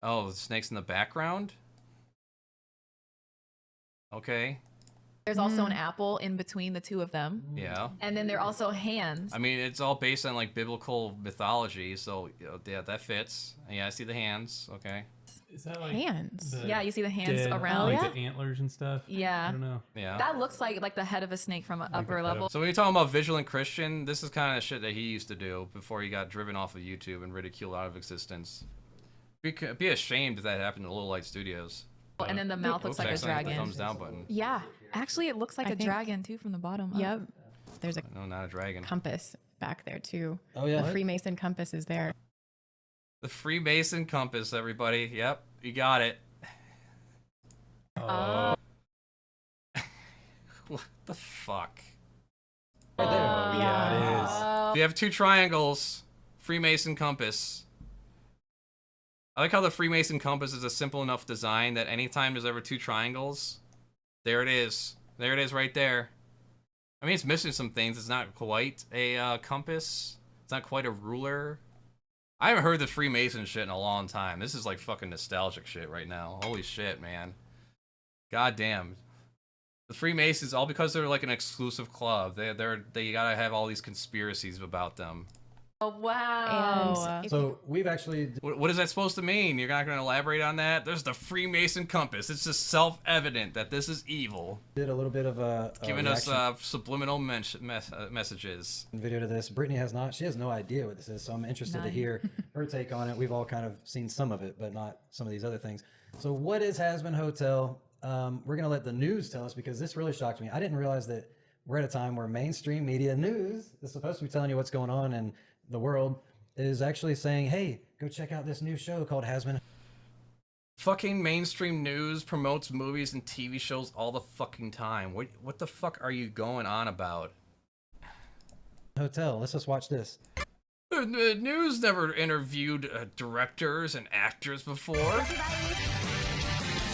Speaker 1: Oh, the snakes in the background? Okay.
Speaker 12: There's also an apple in between the 2 of them.
Speaker 1: Yeah.
Speaker 12: And then there are also hands.
Speaker 1: I mean, it's all based on like biblical mythology, so yeah, that fits. Yeah, I see the hands. Okay.
Speaker 13: Is that like
Speaker 12: hands? Yeah, you see the hands around.
Speaker 13: Like the antlers and stuff.
Speaker 12: Yeah.
Speaker 13: I don't know.
Speaker 1: Yeah.
Speaker 12: That looks like the head of a snake from an upper level.
Speaker 1: So when you're talking about Vigilant Christian, this is kind of shit that he used to do before he got driven off of YouTube and ridiculed out of existence. Be ashamed if that happened to Little Light Studios.
Speaker 12: And then the mouth looks like a dragon.
Speaker 1: Thumbs down button.
Speaker 12: Yeah. Actually, it looks like a dragon too from the bottom up.
Speaker 14: Yep. There's a
Speaker 1: no, not a dragon.
Speaker 14: Compass back there too.
Speaker 11: Oh yeah.
Speaker 14: The Freemason compass is there.
Speaker 1: The Freemason compass, everybody. Yep, you got it. What the fuck?
Speaker 11: Right there. Oh, yeah, it is.
Speaker 1: If you have 2 triangles, Freemason compass. I like how the Freemason compass is a simple enough design that anytime there's ever 2 triangles, there it is. There it is right there. I mean, it's missing some things. It's not quite a compass. It's not quite a ruler. I haven't heard the Freemason shit in a long time. This is like fucking nostalgic shit right now. Holy shit, man. God damn. The Freemasons, all because they're like an exclusive club. They gotta have all these conspiracies about them.
Speaker 12: Oh, wow.
Speaker 11: And so we've actually...
Speaker 1: What is that supposed to mean? You're not going to elaborate on that? There's the Freemason compass. It's just self-evident that this is evil.
Speaker 11: Did a little bit of a
Speaker 1: giving us subliminal messages.
Speaker 11: Video to this. Brittany has not. She has no idea what this is, so I'm interested to hear her take on it. We've all kind of seen some of it, but not some of these other things. So what is Hazbin Hotel? We're going to let the news tell us, because this really shocked me. I didn't realize that we're at a time where mainstream media news is supposed to be telling you what's going on, and the world is actually saying, hey, go check out this new show called Hazbin.
Speaker 1: Fucking mainstream news promotes movies and TV shows all the fucking time. What the fuck are you going on about?
Speaker 11: Hotel. Let's just watch this.
Speaker 1: The news never interviewed directors and actors before.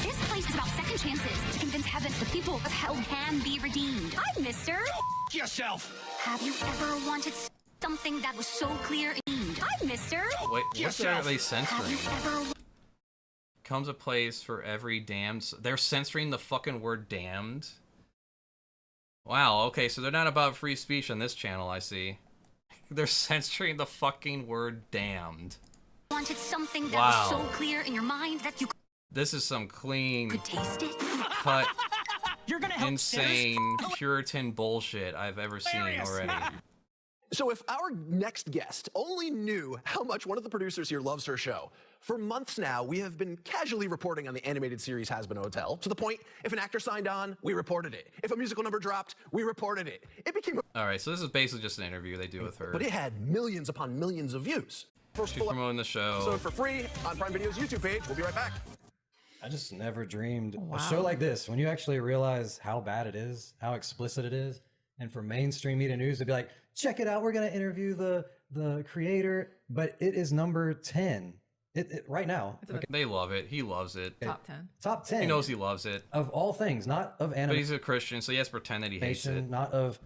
Speaker 4: This place is about second chances to convince heaven the people of hell can be redeemed. Hi, mister.
Speaker 6: Yourself.
Speaker 4: Have you ever wanted something that was so clear and hi, mister.
Speaker 1: Wait, what are they censoring? Comes a place for every damned... They're censoring the fucking word damned? Wow, okay, so they're not about free speech on this channel, I see. They're censoring the fucking word damned.
Speaker 4: Wanted something that was so clear in your mind that you...
Speaker 1: This is some clean...
Speaker 4: could taste it?
Speaker 1: Cut... You're gonna help insane Puritan bullshit I've ever seen already.
Speaker 13: So if our next guest only knew how much one of the producers here loves her show, for months now, we have been casually reporting on the animated series Hazbin Hotel, to the point, if an actor signed on, we reported it. If a musical number dropped, we reported it. It became...
Speaker 1: Alright, so this is basically just an interview they do with her.
Speaker 13: But it had millions upon millions of views.
Speaker 1: She's promoting the show.
Speaker 13: So for free, on Prime Video's YouTube page. We'll be right back.
Speaker 11: I just never dreamed a show like this, when you actually realize how bad it is, how explicit it is, and for mainstream media news to be like, check it out, we're going to interview the creator, but it is number 10 right now.
Speaker 1: Okay. They love it. He loves it.
Speaker 12: Top 10.
Speaker 11: Top 10.
Speaker 1: He knows he loves it.
Speaker 11: Of all things, not of anime.
Speaker 1: But he's a Christian, so he has to pretend that he hates it.
Speaker 11: Not of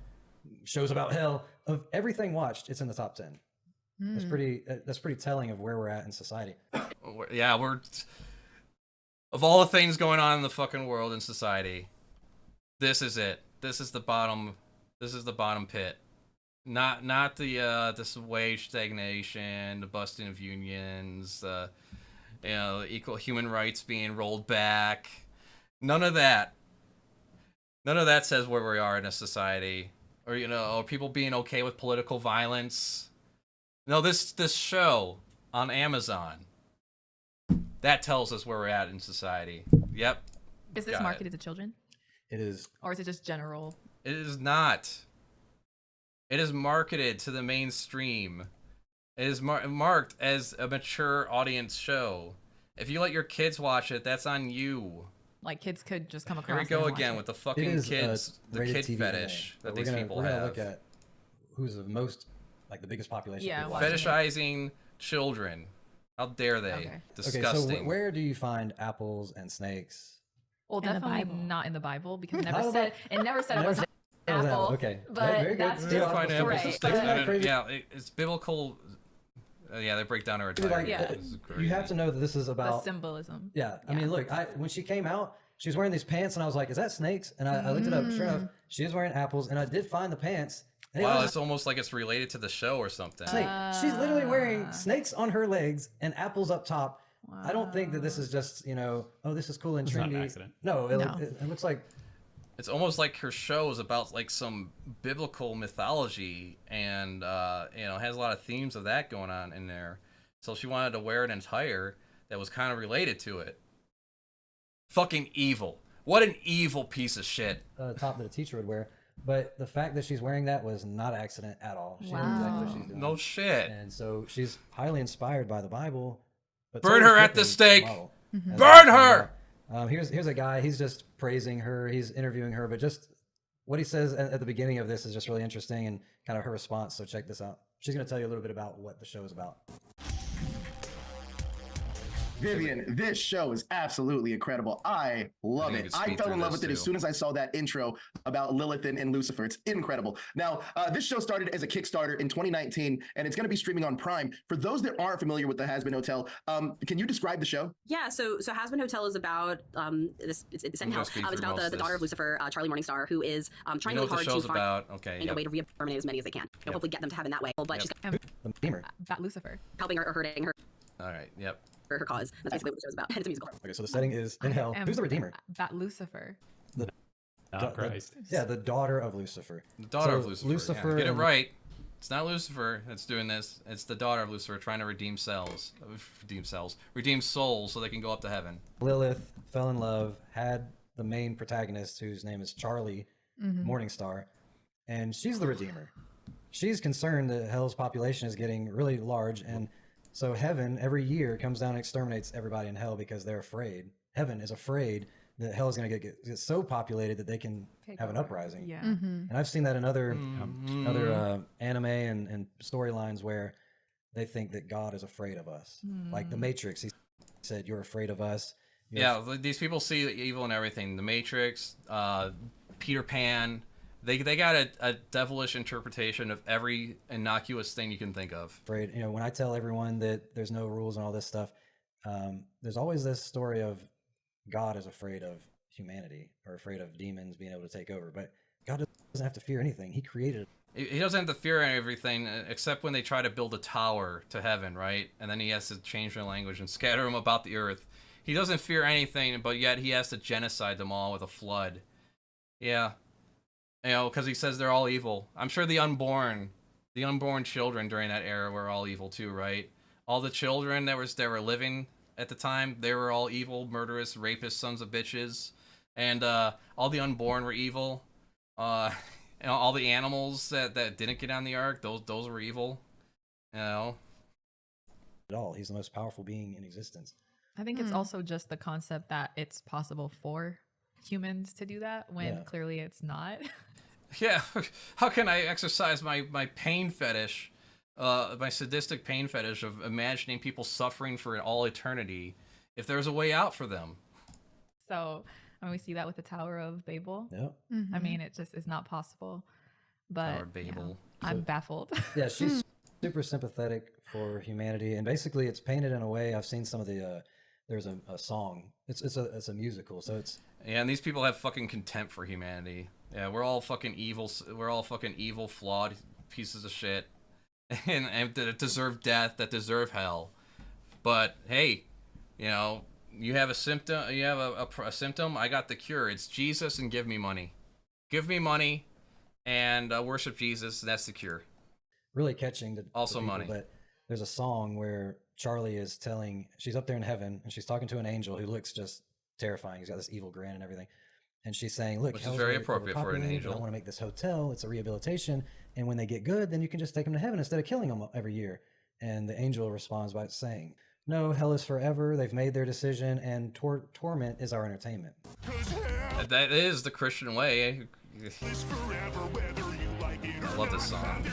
Speaker 11: shows about hell. Of everything watched, it's in the top 10. That's pretty telling of where we're at in society.
Speaker 1: Yeah, we're... Of all the things going on in the fucking world and society, this is it. This is the bottom... This is the bottom pit. Not the this wage stagnation, the busting of unions, equal human rights being rolled back. None of that. None of that says where we are in a society, or or people being okay with political violence. No, this show on Amazon, that tells us where we're at in society. Yep.
Speaker 12: Is this marketed to children?
Speaker 11: It is.
Speaker 12: Or is it just general?
Speaker 1: It is not. It is marketed to the mainstream. It is marked as a mature audience show. If you let your kids watch it, that's on you.
Speaker 12: Like, kids could just come across.
Speaker 1: Here we go again with the fucking kids, the kid TV fetish that these people have.
Speaker 11: We're gonna look at who's the most, like, the biggest population.
Speaker 12: Yeah,
Speaker 1: fetishizing children. How dare they?
Speaker 12: Okay.
Speaker 1: Disgusting.
Speaker 11: Okay, so where do you find apples and snakes?
Speaker 12: Well, definitely not in the Bible, because it never said it was an apple.
Speaker 11: Okay,
Speaker 12: but
Speaker 11: very good.
Speaker 12: that's
Speaker 1: You find apples
Speaker 12: right.
Speaker 1: and snakes. Yeah, it's biblical. Yeah, they break down her attire.
Speaker 11: Like, you have to know that this is about
Speaker 12: the symbolism.
Speaker 11: Yeah, I mean, look, when she came out, she was wearing these pants, and I was like, "Is that snakes?" And I looked it up. Sure enough, she is wearing apples, and I did find the pants.
Speaker 1: Wow, it's almost like it's related to the show or something.
Speaker 11: Snake. She's literally wearing snakes on her legs and apples up top. Wow. I don't think that this is just, oh, this is cool and trendy.
Speaker 14: It's not an accident.
Speaker 11: No, it looks like...
Speaker 1: It's almost like her show is about like some biblical mythology and, has a lot of themes of that going on in there. So she wanted to wear an attire that was kind of related to it. Fucking evil. What an evil piece of shit.
Speaker 11: Top that a teacher would wear. But the fact that she's wearing that was not accident at all. She knows exactly what she's doing.
Speaker 1: No shit.
Speaker 11: And so she's highly inspired by the Bible. But
Speaker 1: burn her at the stake.
Speaker 11: Burn
Speaker 1: her.
Speaker 11: Here's a guy. He's just praising her. He's interviewing her, but just what he says at the beginning of this is just really interesting and kind of her response. So check this out. She's going to tell you a little bit about what the show is about.
Speaker 14: Vivian, this show is absolutely incredible. I love it. I fell in love with it as soon as I saw that intro about Lilith and Lucifer. It's incredible. Now, this show started as a Kickstarter in 2019, and it's going to be streaming on Prime. For those that aren't familiar with the Hazbin Hotel, can you describe the show?
Speaker 15: Yeah, so Hazbin Hotel is about it's set in hell. It's about the daughter of Lucifer, Charlie Morningstar, who is trying really hard to find a way to re-eliminate as many as they can. Hopefully get them to heaven that way. But she's
Speaker 12: about Lucifer
Speaker 15: helping her or hurting her.
Speaker 1: All right. Yep.
Speaker 15: For her cause. That's basically what the show's about. And it's a musical.
Speaker 11: Okay, so the setting is in hell. Who's the Redeemer?
Speaker 12: About Lucifer.
Speaker 11: Christ. The daughter of Lucifer.
Speaker 1: The daughter of Lucifer. Yeah. Get it right. It's not Lucifer that's doing this. It's the daughter of Lucifer trying to redeem souls so they can go up to heaven.
Speaker 11: Lilith fell in love, had the main protagonist whose name is Charlie Morningstar, and she's the Redeemer. She's concerned that hell's population is getting really large, and so heaven every year comes down and exterminates everybody in hell because they're afraid. Heaven is afraid that hell is going to get so populated that they can have an uprising.
Speaker 12: Yeah.
Speaker 11: And I've seen that in other anime and storylines where they think that God is afraid of us. Like The Matrix, he said, "You're afraid of us."
Speaker 1: These people see evil in everything. The Matrix, Peter Pan. They got a devilish interpretation of every innocuous thing you can think of.
Speaker 11: Afraid, when I tell everyone that there's no rules and all this stuff, there's always this story of God is afraid of humanity or afraid of demons being able to take over. But God doesn't have to fear anything. He created it.
Speaker 1: He doesn't have to fear everything except when they try to build a tower to heaven, right? And then he has to change their language and scatter them about the earth. He doesn't fear anything, but yet he has to genocide them all with a flood. Yeah. Because he says they're all evil. I'm sure the unborn children during that era were all evil too, right? All the children that were living at the time, they were all evil, murderous, rapist sons of bitches, and all the unborn were evil. All the animals that didn't get on the ark, those were evil. At
Speaker 11: all. He's the most powerful being in existence.
Speaker 12: I think it's also just the concept that it's possible for humans to do that when clearly it's not.
Speaker 1: Yeah, how can I exercise my pain fetish, my sadistic pain fetish of imagining people suffering for all eternity if there's a way out for them?
Speaker 12: So, we see that with the Tower of Babel.
Speaker 11: Yeah.
Speaker 12: I mean, it just is not possible. But
Speaker 1: Tower of Babel.
Speaker 12: I'm baffled.
Speaker 11: Yeah, she's super sympathetic for humanity, and basically it's painted in a way. I've seen some of the. There's a song. It's a musical, so it's.
Speaker 1: Yeah, and these people have fucking contempt for humanity. Yeah, we're all fucking evil. We're all fucking evil, flawed pieces of shit, and that deserve death, that deserve hell. But hey, you have a symptom. You have a symptom. I got the cure. It's Jesus, and give me money. Give me money, and worship Jesus. That's the cure.
Speaker 11: Really catching the
Speaker 1: also
Speaker 11: people,
Speaker 1: money.
Speaker 11: But there's a song where Charlie is she's up there in heaven, and she's talking to an angel who looks just terrifying. He's got this evil grin and everything. And she's saying, look,
Speaker 1: which is very appropriate for an angel.
Speaker 11: I want to make this hotel. It's a rehabilitation. And when they get good, then you can just take them to heaven instead of killing them every year. And the angel responds by saying, no, hell is forever. They've made their decision, and torment is our entertainment.
Speaker 1: That is the Christian way. I love this song.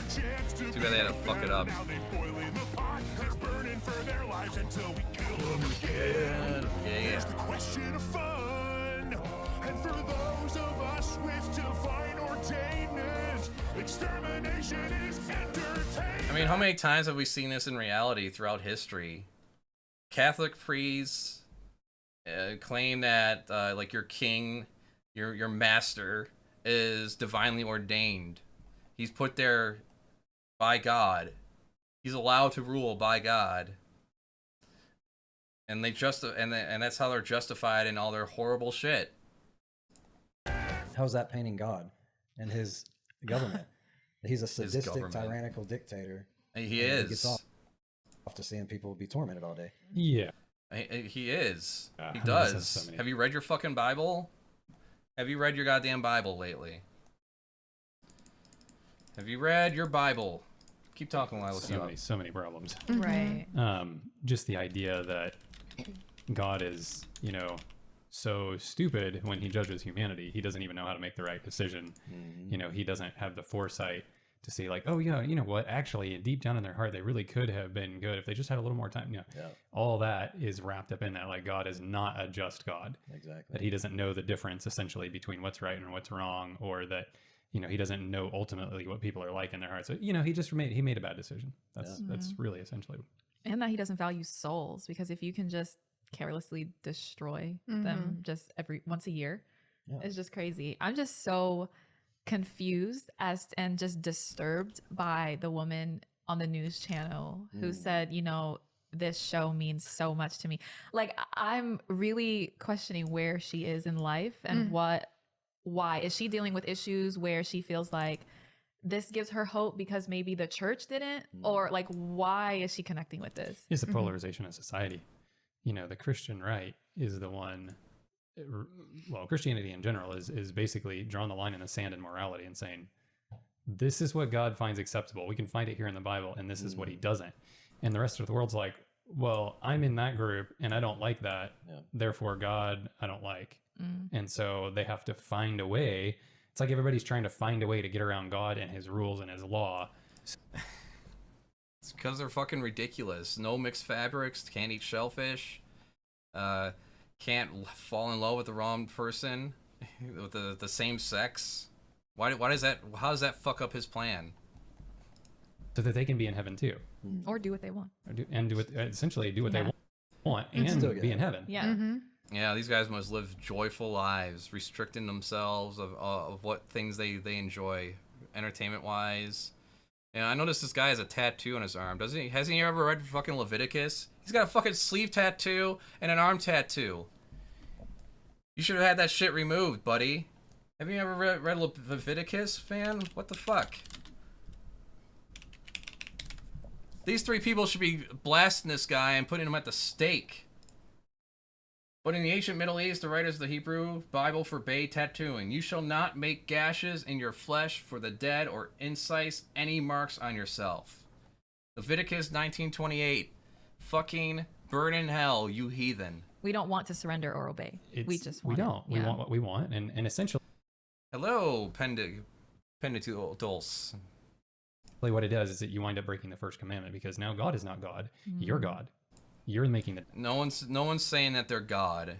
Speaker 1: Too bad they had to fuck it up.
Speaker 16: And for those of us with divine ordainment, extermination is entertainment.
Speaker 1: I mean, how many times have we seen this in reality throughout history? Catholic priests claim that like your king, your master is divinely ordained. He's put there by God. He's allowed to rule by God. And and that's how they're justified in all their horrible shit.
Speaker 11: How's that painting God and his government? He's a sadistic, tyrannical dictator.
Speaker 1: He is.
Speaker 11: He gets off to seeing people be tormented all day.
Speaker 5: Yeah.
Speaker 1: He is. He does. So have you read your fucking Bible? Have you read your goddamn Bible lately? Have you read your Bible? Keep talking while I look you up.
Speaker 17: So many problems.
Speaker 12: Right.
Speaker 17: Just the idea that God is, you know, so stupid when he judges humanity. He doesn't even know how to make the right decision. You know, he doesn't have the foresight to see like, oh yeah, you know what, actually deep down in their heart, they really could have been good if they just had a little more time. You know, all that is wrapped up in that. Like, God is not a just God.
Speaker 11: Exactly.
Speaker 17: That he doesn't know the difference essentially between what's right and what's wrong, or that, you know, he doesn't know ultimately what people are like in their hearts. So, you know, he made a bad decision. That's really essentially.
Speaker 12: And that he doesn't value souls, because if you can just carelessly destroy them just once a year, it's just crazy. I'm just so confused and just disturbed by the woman on the news channel who said, you know, this show means so much to me. Like, I'm really questioning where she is in life and why is she dealing with issues where she feels like this gives her hope because maybe the church didn't, or like, why is she connecting with this?
Speaker 17: It's the polarization of society. You know, the Christian right is the one, well, Christianity in general is basically drawing the line in the sand in morality and saying, this is what God finds acceptable. We can find it here in the Bible, and this is what he doesn't. And the rest of the world's like, well, I'm in that group and I don't like that. Therefore, God, I don't like. And so they have to find a way. It's like everybody's trying to find a way to get around God and his rules and his law.
Speaker 1: It's because they're fucking ridiculous. No mixed fabrics, can't eat shellfish, can't fall in love with the wrong person, with the same sex. Why does that, how does that fuck up his plan?
Speaker 17: So that they can be in heaven too.
Speaker 12: Or do what they want.
Speaker 17: Essentially do what they want and be in heaven.
Speaker 12: Yeah.
Speaker 1: Yeah, these guys must live joyful lives, restricting themselves of what things they enjoy, entertainment-wise. Yeah, I noticed this guy has a tattoo on his arm. Hasn't he ever read fucking Leviticus? He's got a fucking sleeve tattoo and an arm tattoo. You should have had that shit removed, buddy. Have you ever read Leviticus, man? What the fuck? These three people should be blasting this guy and putting him at the stake. But in the ancient Middle East, the writers of the Hebrew Bible forbade tattooing. You shall not make gashes in your flesh for the dead or incise any marks on yourself. Leviticus 19:28. Fucking burn in hell, you heathen.
Speaker 12: We don't want to surrender or obey. We just want
Speaker 17: We don't. We want what we want, and essentially.
Speaker 1: Hello, Pentateuch.
Speaker 17: What it does is that you wind up breaking the first commandment, because now God is not God. You're God. You're making the
Speaker 1: no one's saying that they're God.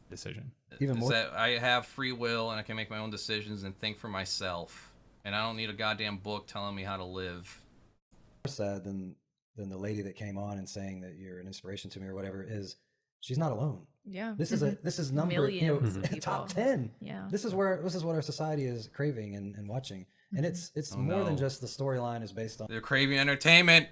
Speaker 17: Decision.
Speaker 11: Even more
Speaker 1: that I have free will and I can make my own decisions and think for myself, and I don't need a goddamn book telling me how to live.
Speaker 11: More sad than the lady that came on and saying that you're an inspiration to me or whatever is she's not alone.
Speaker 12: Yeah.
Speaker 11: This is number
Speaker 12: millions of
Speaker 11: top 10.
Speaker 12: Yeah.
Speaker 11: This is what our society is craving and watching. And it's more than just the storyline is based on.
Speaker 1: They're craving entertainment.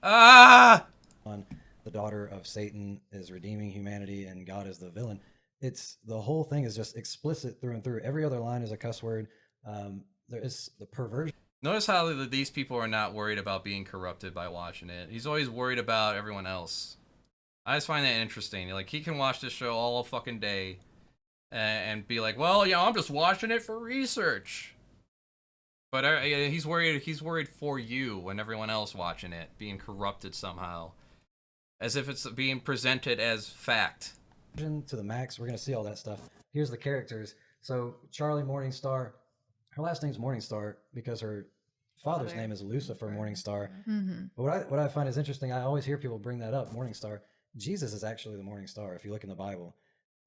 Speaker 1: On
Speaker 11: the daughter of Satan is redeeming humanity and God is the villain. It's the whole thing is just explicit through and through. Every other line is a cuss word. There is the perversion.
Speaker 1: Notice how these people are not worried about being corrupted by watching it. He's always worried about everyone else. I just find that interesting. Like, he can watch this show all fucking day and be like, well, yeah, I'm just watching it for research. But he's worried for you and everyone else watching it being corrupted somehow, as if it's being presented as fact.
Speaker 11: To the max, we're gonna see all that stuff. Here's the characters. So Charlie Morningstar, her last name's Morningstar because her father's name is Lucifer Morningstar. But what I find is interesting, I always hear people bring that up, Morningstar. Jesus is actually the morning star. If you look in the Bible,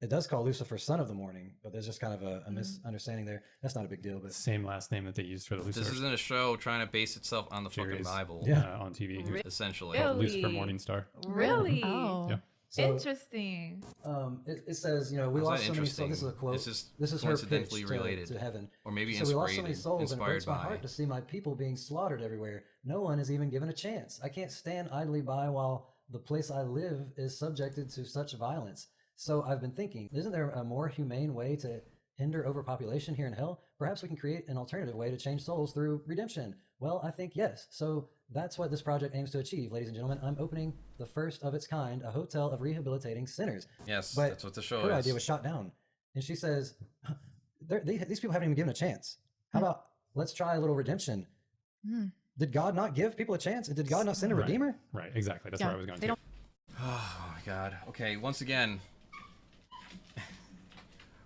Speaker 11: it does call Lucifer son of the morning, but there's just kind of a misunderstanding there. That's not a big deal, but
Speaker 17: same last name that they used for the Lucifer.
Speaker 1: This isn't a show trying to base itself on the fucking Bible.
Speaker 11: Yeah,
Speaker 17: on TV,
Speaker 1: essentially.
Speaker 17: Lucifer Morningstar.
Speaker 12: Really?
Speaker 17: Oh, yeah.
Speaker 11: So,
Speaker 12: interesting.
Speaker 11: It says, you know, we lost so many souls. This is a quote.
Speaker 1: This is
Speaker 11: her pitch
Speaker 1: related
Speaker 11: to heaven.
Speaker 1: Or maybe
Speaker 11: so we lost so many souls, and it
Speaker 1: inspired
Speaker 11: breaks my
Speaker 1: by.
Speaker 11: heart to see my people being slaughtered everywhere. No one is even given a chance. I can't stand idly by while the place I live is subjected to such violence. So I've been thinking, isn't there a more humane way to hinder overpopulation here in hell? Perhaps we can create an alternative way to change souls through redemption. Well, I think yes. So that's what this project aims to achieve, ladies and gentlemen. I'm opening the first of its kind, a hotel of rehabilitating sinners.
Speaker 1: Yes,
Speaker 11: but
Speaker 1: that's what the show
Speaker 11: her
Speaker 1: is.
Speaker 11: idea was shot down. And she says, these people haven't even given a chance. How about let's try a little redemption? Did God not give people a chance? And did God not send a redeemer?
Speaker 17: Right, exactly. That's where I was going to.
Speaker 1: Oh my God. Okay, once again,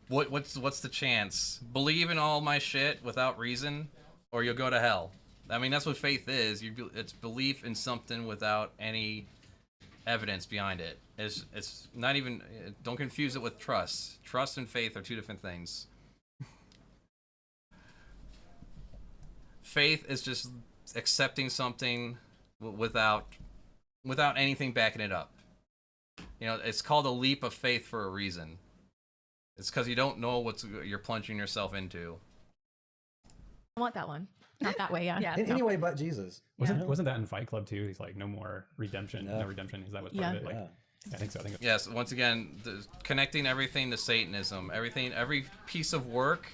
Speaker 1: what's the chance? Believe in all my shit without reason, or you'll go to hell. I mean, that's what faith is. It's belief in something without any evidence behind it. It's not even. Don't confuse it with trust. Trust and faith are two different things. Faith is just accepting something without anything backing it up. You know, it's called a leap of faith for a reason. It's because you don't know what you're plunging yourself into.
Speaker 12: I want that one. Not that way, yeah.
Speaker 11: Yeah. In any way but Jesus.
Speaker 17: Wasn't that in Fight Club too? He's like, no more redemption, no redemption. Is that what's part of it? Like, I think so.
Speaker 1: Yes. Once again, connecting everything to Satanism. Every piece of work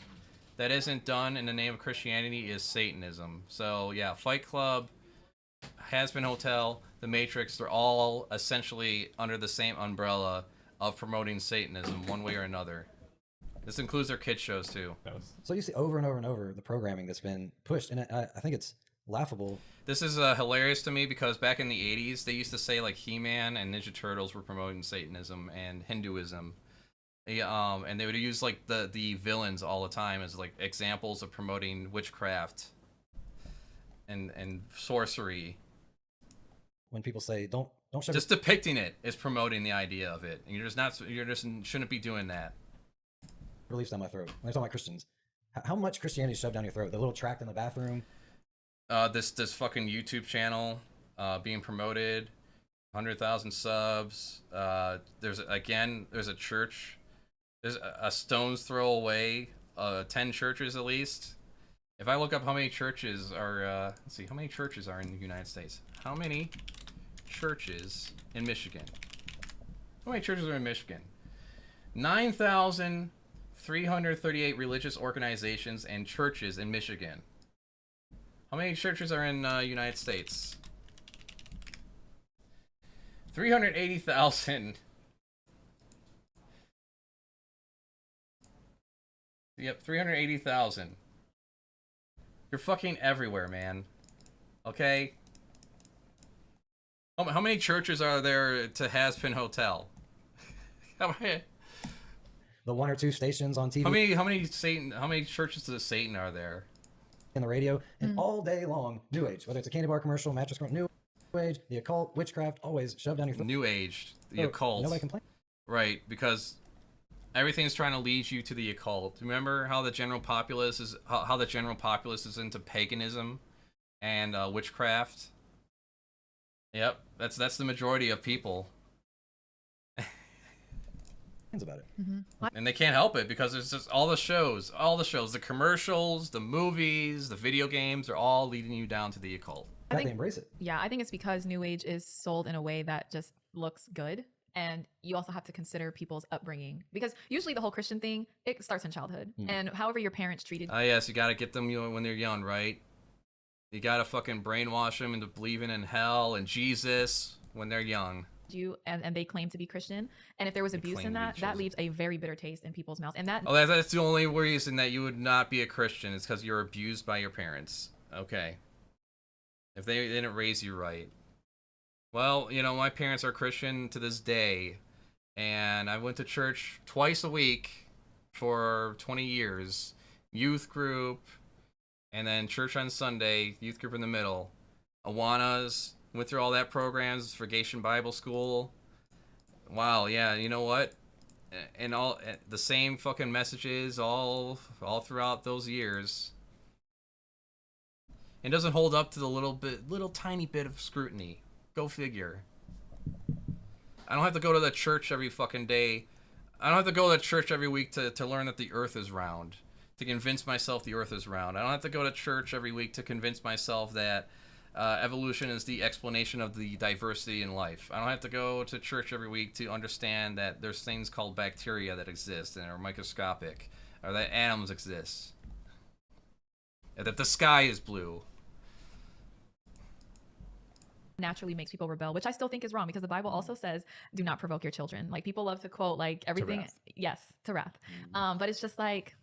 Speaker 1: that isn't done in the name of Christianity is Satanism. So yeah, Fight Club, Hazbin Hotel, The Matrix, they're all essentially under the same umbrella of promoting Satanism one way or another. This includes their kids shows too.
Speaker 11: So you see over and over and over the programming that's been pushed, and I think it's laughable.
Speaker 1: This is hilarious to me because back in the 80s, they used to say like He-Man and Ninja Turtles were promoting Satanism and Hinduism. And they would use like the villains all the time as like examples of promoting witchcraft and sorcery.
Speaker 11: When people say don't show
Speaker 1: just depicting it is promoting the idea of it, and you just shouldn't be doing that.
Speaker 11: Beliefs down my throat. When they're talking about Christians, how much Christianity is shoved down your throat? The little tract in the bathroom.
Speaker 1: This fucking YouTube channel being promoted, 100,000 subs. There's a church. There's a stone's throw away, 10 churches at least. If I look up how many churches are, let's see, how many churches are in the United States? How many churches in Michigan? How many churches are in Michigan? 9,338 religious organizations and churches in Michigan. How many churches are in United States? 380,000. Yep, 380,000. You're fucking everywhere, man. Okay? How many churches are there to Hazbin Hotel?
Speaker 11: The one or two stations on TV.
Speaker 1: How many churches of Satan are there?
Speaker 11: In the radio, and all day long, New Age. Whether it's a candy bar commercial, mattress commercial, New Age, the occult, witchcraft, always shoved down your throat.
Speaker 1: New Age, the occult.
Speaker 11: Nobody complains.
Speaker 1: Right, because everything's trying to lead you to the occult. Remember how the general populace is into paganism and witchcraft? Yep, that's the majority of people.
Speaker 11: About it.
Speaker 1: And they can't help it because it's just all the shows, the commercials, the movies, the video games are all leading you down to the occult.
Speaker 11: I think they embrace it.
Speaker 12: Yeah, I think it's because New Age is sold in a way that just looks good. And you also have to consider people's upbringing, because usually the whole Christian thing, it starts in childhood. And however your parents treated you.
Speaker 1: Yes, you got to get them when they're young, right? You got to fucking brainwash them into believing in hell and Jesus when they're young.
Speaker 12: You and they claim to be Christian, and if there was abuse in that leaves a very bitter taste in people's mouths. And
Speaker 1: that's the only reason that you would not be a Christian is because you're abused by your parents. Okay, if they didn't raise you right. Well, you know, my parents are Christian to this day, and I went to church twice a week for 20 years, youth group, and then church on Sunday, youth group in the middle, Awanas. Went through all that programs, Fergation Bible School. Wow, yeah, you know what? And all the same fucking messages all throughout those years. It doesn't hold up to the little tiny bit of scrutiny. Go figure. I don't have to go to the church every fucking day. I don't have to go to church every week to learn that the earth is round. To convince myself the earth is round. I don't have to go to church every week to convince myself that evolution is the explanation of the diversity in life. I don't have to go to church every week to understand that there's things called bacteria that exist and are microscopic, or that atoms exist, or that the sky is blue.
Speaker 12: Naturally makes people rebel, which I still think is wrong, because the Bible also says, do not provoke your children. Like, people love to quote like everything.
Speaker 17: To wrath.
Speaker 12: Yes, to wrath. But it's just like,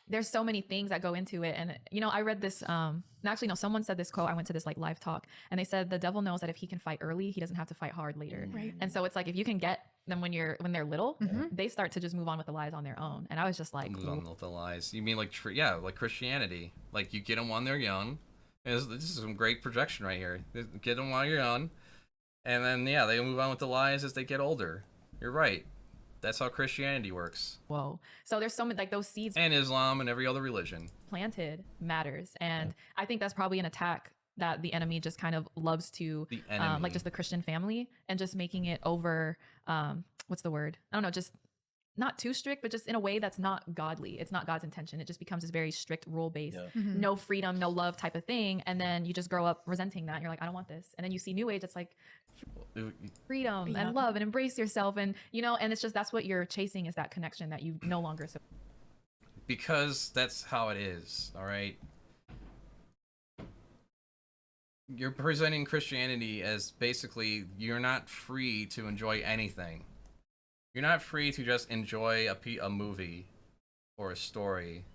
Speaker 12: there's so many things that go into it. And, you know, I read this, actually, no, someone said this quote. I went to this like live talk and they said the devil knows that if he can fight early, he doesn't have to fight hard later.
Speaker 18: Right.
Speaker 12: And so it's like, if you can get them when they're little, they start to just move on with the lies on their own. And I was just like,
Speaker 1: move on with the lies. You mean like, like Christianity, like you get them when they're young. This is some great projection right here. Get them while you're young. And then, yeah, they move on with the lies as they get older. You're right. That's how Christianity works.
Speaker 12: Whoa. So there's so many, like those seeds.
Speaker 1: And Islam and every other religion.
Speaker 12: Planted matters. And I think that's probably an attack that the enemy just kind of loves to, like just the Christian family and just making it over, what's the word? I don't know, just not too strict, but just in a way that's not godly. It's not God's intention. It just becomes this very strict rule-based, no freedom, no love type of thing. And then you just grow up resenting that. You're like, I don't want this. And then you see New Age, it's like freedom and love and embrace yourself. And, you know, and it's just, that's what you're chasing, is that connection that you no longer.
Speaker 1: Because that's how it is, all right? You're presenting Christianity as basically, you're not free to enjoy anything. You're not free to just enjoy a movie or a story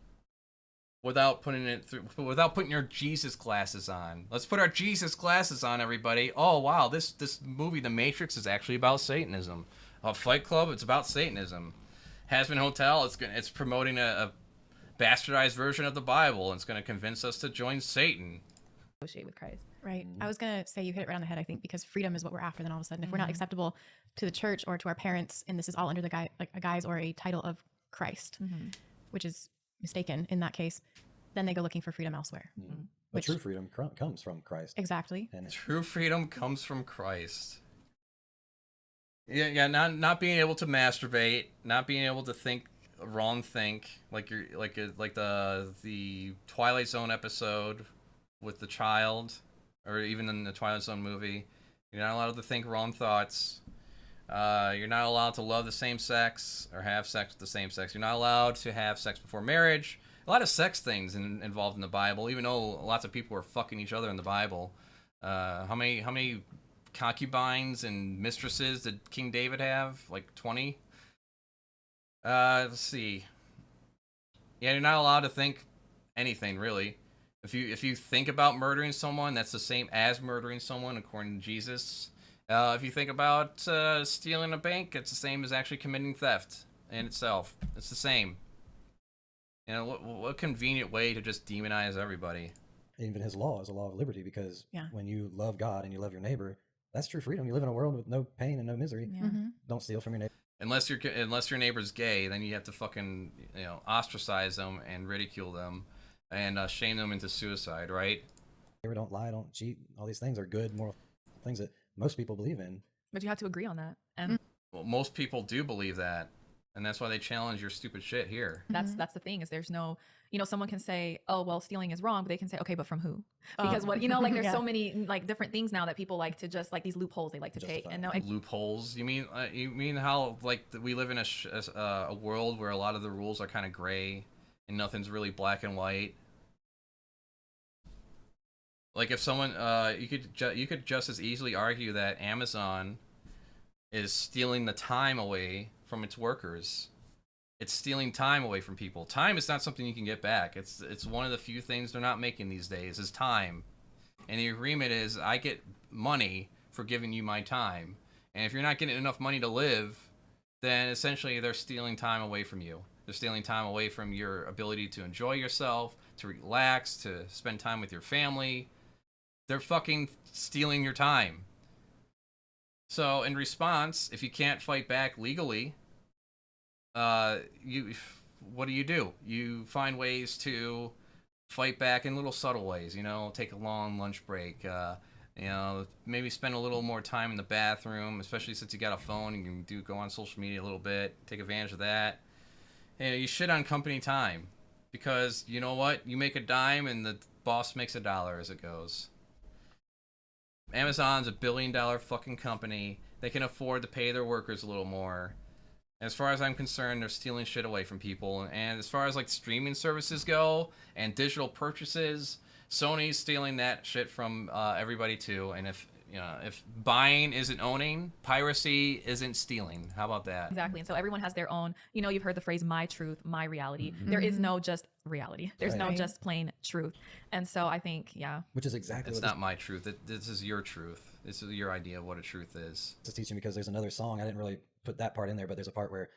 Speaker 1: without putting your Jesus glasses on. Let's put our Jesus glasses on, everybody. Oh wow, this movie, The Matrix, is actually about Satanism. Fight Club, it's about Satanism. Hazbin Hotel, it's promoting a bastardized version of the Bible, and it's going to convince us to join Satan.
Speaker 18: Associate with Christ. Right. I was going to say you hit it right on the head, I think, because freedom is what we're after. Then all of a sudden, if we're not acceptable to the church or to our parents, and this is all under the guise or a title of Christ, which is mistaken in that case, then they go looking for freedom elsewhere.
Speaker 11: But true freedom comes from Christ.
Speaker 18: Exactly.
Speaker 11: And
Speaker 1: true freedom comes from Christ. Yeah, not being able to masturbate, not being able to think like the Twilight Zone episode with the child, or even in the Twilight Zone movie. You're not allowed to think wrong thoughts. You're not allowed to love the same sex or have sex with the same sex. You're not allowed to have sex before marriage. A lot of sex things involved in the Bible, even though lots of people were fucking each other in the Bible. How many concubines and mistresses did King David have? Like 20? Let's see. Yeah, you're not allowed to think anything, really. If you think about murdering someone, that's the same as murdering someone, according to Jesus. If you think about stealing a bank, it's the same as actually committing theft in itself. It's the same. You know, what convenient way to just demonize everybody.
Speaker 11: Even his law is a law of liberty, because when you love God and you love your neighbor, that's true freedom. You live in a world with no pain and no misery. Don't steal from your neighbor. Unless
Speaker 1: your neighbor's gay, then you have to fucking, you know, ostracize them and ridicule them and shame them into suicide, right?
Speaker 11: Don't lie, don't cheat. All these things are good moral things that most people believe in.
Speaker 12: But you have to agree on that. And
Speaker 1: well, most people do believe that, and that's why they challenge your stupid shit here.
Speaker 12: That's the thing, is there's no, you know, someone can say, oh, well, stealing is wrong, but they can say, okay, but from who? Because what, you know, like there's so many like different things now that people like to just, like these loopholes they like to take. And no,
Speaker 1: loopholes? You mean how like we live in a world where a lot of the rules are kind of gray and nothing's really black and white? Like if someone, you could just as easily argue that Amazon is stealing the time away from its workers. It's stealing time away from people. Time is not something you can get back. It's one of the few things they're not making these days, is time. And the agreement is, I get money for giving you my time. And if you're not getting enough money to live, then essentially they're stealing time away from you. They're stealing time away from your ability to enjoy yourself, to relax, to spend time with your family. They're fucking stealing your time. So in response, if you can't fight back legally, what do? You find ways to fight back in little subtle ways, you know, take a long lunch break, you know, maybe spend a little more time in the bathroom, especially since you got a phone, you can go on social media a little bit, take advantage of that. You know, you shit on company time, because you know what? You make a dime and the boss makes $1 as it goes. Amazon's $1 billion fucking company. They can afford to pay their workers a little more. As far as I'm concerned, they're stealing shit away from people. And as far as like streaming services go and digital purchases, Sony's stealing that shit from everybody too. And if if buying isn't owning, piracy isn't stealing. How about that?
Speaker 12: Exactly. And so everyone has their own, you've heard the phrase my truth, my reality. There is no just reality. There's no just plain truth. And so I think,
Speaker 11: which is exactly
Speaker 1: it's not my truth. This is your truth. This is your idea of what a truth is.
Speaker 11: It's teaching, because there's another song. I didn't really put that part in there, but there's a part where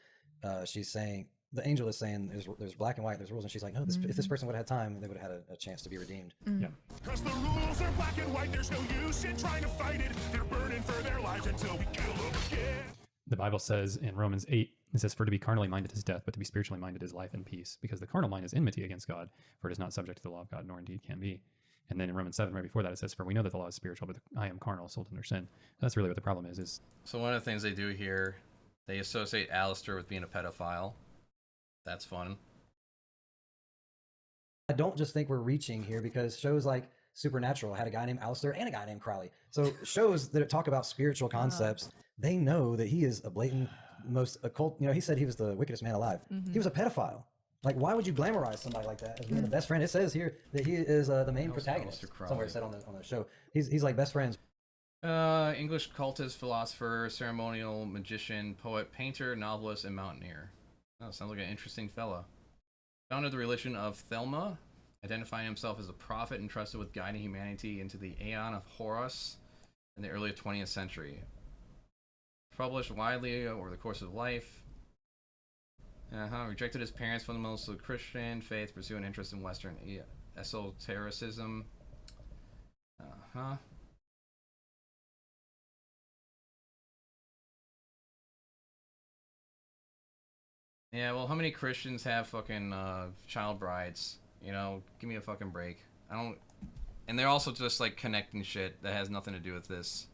Speaker 11: she's saying, the angel is saying there's black and white, there's rules, and she's like, no, if this person would have had time, they would have had a chance to be redeemed.
Speaker 16: Yeah. Because the rules are black and white, there's no use in trying to fight it. They're burning for their lives until we kill them again.
Speaker 17: The Bible says in Romans 8, it says, for to be carnally minded is death, but to be spiritually minded is life and peace. Because the carnal mind is enmity against God, for it is not subject to the law of God, nor indeed can be. And then in Romans 7, right before that, it says, for we know that the law is spiritual, but I am carnal, sold under sin. That's really what the problem is.
Speaker 1: So one of the things they do here, they associate Alistair with being a pedophile. That's fun.
Speaker 11: I don't just think we're reaching here, because shows like Supernatural had a guy named Alistair and a guy named Crowley. So shows that talk about spiritual concepts, they know that he is a blatant, most occult. He said he was the wickedest man alive. He was a pedophile. Like, why would you glamorize somebody like that as being the best friend? It says here that he is the main protagonist. Somewhere it said on the show. He's like best friends.
Speaker 1: English cultist, philosopher, ceremonial magician, poet, painter, novelist, and mountaineer. Oh, sounds like an interesting fella. Founded the religion of Thelma, identifying himself as a prophet entrusted with guiding humanity into the Aeon of Horus in the early 20th century. Published widely over the course of life. Rejected his parents' fundamentalist Christian faith, pursuing an interest in Western esotericism. Yeah, well, how many Christians have fucking child brides? Give me a fucking break. I don't... And they're also just, like, connecting shit that has nothing to do with this.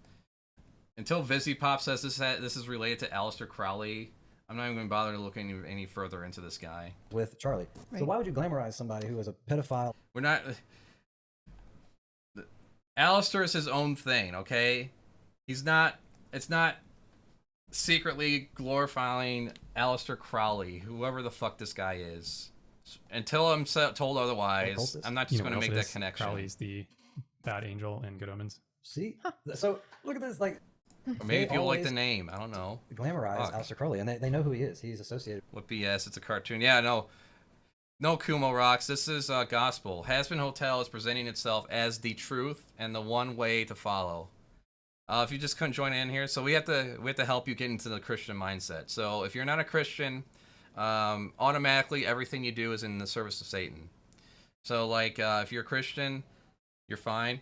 Speaker 1: Until VisiPop says this is related to Aleister Crowley, I'm not even going to bother to look any further into this guy.
Speaker 11: With Charlie. Right. So why would you glamorize somebody who is a pedophile?
Speaker 1: We're not... Aleister is his own thing, okay? He's not... It's not... secretly glorifying Aleister Crowley, whoever the fuck this guy is. Until I'm told otherwise, I'm not just going to make that connection.
Speaker 17: Crowley's the bad angel in Good Omens.
Speaker 11: See? So, look at this, like...
Speaker 1: Or maybe people like the name, I don't know.
Speaker 11: Glamorize Aleister Crowley, and they know who he is. He's associated.
Speaker 1: What BS, it's a cartoon. Yeah, no Kumo rocks. This is gospel. Hazbin Hotel is presenting itself as the truth and the one way to follow. If you just couldn't join in here, so we have to help you get into the Christian mindset. So if you're not a Christian, automatically everything you do is in the service of Satan. So like if you're a Christian, you're fine.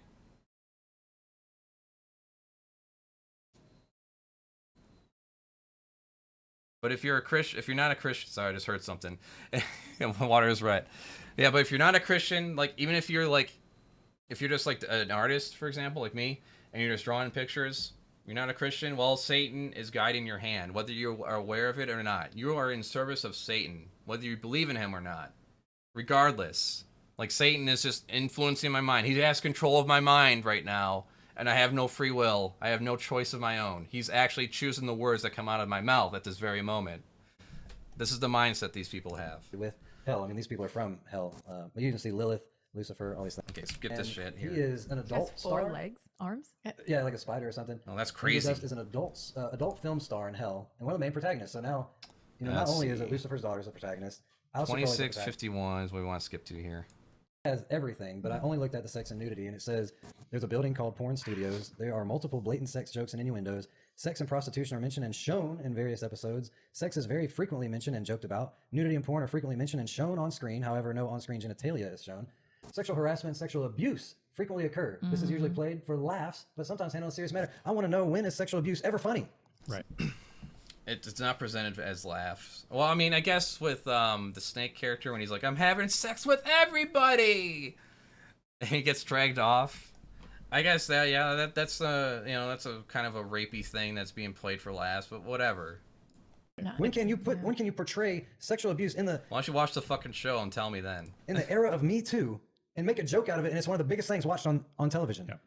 Speaker 1: But if you're not a Christian, sorry, I just heard something. My water is red. Yeah, but if you're not a Christian, like even if you're just like an artist, for example, like me, and you're just drawing pictures, you're not a Christian, well, Satan is guiding your hand, whether you are aware of it or not. You are in service of Satan, whether you believe in him or not. Regardless. Like, Satan is just influencing my mind. He has control of my mind right now, and I have no free will. I have no choice of my own. He's actually choosing the words that come out of my mouth at this very moment. This is the mindset these people have.
Speaker 11: With hell, I mean, these people are from hell. But you can see Lilith, Lucifer, all these things.
Speaker 1: Okay, skip this shit here.
Speaker 11: He is an adult
Speaker 12: four
Speaker 11: star.
Speaker 12: legs, arms.
Speaker 11: Yeah, like a spider or something.
Speaker 1: Oh, that's crazy.
Speaker 11: He is an adult film star in hell, and one of the main protagonists. So now, not only is it Lucifer's daughter is the protagonist.
Speaker 1: 2651 is what we want to skip to here.
Speaker 11: Has everything, but I only looked at the sex and nudity, and it says there's a building called Porn Studios. There are multiple blatant sex jokes and innuendos. Sex and prostitution are mentioned and shown in various episodes. Sex is very frequently mentioned and joked about. Nudity and porn are frequently mentioned and shown on screen. However, no on-screen genitalia is shown. Sexual harassment and sexual abuse frequently occur. This is usually played for laughs, but sometimes handled in a serious matter. I want to know, when is sexual abuse ever funny?
Speaker 17: Right.
Speaker 1: It's not presented as laughs. Well, I mean, I guess with the Snake character, when he's like, I'm having sex with everybody, and he gets dragged off. I guess that's a kind of a rapey thing that's being played for laughs, but whatever.
Speaker 11: When can you portray sexual abuse in the...
Speaker 1: Why don't you watch the fucking show and tell me then?
Speaker 11: In the era of Me Too, and make a joke out of it, and it's one of the biggest things watched on television. Yeah.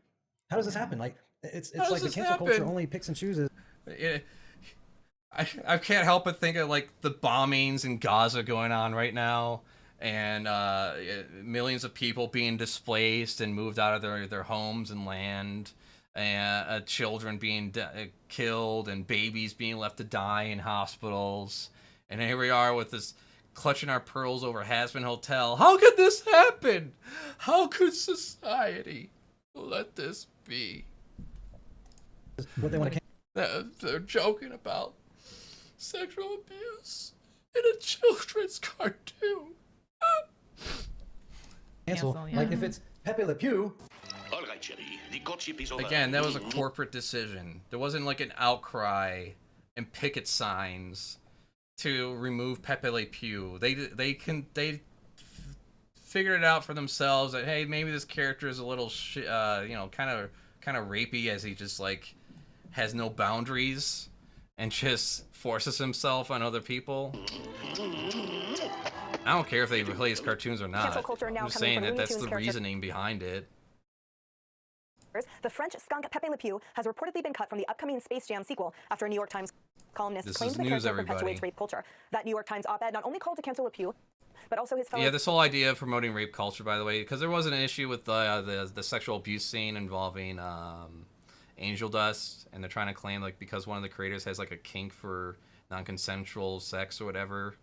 Speaker 11: How does this happen? Like, it's like the cancel culture only picks and chooses.
Speaker 1: I can't help but think of like the bombings in Gaza going on right now, and millions of people being displaced and moved out of their homes and land, and children being killed and babies being left to die in hospitals. And here we are with this clutching our pearls over Hazbin Hotel. How could this happen? How could society let this be?
Speaker 11: What they want to
Speaker 1: They're joking about sexual abuse in a children's cartoon.
Speaker 11: cancel. Like if it's Pepe Le Pew.
Speaker 16: All right, Jerry. The courtship is over.
Speaker 1: Again, that was a corporate decision. There wasn't like an outcry and picket signs to remove Pepe Le Pew. They figured it out for themselves that, hey, maybe this character is a little kind of rapey, as he just like has no boundaries and just forces himself on other people. I don't care if they replace cartoons or not. I'm just saying that that's the reasoning behind it.
Speaker 19: The French skunk Pepe Le Pew has reportedly been cut from the upcoming Space Jam sequel after a New York Times columnist claimed the character perpetuates rape culture. That New York Times op-ed not only called to cancel Le Pew, but also his fellow...
Speaker 1: Yeah, this whole idea of promoting rape culture, by the way, because there was an issue with the sexual abuse scene involving Angel Dust, and they're trying to claim, like, because one of the creators has, like, a kink for non-consensual sex or whatever,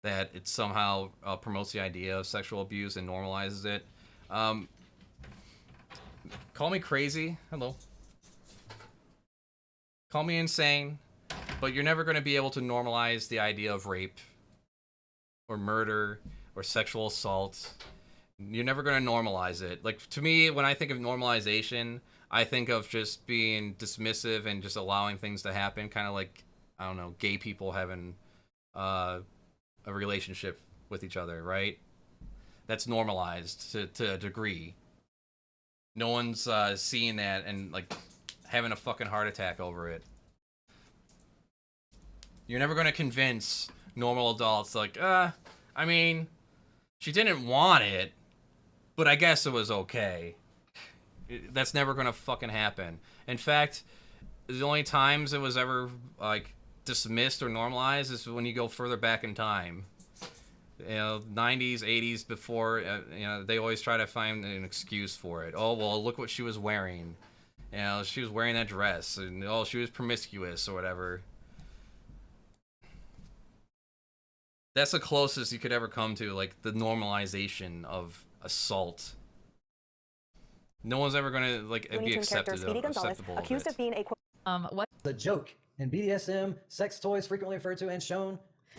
Speaker 1: that it somehow promotes the idea of sexual abuse and normalizes it. Call me crazy. Hello. Call me insane. But you're never going to be able to normalize the idea of rape or murder or sexual assault. You're never going to normalize it. Like, to me, when I think of normalization, I think of just being dismissive and just allowing things to happen. Kind of like, I don't know, gay people having a relationship with each other, right? That's normalized to a degree. No one's seeing that and, like, having a fucking heart attack over it. You're never going to convince normal adults, like, I mean, she didn't want it, but I guess it was okay. That's never going to fucking happen. In fact, the only times it was ever, like, dismissed or normalized is when you go further back in time. You know, 90s, 80s, before, you know, they always try to find an excuse for it. Oh, well, look what she was wearing. You know, she was wearing that dress, and oh, she was promiscuous or whatever. That's the closest you could ever come to, like, the normalization of assault. No one's ever gonna, like, be acceptable
Speaker 19: accused of being a
Speaker 11: what? The joke in BDSM, sex toys frequently referred to and shown.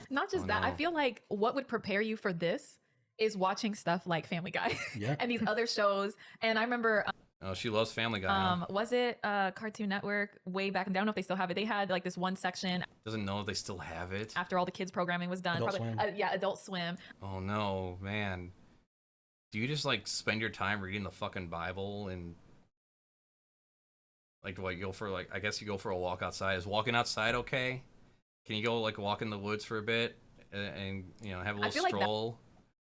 Speaker 12: Not just that, I feel like what would prepare you for this is watching stuff like Family Guy and these other shows. And I remember...
Speaker 1: oh, she loves Family Guy.
Speaker 12: Was it Cartoon Network way back? I don't know if they still have it. They had like this one section.
Speaker 1: Doesn't know if they still have it.
Speaker 12: After all the kids programming was done.
Speaker 11: Adult Swim.
Speaker 12: Yeah, Adult Swim.
Speaker 1: Oh no, man. Do you just like spend your time reading the fucking Bible and like what, you go for, like, I guess you go for a walk outside. Is walking outside okay? Can you go like walk in the woods for a bit and you know, have a little stroll?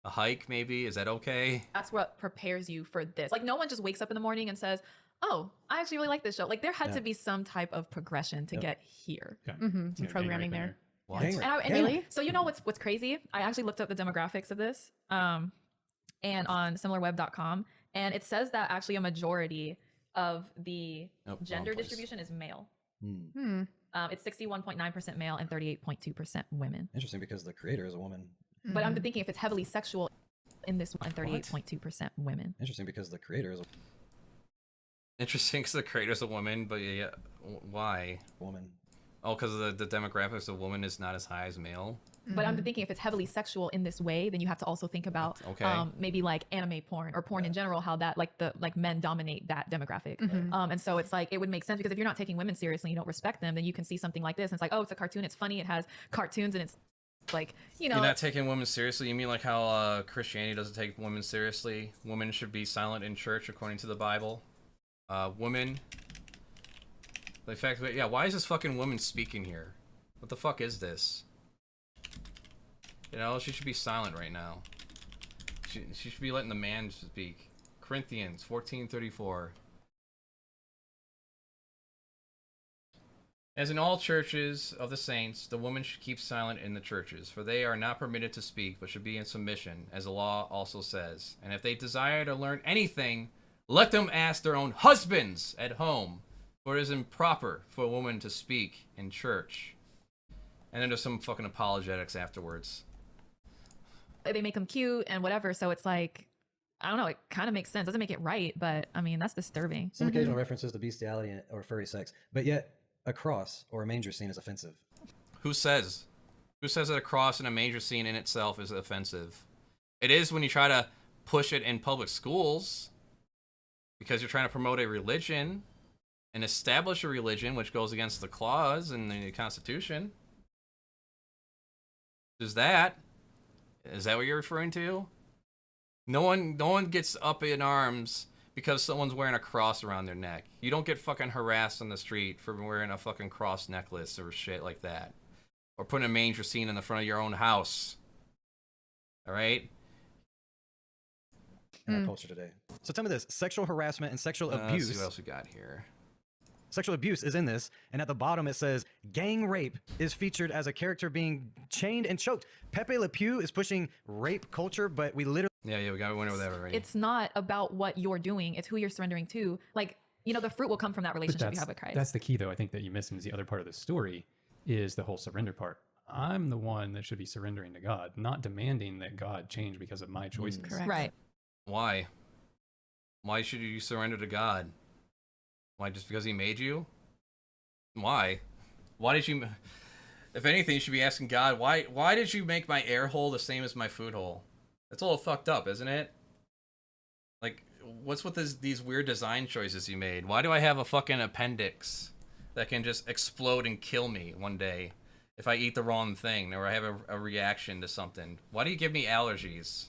Speaker 1: A hike, maybe? Is that okay?
Speaker 12: That's what prepares you for this. Like, no one just wakes up in the morning and says, oh, I actually really like this show. Like, there had to be some type of progression to get here.
Speaker 18: Some programming there.
Speaker 1: What?
Speaker 12: Really? So you know what's crazy? I actually looked up the demographics of this and on similarweb.com, and it says that actually a majority of the gender distribution is male. It's 61.9% male and 38.2% women.
Speaker 11: Interesting, because the creator is a woman.
Speaker 12: But I'm thinking if it's heavily sexual in this one, 38.2% women.
Speaker 11: Interesting, because the creator is a...
Speaker 1: Interesting, because the creator's a woman, but yeah, why?
Speaker 11: Woman.
Speaker 1: Oh, because the demographics of woman is not as high as male?
Speaker 12: But I'm thinking if it's heavily sexual in this way, then you have to also think about maybe like anime porn or porn in general, how that like men dominate that demographic. And so it's like, it would make sense, because if you're not taking women seriously, you don't respect them, then you can see something like this and it's like, oh, it's a cartoon, it's funny, it has cartoons, and it's like, you know.
Speaker 1: You're not taking women seriously? You mean like how Christianity doesn't take women seriously? Women should be silent in church according to the Bible. Women. The fact that, yeah, why is this fucking woman speaking here? What the fuck is this? You know, she should be silent right now. She should be letting the man speak. Corinthians 14:34. As in all churches of the saints, the women should keep silent in the churches, for they are not permitted to speak, but should be in submission, as the law also says. And if they desire to learn anything, Let them ask their own husbands at home, for it is improper for a woman to speak in church. And then there's some fucking apologetics afterwards.
Speaker 12: They make them cute and whatever, so it's like, I don't know, it kind of makes sense. Doesn't make it right, but I mean, that's disturbing.
Speaker 11: Some occasional references to bestiality or furry sex, but yet a cross or a manger scene is offensive.
Speaker 1: Who says? Who says that a cross and a manger scene in itself is offensive? It is when you try to push it in public schools because you're trying to promote a religion and establish a religion which goes against the clause in the Constitution. Is that what you're referring to? No one gets up in arms because someone's wearing a cross around their neck. You don't get fucking harassed on the street for wearing a fucking cross necklace or shit like that. Or putting a manger scene in the front of your own house. Alright?
Speaker 11: In our culture today. So tell me this, sexual harassment and sexual abuse.
Speaker 1: Let's see what else we got here.
Speaker 11: Sexual abuse is in this, and at the bottom it says, gang rape is featured as a character being chained and choked. Pepe Le Pew is pushing rape culture, but we literally...
Speaker 1: Yeah, we went over that already.
Speaker 12: It's not about what you're doing, it's who you're surrendering to. Like, you know, the fruit will come from that relationship you have with Christ.
Speaker 17: That's the key, though, I think, that you miss, is the other part of the story is the whole surrender part. I'm the one that should be surrendering to God, not demanding that God change because of my choices.
Speaker 12: Correct. Right.
Speaker 1: Why? Why should you surrender to God? Why, just because he made you? Why? Why did you... If anything, you should be asking God, why did you make my air hole the same as my food hole? That's all fucked up, isn't it? Like, what's with these weird design choices you made? Why do I have a fucking appendix that can just explode and kill me one day if I eat the wrong thing or I have a reaction to something? Why do you give me allergies?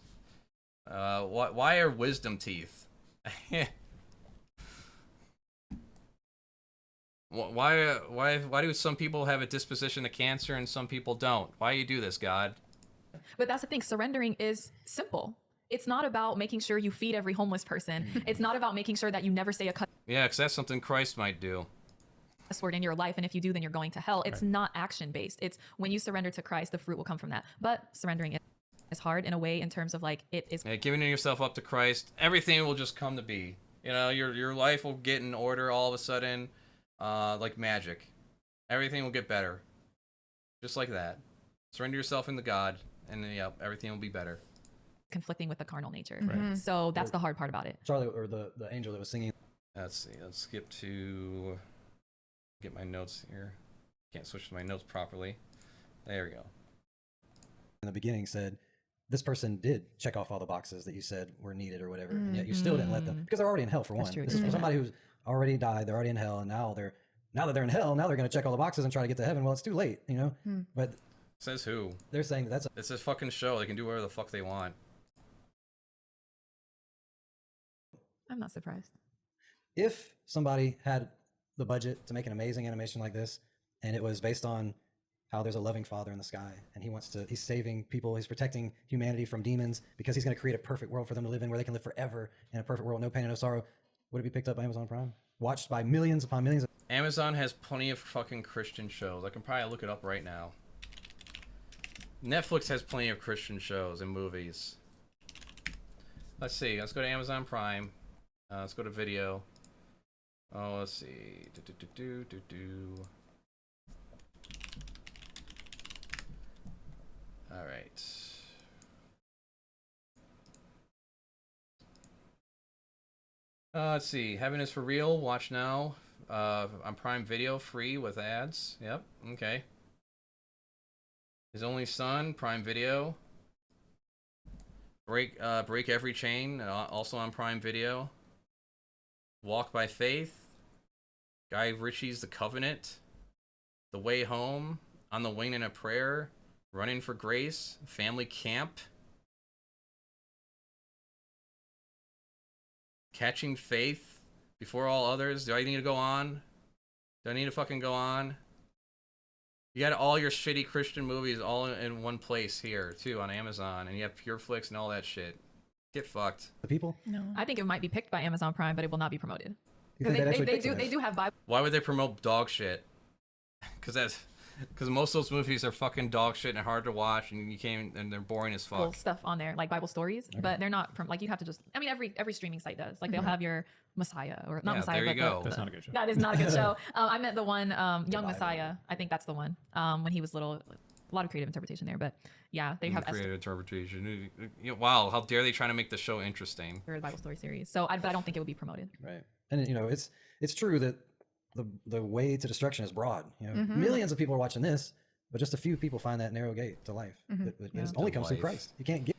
Speaker 1: Why are wisdom teeth? Why do some people have a disposition to cancer and some people don't? Why do you do this, God?
Speaker 12: But that's the thing, surrendering is simple. It's not about making sure you feed every homeless person. It's not about making sure that you never say a cuss
Speaker 1: Yeah, because that's something Christ might do.
Speaker 12: word in your life, and if you do, then you're going to hell. It's not action-based. It's when you surrender to Christ, the fruit will come from that. But surrendering is hard in a way in terms of like it is...
Speaker 1: Yeah, giving yourself up to Christ, everything will just come to be. You know, your life will get in order all of a sudden. Like magic. Everything will get better. Just like that. Surrender yourself into God, and yeah, everything will be better.
Speaker 12: Conflicting with the carnal nature.
Speaker 1: Right.
Speaker 12: So that's the hard part about it.
Speaker 11: Charlie, or the angel that was singing.
Speaker 1: Let's see. Let's skip to... Get my notes here. Can't switch to my notes properly. There we go.
Speaker 11: In the beginning said, this person did check off all the boxes that you said were needed or whatever, and yet you still didn't let them, because they're already in hell for one. This is for somebody who's already died, they're already in hell, and now that they're in hell, now they're going to check all the boxes and try to get to heaven. Well, it's too late, you know? But
Speaker 1: says who?
Speaker 11: They're saying that's
Speaker 1: it's a fucking show. They can do whatever the fuck they want.
Speaker 12: I'm not surprised.
Speaker 11: If somebody had the budget to make an amazing animation like this, and it was based on how there's a loving father in the sky, and he's saving people, he's protecting humanity from demons, because he's going to create a perfect world for them to live in where they can live forever in a perfect world, no pain and no sorrow, would it be picked up by Amazon Prime? Watched by millions upon millions.
Speaker 1: Amazon has plenty of fucking Christian shows. I can probably look it up right now. Netflix has plenty of Christian shows and movies. Let's see. Let's go to Amazon Prime. Let's go to video. Oh, let's see. All right. Let's see. Heaven is for Real. Watch now. On Prime Video, free with ads. Yep. Okay. His Only Son, Prime Video. Break Every Chain, also on Prime Video. Walk by Faith. Guy Ritchie's The Covenant. The Way Home. On the Wing and a Prayer. Running for Grace. Family Camp. Catching Faith. Before All Others. Do I need to go on? Do I need to fucking go on? You got all your shitty Christian movies all in one place here, too, on Amazon. And you have PureFlix and all that shit. Get fucked.
Speaker 11: The people?
Speaker 12: No. I think it might be picked by Amazon Prime, but it will not be promoted.
Speaker 11: You think
Speaker 12: They do have Bible.
Speaker 1: Why would they promote dog shit? Because Because most of those movies are fucking dog shit and hard to watch, and you can't, and they're boring as fuck.
Speaker 12: Cool stuff on there, like Bible stories, but they're not from like you have to just. I mean, every streaming site does. Like they'll have your Messiah or not Messiah.
Speaker 1: There you go.
Speaker 17: That's not a good show.
Speaker 12: That is not a good show. I meant the one Young Messiah. I think that's the one. When he was little. A lot of creative interpretation there, but yeah, they have
Speaker 1: creative interpretation. Wow, how dare they try to make the show interesting?
Speaker 12: For the Bible story series, so but I don't think it would be promoted.
Speaker 11: Right, and you know, it's true that the way to destruction is broad. You know, millions of people are watching this, but just a few people find that narrow gate to life. It only comes through Christ. You can't get.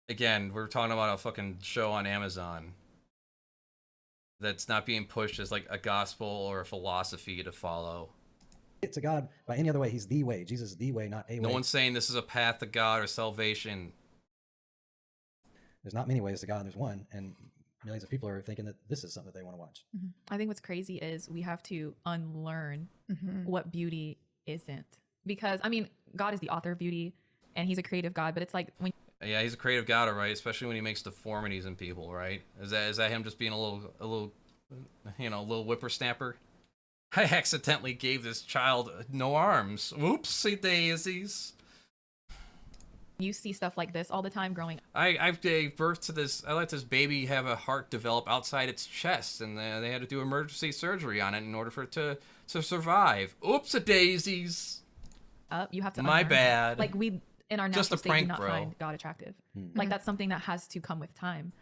Speaker 1: Again, we're talking about a fucking show on Amazon that's not being pushed as like a gospel or a philosophy to follow.
Speaker 11: To God by any other way. He's the way. Jesus is the way, not a way.
Speaker 1: No one's saying this is a path to God or salvation.
Speaker 11: There's not many ways to God. There's one, and millions of people are thinking that this is something that they want to watch.
Speaker 12: I think what's crazy is we have to unlearn what beauty isn't, because I mean, God is the author of beauty, and He's a creative God. But it's like when
Speaker 1: yeah, He's a creative God, all right. Especially when He makes deformities in people, right? Is that Him just being a little, you know, a little whippersnapper? I accidentally gave this child no arms. Whoopsie daisies.
Speaker 12: You see stuff like this all the time growing up.
Speaker 1: I gave birth to this. I let this baby have a heart develop outside its chest, and they had to do emergency surgery on it in order for it to survive. Oopsie daisies.
Speaker 12: You have to.
Speaker 1: My bad.
Speaker 12: Like we in our natural state do not
Speaker 1: bro.
Speaker 12: find God attractive. Like that's something that has to come with time.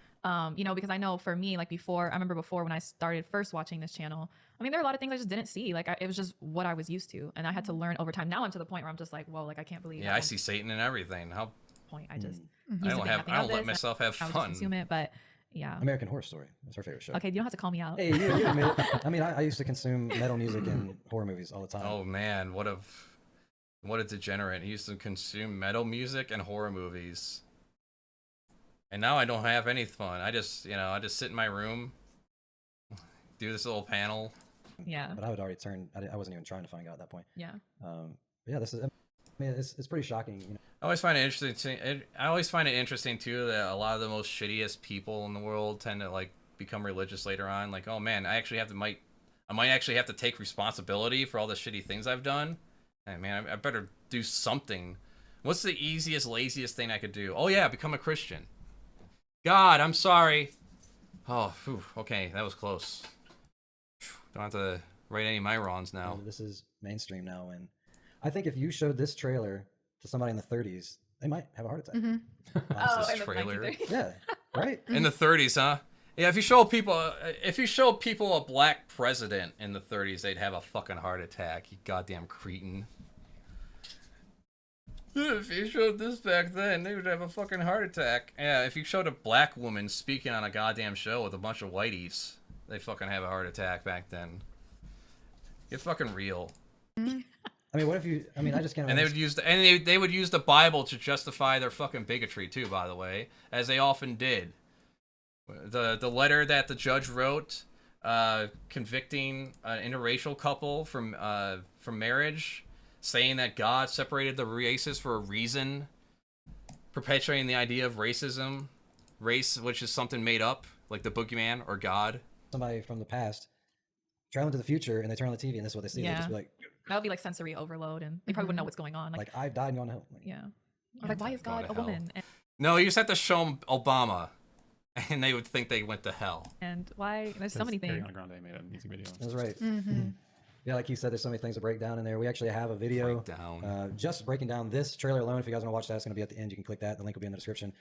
Speaker 12: You know, because I know for me, like before, I remember before when I started first watching this channel, I mean, there are a lot of things I just didn't see. Like it was just what I was used to, and I had to learn over time. Now I'm to the point where I'm just like, whoa, like I can't believe.
Speaker 1: Yeah, I see Satan in everything. How?
Speaker 12: Point. I just.
Speaker 1: I don't let myself have fun.
Speaker 12: Consume it, but yeah.
Speaker 11: American Horror Story. That's our favorite show.
Speaker 12: Okay, you don't have to call me out.
Speaker 11: Hey, you admit it. I mean, I used to consume metal music and horror movies all the time.
Speaker 1: Oh man, what a degenerate! He used to consume metal music and horror movies. And now I don't have any fun. I just sit in my room, do this little panel.
Speaker 12: Yeah.
Speaker 11: But I would already turn. I wasn't even trying to find God at that point.
Speaker 12: Yeah.
Speaker 11: Yeah, this is. I mean, it's pretty shocking. You know?
Speaker 1: I always find it interesting. I always find it interesting too that a lot of the most shittiest people in the world tend to like become religious later on. Like, oh man, I might actually have to take responsibility for all the shitty things I've done. And man, I better do something. What's the easiest, laziest thing I could do? Oh yeah, become a Christian. God, I'm sorry. Oh, whew, okay, that was close. Don't have to write any of my wrongs now.
Speaker 11: This is mainstream now, and I think if you showed this trailer to somebody in the 30s, they might have a heart attack.
Speaker 1: This trailer.
Speaker 11: Yeah, right.
Speaker 1: In the 30s, huh? Yeah, if you show people a black president in the 30s, they'd have a fucking heart attack. You goddamn cretin. If you showed this back then, they would have a fucking heart attack. Yeah, if you showed a black woman speaking on a goddamn show with a bunch of whiteys, they fucking have a heart attack back then. Get fucking real.
Speaker 11: I mean, what if you? I mean, I just can't.
Speaker 1: And they would use the Bible to justify their fucking bigotry too. By the way, as they often did. The letter that the judge wrote, convicting an interracial couple from marriage. Saying that God separated the races for a reason, perpetuating the idea of racism, race, which is something made up, like the boogeyman or God.
Speaker 11: Somebody from the past traveling to the future, and they turn on the TV, and this is what they see.
Speaker 12: Yeah.
Speaker 11: They just be like,
Speaker 12: that would be like sensory overload, and they probably wouldn't know what's going on.
Speaker 11: Like I've died and gone to hell. Like,
Speaker 12: yeah. Like, why is God a woman?
Speaker 1: No, you just have to show them Obama, and they would think they went to hell.
Speaker 12: And why? There's so many things.
Speaker 17: Ariana Grande made a music video.
Speaker 11: That's right. Yeah, like you said, there's so many things to break down in there. We actually have a video just breaking down this trailer alone. If you guys want to watch that, it's going to be at the end. You can click that. The link will be in the description.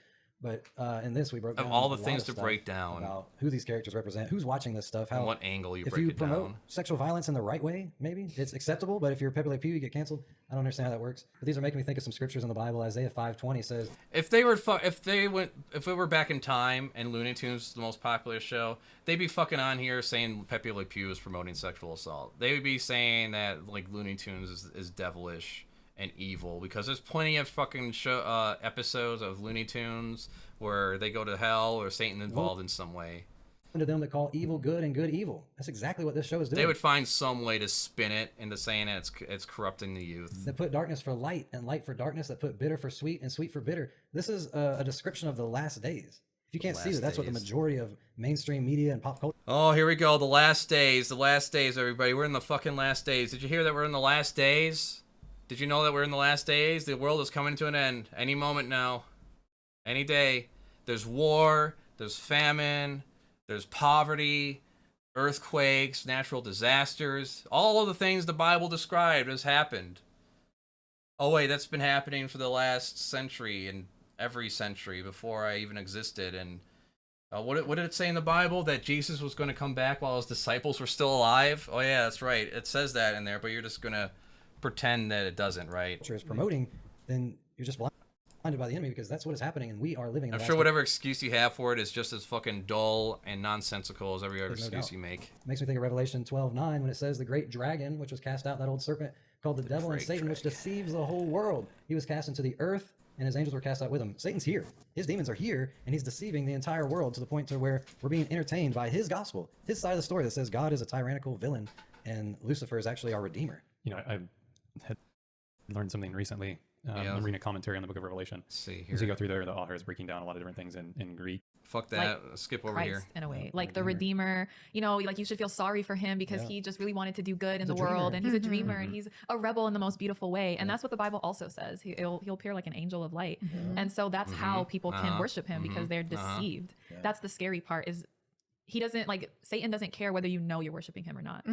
Speaker 11: But in this, we broke down
Speaker 1: all the things to break down
Speaker 11: about who these characters represent, who's watching this stuff, how
Speaker 1: and what angle you
Speaker 11: if
Speaker 1: break
Speaker 11: you
Speaker 1: it
Speaker 11: promote
Speaker 1: down.
Speaker 11: Sexual violence in the right way, maybe it's acceptable. But if you're Pepe Le Pew, you get canceled. I don't understand how that works. But these are making me think of some scriptures in the Bible. Isaiah 5:20 says,
Speaker 1: if we were back in time and Looney Tunes was the most popular show, they'd be fucking on here saying Pepe Le Pew is promoting sexual assault. They would be saying that like Looney Tunes is devilish and evil, because there's plenty of fucking episodes of Looney Tunes where they go to hell or Satan involved in some way.
Speaker 11: To them that call evil good and good evil. That's exactly what this show is doing.
Speaker 1: They would find some way to spin it into saying that it's corrupting the youth.
Speaker 11: That put darkness for light and light for darkness. That put bitter for sweet and sweet for bitter. This is a description of the last days. If you can't see that, that's what the majority of mainstream media and pop culture.
Speaker 1: Oh, here we go. The last days. The last days, everybody. We're in the fucking last days. Did you hear that we're in the last days? Did you know that we're in the last days? The world is coming to an end. Any moment now. Any day. There's war. There's famine. There's poverty. Earthquakes. Natural disasters. All of the things the Bible described has happened. Oh, wait. That's been happening for the last century and every century before I even existed. And what did it say in the Bible? That Jesus was going to come back while his disciples were still alive? Oh, yeah, that's right. It says that in there, but you're just going to pretend that it doesn't, right?
Speaker 11: Is promoting, then you're just blinded by the enemy, because that's what is happening, and we are living in
Speaker 1: I'm sure whatever excuse you have for it is just as fucking dull and nonsensical as every other excuse you make.
Speaker 11: It makes me think of Revelation 12:9 when it says the great dragon, which was cast out, that old serpent called the devil and Satan, which deceives the whole world. He was cast into the earth, and his angels were cast out with him. Satan's here. His demons are here, and he's deceiving the entire world to the point to where we're being entertained by his gospel, his side of the story that says God is a tyrannical villain, and Lucifer is actually our redeemer.
Speaker 17: You know, I had learned something recently. I'm reading a commentary on the book of Revelation.
Speaker 1: Let's see here.
Speaker 17: As you go through there, the author is breaking down a lot of different things in Greek.
Speaker 1: Fuck that. Skip over
Speaker 12: Christ,
Speaker 1: here.
Speaker 12: In a way, like the Redeemer. You know, like you should feel sorry for him because he just really wanted to do good in the world, and he's a dreamer, and he's a rebel in the most beautiful way. And that's what the Bible also says. He'll appear like an angel of light, and so that's how people can worship him, because they're deceived. That's the scary part. Is he doesn't Satan doesn't care whether you know you're worshiping him or not.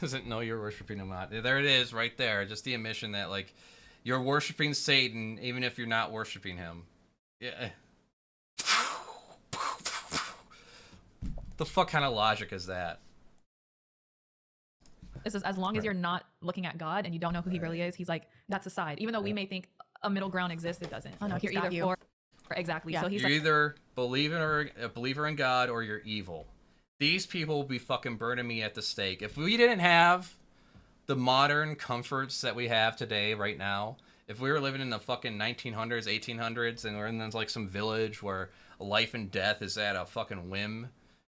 Speaker 1: Doesn't know you're worshiping him or not. There it is, right there. Just the admission that you're worshiping Satan even if you're not worshiping him. Yeah. The fuck kind of logic is that?
Speaker 12: This is as long as you're not looking at God and you don't know who he really is. He's like, that's a side. Even though we may think a middle ground exists, it doesn't.
Speaker 18: Oh no,
Speaker 12: you're either for exactly. Yeah. So he's
Speaker 1: you're either a believer in God or you're evil. These people will be fucking burning me at the stake. If we didn't have the modern comforts that we have today, right now, if we were living in the fucking 1900s, 1800s, and we're in some village where life and death is at a fucking whim,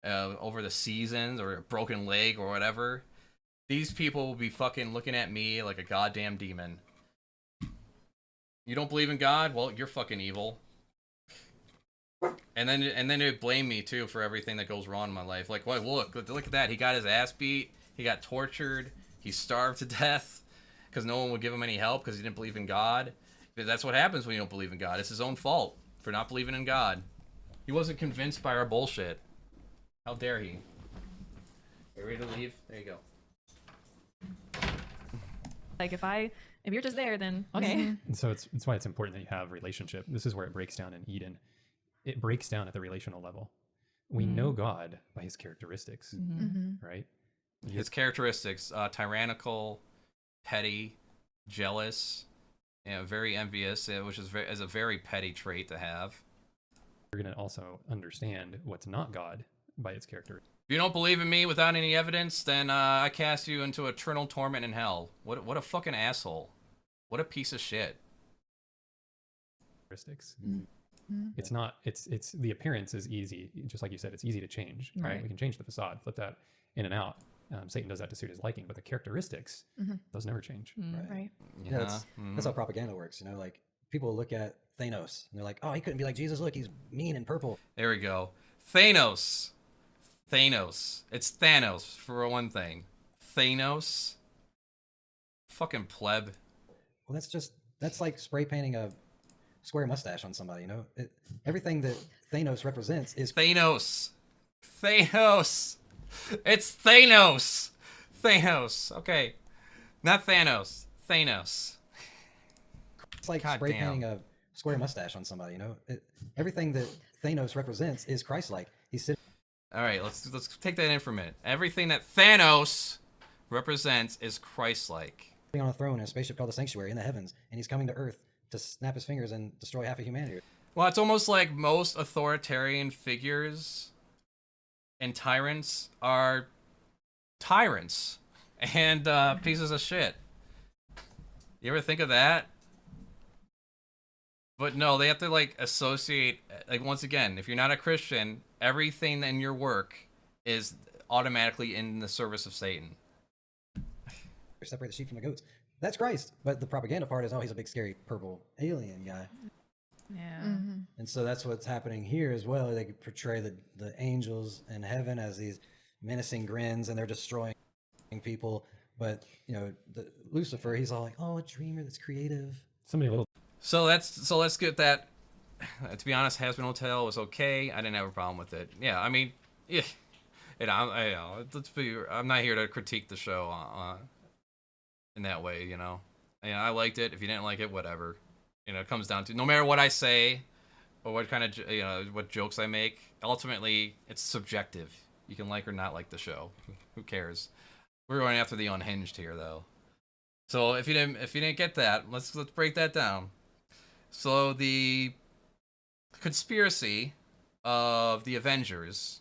Speaker 1: over the seasons, or a broken leg or whatever, these people will be fucking looking at me like a goddamn demon. You don't believe in God? Well, you're fucking evil. And then they blame me too for everything that goes wrong in my life. Like, well, look at that. He got his ass beat. He got tortured. He starved to death because no one would give him any help because he didn't believe in God. That's what happens when you don't believe in God. It's his own fault for not believing in God. He wasn't convinced by our bullshit. How dare he? Are you ready to leave? There you go.
Speaker 12: Like if you're just there, then okay.
Speaker 17: And so it's why it's important that you have relationship. This is where it breaks down in Eden. It breaks down at the relational level. We know God by his characteristics, right?
Speaker 1: His characteristics: tyrannical, petty, jealous, very envious, which is a very petty trait to have.
Speaker 17: You're going to also understand what's not God by its character.
Speaker 1: If you don't believe in me without any evidence, then I cast you into eternal torment in hell. What a fucking asshole. What a piece of shit.
Speaker 17: Characteristics. It's not, it's the appearance is easy. Just like you said, it's easy to change, right? We can change the facade, flip that in and out. Satan does that to suit his liking, but the characteristics, those never change.
Speaker 11: Right. Yeah, that's how propaganda works. You know, like people look at Thanos and they're like, oh, he couldn't be like Jesus. Look, he's mean and purple.
Speaker 1: There we go. Thanos. It's Thanos for one thing. Thanos. Fucking pleb.
Speaker 11: Well, that's like spray painting a square mustache on somebody, you know? Everything that Thanos represents is
Speaker 1: Thanos. It's Thanos. Okay. Not Thanos. Thanos.
Speaker 11: It's like spray painting a square mustache on somebody, you know? Everything that Thanos represents is Christ-like. He's sitting.
Speaker 1: All right, let's take that in for a minute. Everything that Thanos represents is Christ-like.
Speaker 11: On a throne in a spaceship called the Sanctuary in the heavens, and he's coming to Earth to snap his fingers and destroy half of humanity.
Speaker 1: Well, it's almost like most authoritarian figures and tyrants are tyrants and pieces of shit. You ever think of that? But no, they have to associate, once again, if you're not a Christian, everything in your work is automatically in the service of Satan.
Speaker 11: Separate the sheep from the goats. That's Christ. But the propaganda part is, oh, he's a big scary purple alien guy.
Speaker 12: Yeah.
Speaker 11: And so that's what's happening here as well. They portray the angels in heaven as these menacing grins, and they're destroying people. But you know, Lucifer, he's all like, "Oh, a dreamer that's creative."
Speaker 17: Somebody a little.
Speaker 1: So let's get that. To be honest, Hazbin Hotel was okay. I didn't have a problem with it. Yeah, I mean, yeah. And I'm not here to critique the show in that way, you know. And I liked it. If you didn't like it, whatever. You know, it comes down to no matter what I say or what kind of what jokes I make. Ultimately, it's subjective. You can like or not like the show. Who cares? We're going after the unhinged here, though. So if you didn't get that, let's break that down. So the conspiracy of the Avengers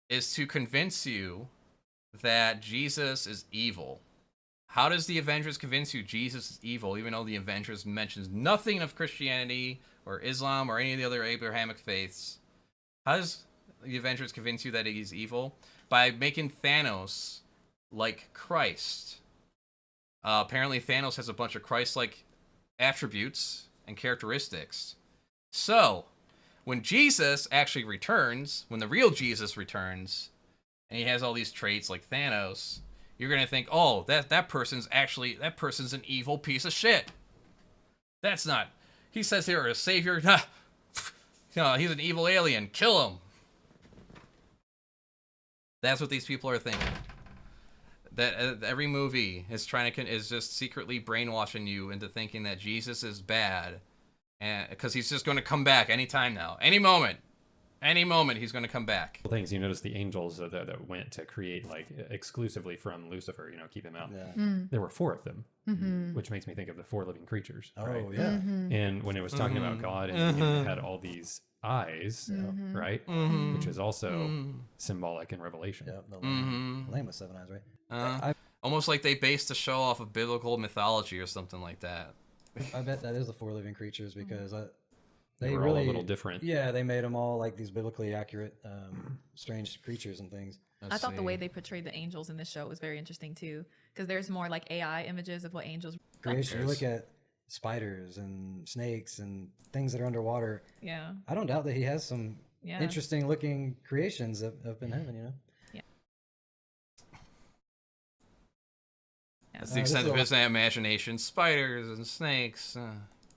Speaker 1: is to convince you that Jesus is evil. How does the Avengers convince you Jesus is evil, even though the Avengers mentions nothing of Christianity or Islam or any of the other Abrahamic faiths? How does the Avengers convince you that he's evil? By making Thanos like Christ. Apparently Thanos has a bunch of Christ-like attributes and characteristics. So, when Jesus actually returns, when the real Jesus returns, and he has all these traits like Thanos, you're going to think, oh, that person's an evil piece of shit. That's not. He says here, a savior. No, he's an evil alien. Kill him. That's what these people are thinking. That every movie is is just secretly brainwashing you into thinking that Jesus is bad, and because he's just going to come back anytime now, any moment he's going to come back.
Speaker 17: Things you notice the angels that went to create like exclusively from Lucifer, you know, keep him out.
Speaker 11: Yeah.
Speaker 17: There were 4 of them, which makes me think of the 4 living creatures.
Speaker 11: Oh
Speaker 17: right?
Speaker 11: yeah.
Speaker 17: And when it was talking about God and it had all these eyes, right? Which is also symbolic in Revelation.
Speaker 11: Yep, the lamb with 7 eyes, right?
Speaker 1: Almost like they based the show off of biblical mythology or something like that.
Speaker 11: I bet that is the 4 living creatures because
Speaker 17: they were
Speaker 11: really
Speaker 17: all a little different.
Speaker 11: Yeah, they made them all like these biblically accurate, strange creatures and things.
Speaker 12: I thought the way they portrayed the angels in this show was very interesting too, because there's more like AI images of what angels.
Speaker 11: Creation. You look at spiders and snakes and things that are underwater.
Speaker 12: Yeah.
Speaker 11: I don't doubt that he has some interesting looking creations up in heaven, you know?
Speaker 12: Yeah.
Speaker 1: That's the extent of his imagination. Spiders and snakes.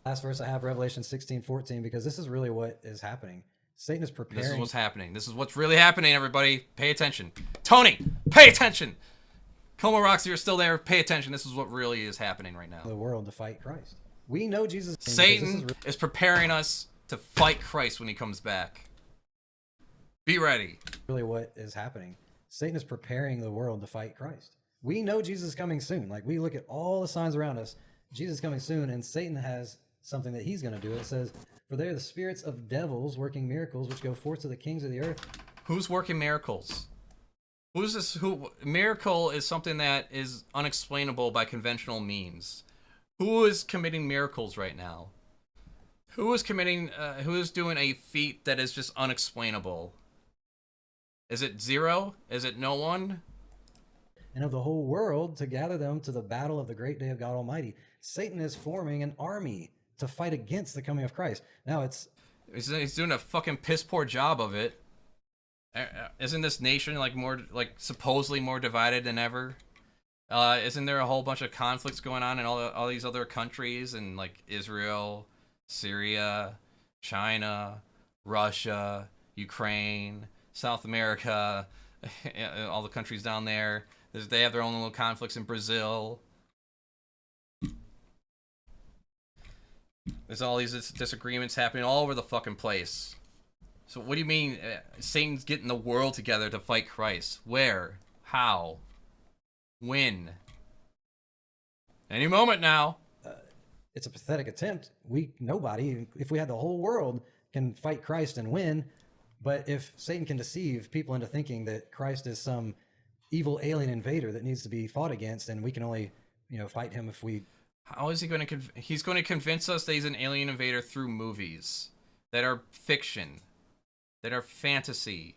Speaker 11: Last verse I have, Revelation 16:14, because this is really what is happening. Satan is preparing.
Speaker 1: This is what's happening. This is what's really happening, everybody. Pay attention. Tony, pay attention. Como Roxy, you're still there. Pay attention. This is what really is happening right now.
Speaker 11: The world to fight Christ. We know Jesus.
Speaker 1: Satan is preparing us to fight Christ when he comes back. Be ready.
Speaker 11: Really what is happening. Satan is preparing the world to fight Christ. We know Jesus is coming soon. Like, we look at all the signs around us. Jesus is coming soon, and Satan has something that he's going to do. It says, for they are the spirits of devils working miracles, which go forth to the kings of the earth.
Speaker 1: Who's working miracles? Who's this? Miracle is something that is unexplainable by conventional means. Who is committing miracles right now? Who is doing a feat that is just unexplainable? Is it zero? Is it no one?
Speaker 11: And of the whole world to gather them to the battle of the great day of God Almighty. Satan is forming an army to fight against the coming of Christ. Now
Speaker 1: he's doing a fucking piss poor job of it. Isn't this nation supposedly more divided than ever? Isn't there a whole bunch of conflicts going on in all these other countries, and like Israel, Syria, China, Russia, Ukraine, South America, all the countries down there? They have their own little conflicts in Brazil. There's all these disagreements happening all over the fucking place. So what do you mean Satan's getting the world together to fight Christ? Where? How? When? Any moment now.
Speaker 11: It's a pathetic attempt. Nobody, if we had the whole world, can fight Christ and win. But if Satan can deceive people into thinking that Christ is some evil alien invader that needs to be fought against, and we can only, fight him if we...
Speaker 1: How is he going to... He's going to convince us that he's an alien invader through movies that are fiction, that are fantasy.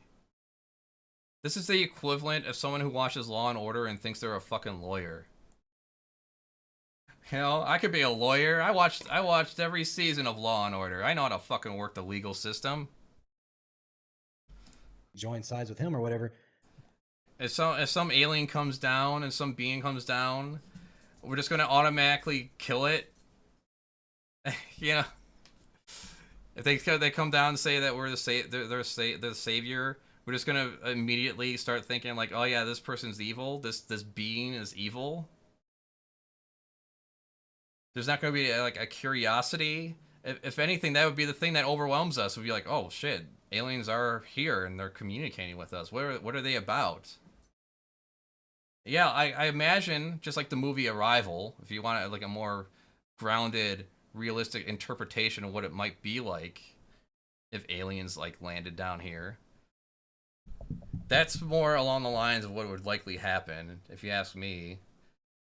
Speaker 1: This is the equivalent of someone who watches Law and Order and thinks they're a fucking lawyer. You know, I could be a lawyer. I watched every season of Law and Order. I know how to fucking work the legal system.
Speaker 11: Join sides with him or whatever.
Speaker 1: If some alien comes down and some being comes down, we're just gonna automatically kill it. You know, if they come down and say that we're the savior, we're just gonna immediately start thinking like, oh yeah, this person's evil. This being is evil. There's not gonna be like a curiosity. If anything, that would be the thing that overwhelms us. We'd be like, oh shit, aliens are here and they're communicating with us. What are they about? Yeah, I imagine just like the movie Arrival, if you want like a more grounded, realistic interpretation of what it might be like if aliens like landed down here. That's more along the lines of what would likely happen, if you ask me.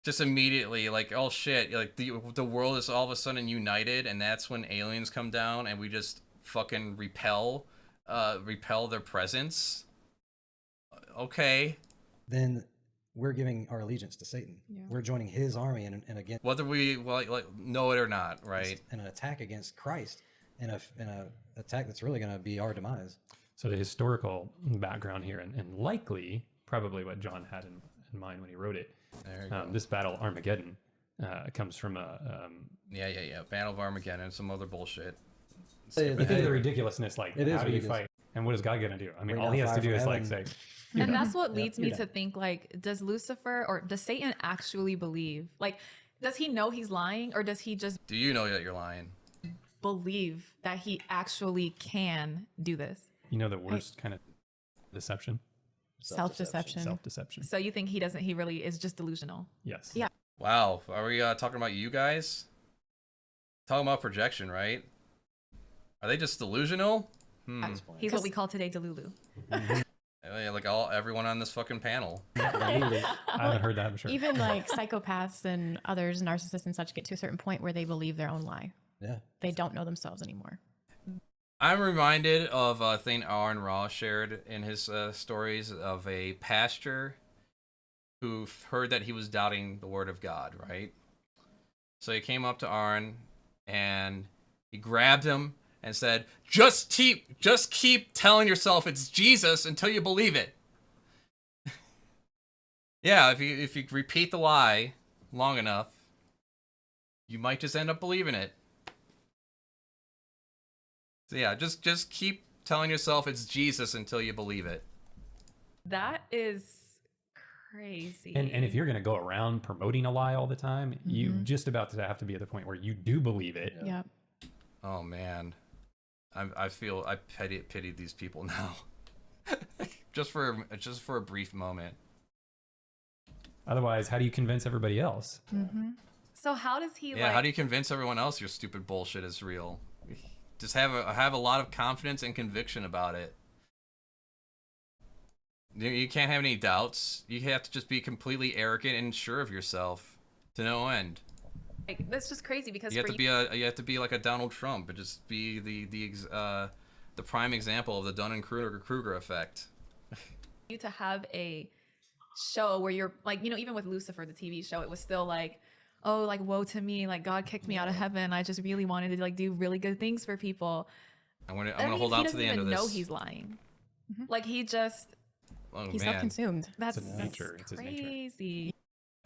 Speaker 1: Just immediately, like, oh shit, like the world is all of a sudden united, and that's when aliens come down, and we just fucking repel their presence. Okay.
Speaker 11: Then we're giving our allegiance to Satan. Yeah. We're joining his army and again.
Speaker 1: Whether we like know it or not, right?
Speaker 11: In an attack against Christ, in a attack that's really going to be our demise.
Speaker 17: So the historical background here, and likely, probably what John had in mind when he wrote it. This battle, Armageddon, comes from a
Speaker 1: Battle of Armageddon and some other bullshit.
Speaker 17: You think of the ridiculousness, like how do you fight, and what is God gonna do? I mean, all he has to do is like say.
Speaker 12: And that's what leads me to think, like, does Lucifer or does Satan actually believe? Like, does he know he's lying, or does he just?
Speaker 1: Do you know that you're lying?
Speaker 12: Believe that he actually can do this.
Speaker 17: You know the worst kind of deception.
Speaker 12: Self-deception.
Speaker 17: Self-deception.
Speaker 12: So you think he doesn't? He really is just delusional.
Speaker 17: Yes.
Speaker 12: Yeah.
Speaker 1: Wow. Are we talking about you guys? Talking about projection, right? Are they just delusional?
Speaker 12: He's what we call today Delulu.
Speaker 1: Like everyone on this fucking panel.
Speaker 17: I haven't heard that. I'm sure.
Speaker 18: Even like psychopaths and others, narcissists and such, get to a certain point where they believe their own lie.
Speaker 11: Yeah.
Speaker 18: They don't know themselves anymore.
Speaker 1: I'm reminded of a thing Aaron Ross shared in his stories of a pastor who heard that he was doubting the word of God, right? So he came up to Aaron and he grabbed him and said, just keep telling yourself it's Jesus until you believe it. Yeah, if you repeat the lie long enough, you might just end up believing it. So yeah, just keep telling yourself it's Jesus until you believe it.
Speaker 12: That is crazy.
Speaker 17: And if you're going to go around promoting a lie all the time, you just about to have to be at the point where you do believe it.
Speaker 18: Yep.
Speaker 1: Oh man, I feel I pity these people now. just for a brief moment.
Speaker 17: Otherwise, how do you convince everybody else?
Speaker 12: So how does he?
Speaker 1: Yeah, how do you convince everyone else your stupid bullshit is real? Just have a lot of confidence and conviction about it. You can't have any doubts. You have to just be completely arrogant and sure of yourself to no end.
Speaker 12: Like, that's just crazy because
Speaker 1: you have to be like a Donald Trump and just be the prime example of the Dunning-Kruger effect.
Speaker 12: You to have a show where you're like, even with Lucifer, the TV show, it was still like, oh, like, woe to me, like God kicked me out of heaven. I just really wanted to like do really good things for people.
Speaker 1: I'm gonna hold out to the end of this.
Speaker 12: He doesn't even know he's lying. Like he's
Speaker 18: self-consumed.
Speaker 12: That's
Speaker 17: nature. It's
Speaker 12: crazy.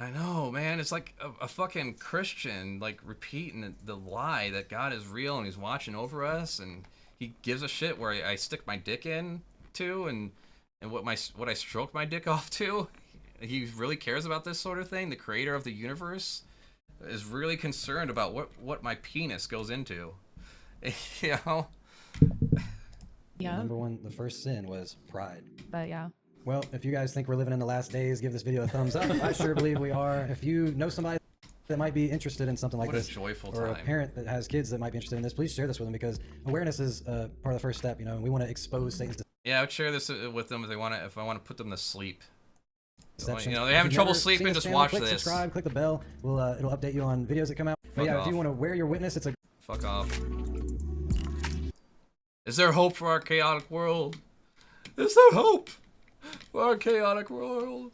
Speaker 1: I know, man. It's like a fucking Christian like repeating the lie that God is real and he's watching over us and he gives a shit where I stick my dick in to and what I stroke my dick off to. He really cares about this sort of thing. The creator of the universe is really concerned about what my penis goes into. You know?
Speaker 18: Yeah.
Speaker 11: The first sin was pride.
Speaker 12: But yeah.
Speaker 11: Well, if you guys think we're living in the last days, give this video a thumbs up. I sure believe we are. If you know somebody that might be interested in something like this, or a parent that has kids that might be interested in this, please share this with them because awareness is part of the first step. And we want to expose Satan's.
Speaker 1: Yeah, I would share this with them if I want to put them to sleep. They're having trouble sleeping. Just watch this.
Speaker 11: Subscribe, click the bell. It'll update you on videos that come out. But yeah, if you want to wear your witness, it's a
Speaker 1: fuck off. Is there hope for our chaotic world? Is there hope for our chaotic world?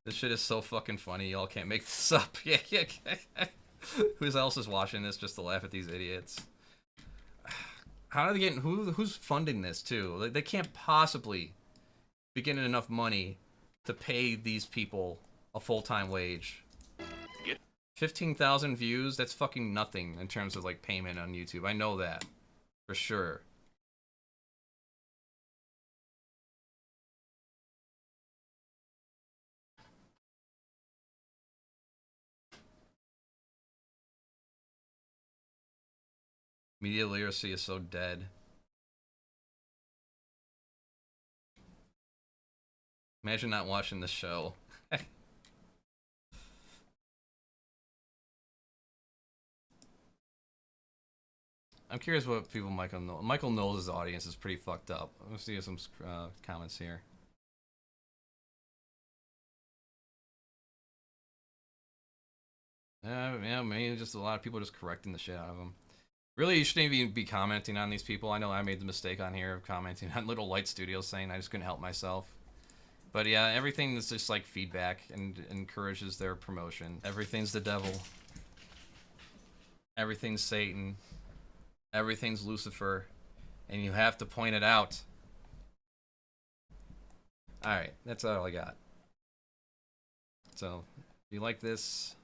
Speaker 1: This shit is so fucking funny. Y'all can't make this up. Yeah. Who else is watching this just to laugh at these idiots? How are they getting? Who's funding this too? Like, they can't possibly be getting enough money to pay these people a full-time wage. 15,000 views. That's fucking nothing in terms of like payment on YouTube. I know that for sure. Media literacy is so dead. Imagine not watching this show. I'm curious what people Michael knows. Michael knows his audience is pretty fucked up. Let's see some comments here. Yeah, maybe just a lot of people just correcting the shit out of them. Really, you shouldn't even be commenting on these people. I know I made the mistake on here of commenting on Little Light Studios saying I just couldn't help myself. But yeah, everything is just like feedback and encourages their promotion. Everything's the devil. Everything's Satan. Everything's Lucifer. And you have to point it out. Alright, that's all I got. So, if you like this...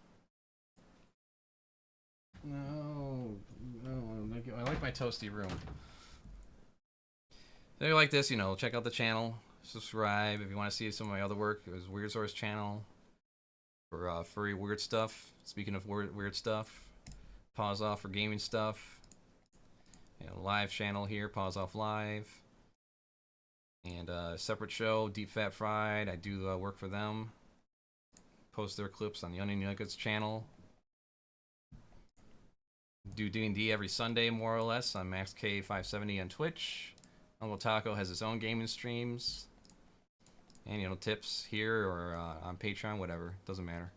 Speaker 1: No, I like my toasty room. If you like this, you know, check out the channel. Subscribe if you want to see some of my other work. It was Weird Source channel for furry weird stuff. Speaking of weird stuff, pause off for gaming stuff. You know, live channel here, pause off live. And separate show, Deep Fat Fried. I do work for them. Post their clips on the Onion Nuggets channel. Do D&D every Sunday, more or less, on MaxK570 on Twitch. Uncle Taco has his own gaming streams. And, you know, tips here or on Patreon, whatever. Doesn't matter.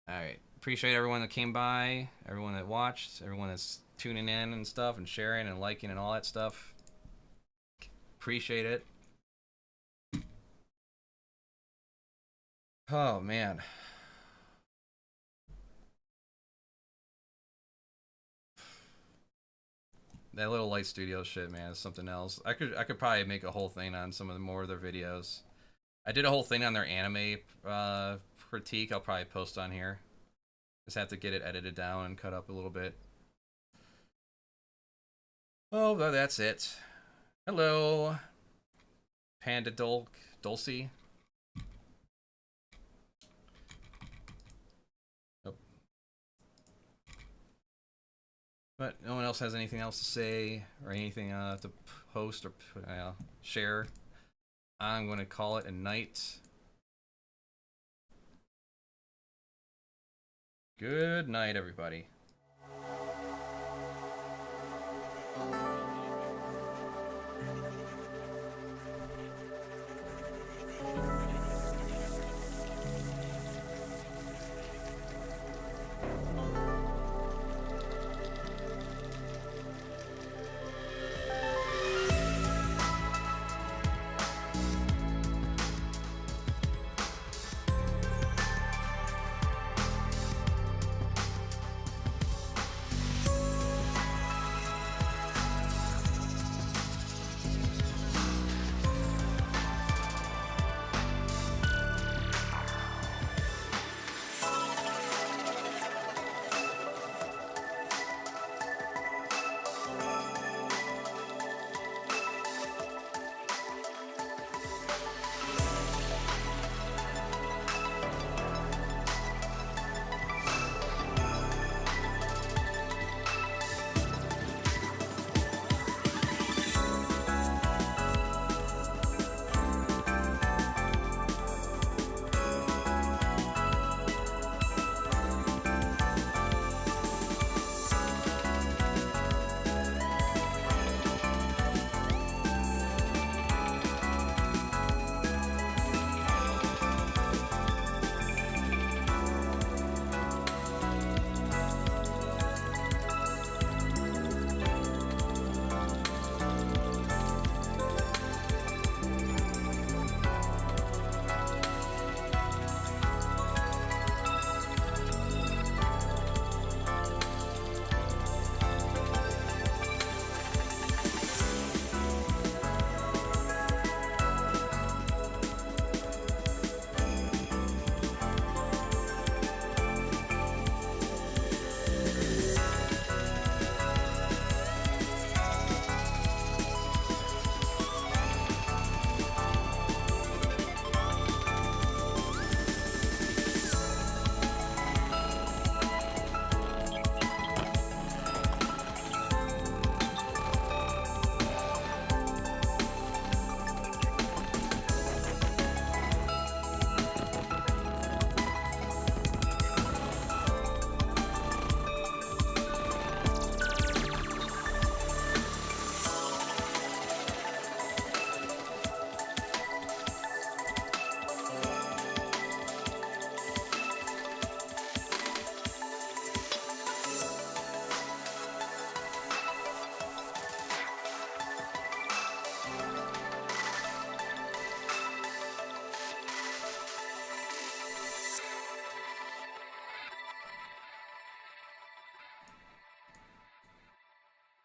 Speaker 1: Alright. Appreciate everyone that came by, everyone that watched, everyone that's tuning in and stuff, and sharing and liking and all that stuff. Appreciate it. Oh, man. That Little Light Studio shit, man, is something else. I could probably make a whole thing on some of the more of their videos. I did a whole thing on their anime critique. I'll probably post on here. Just have to get it edited down and cut up a little bit. Oh, well, that's it. Hello, Panda Dulce. But no one else has anything else to say or anything to post or share. I'm going to call it a night. Good night, everybody.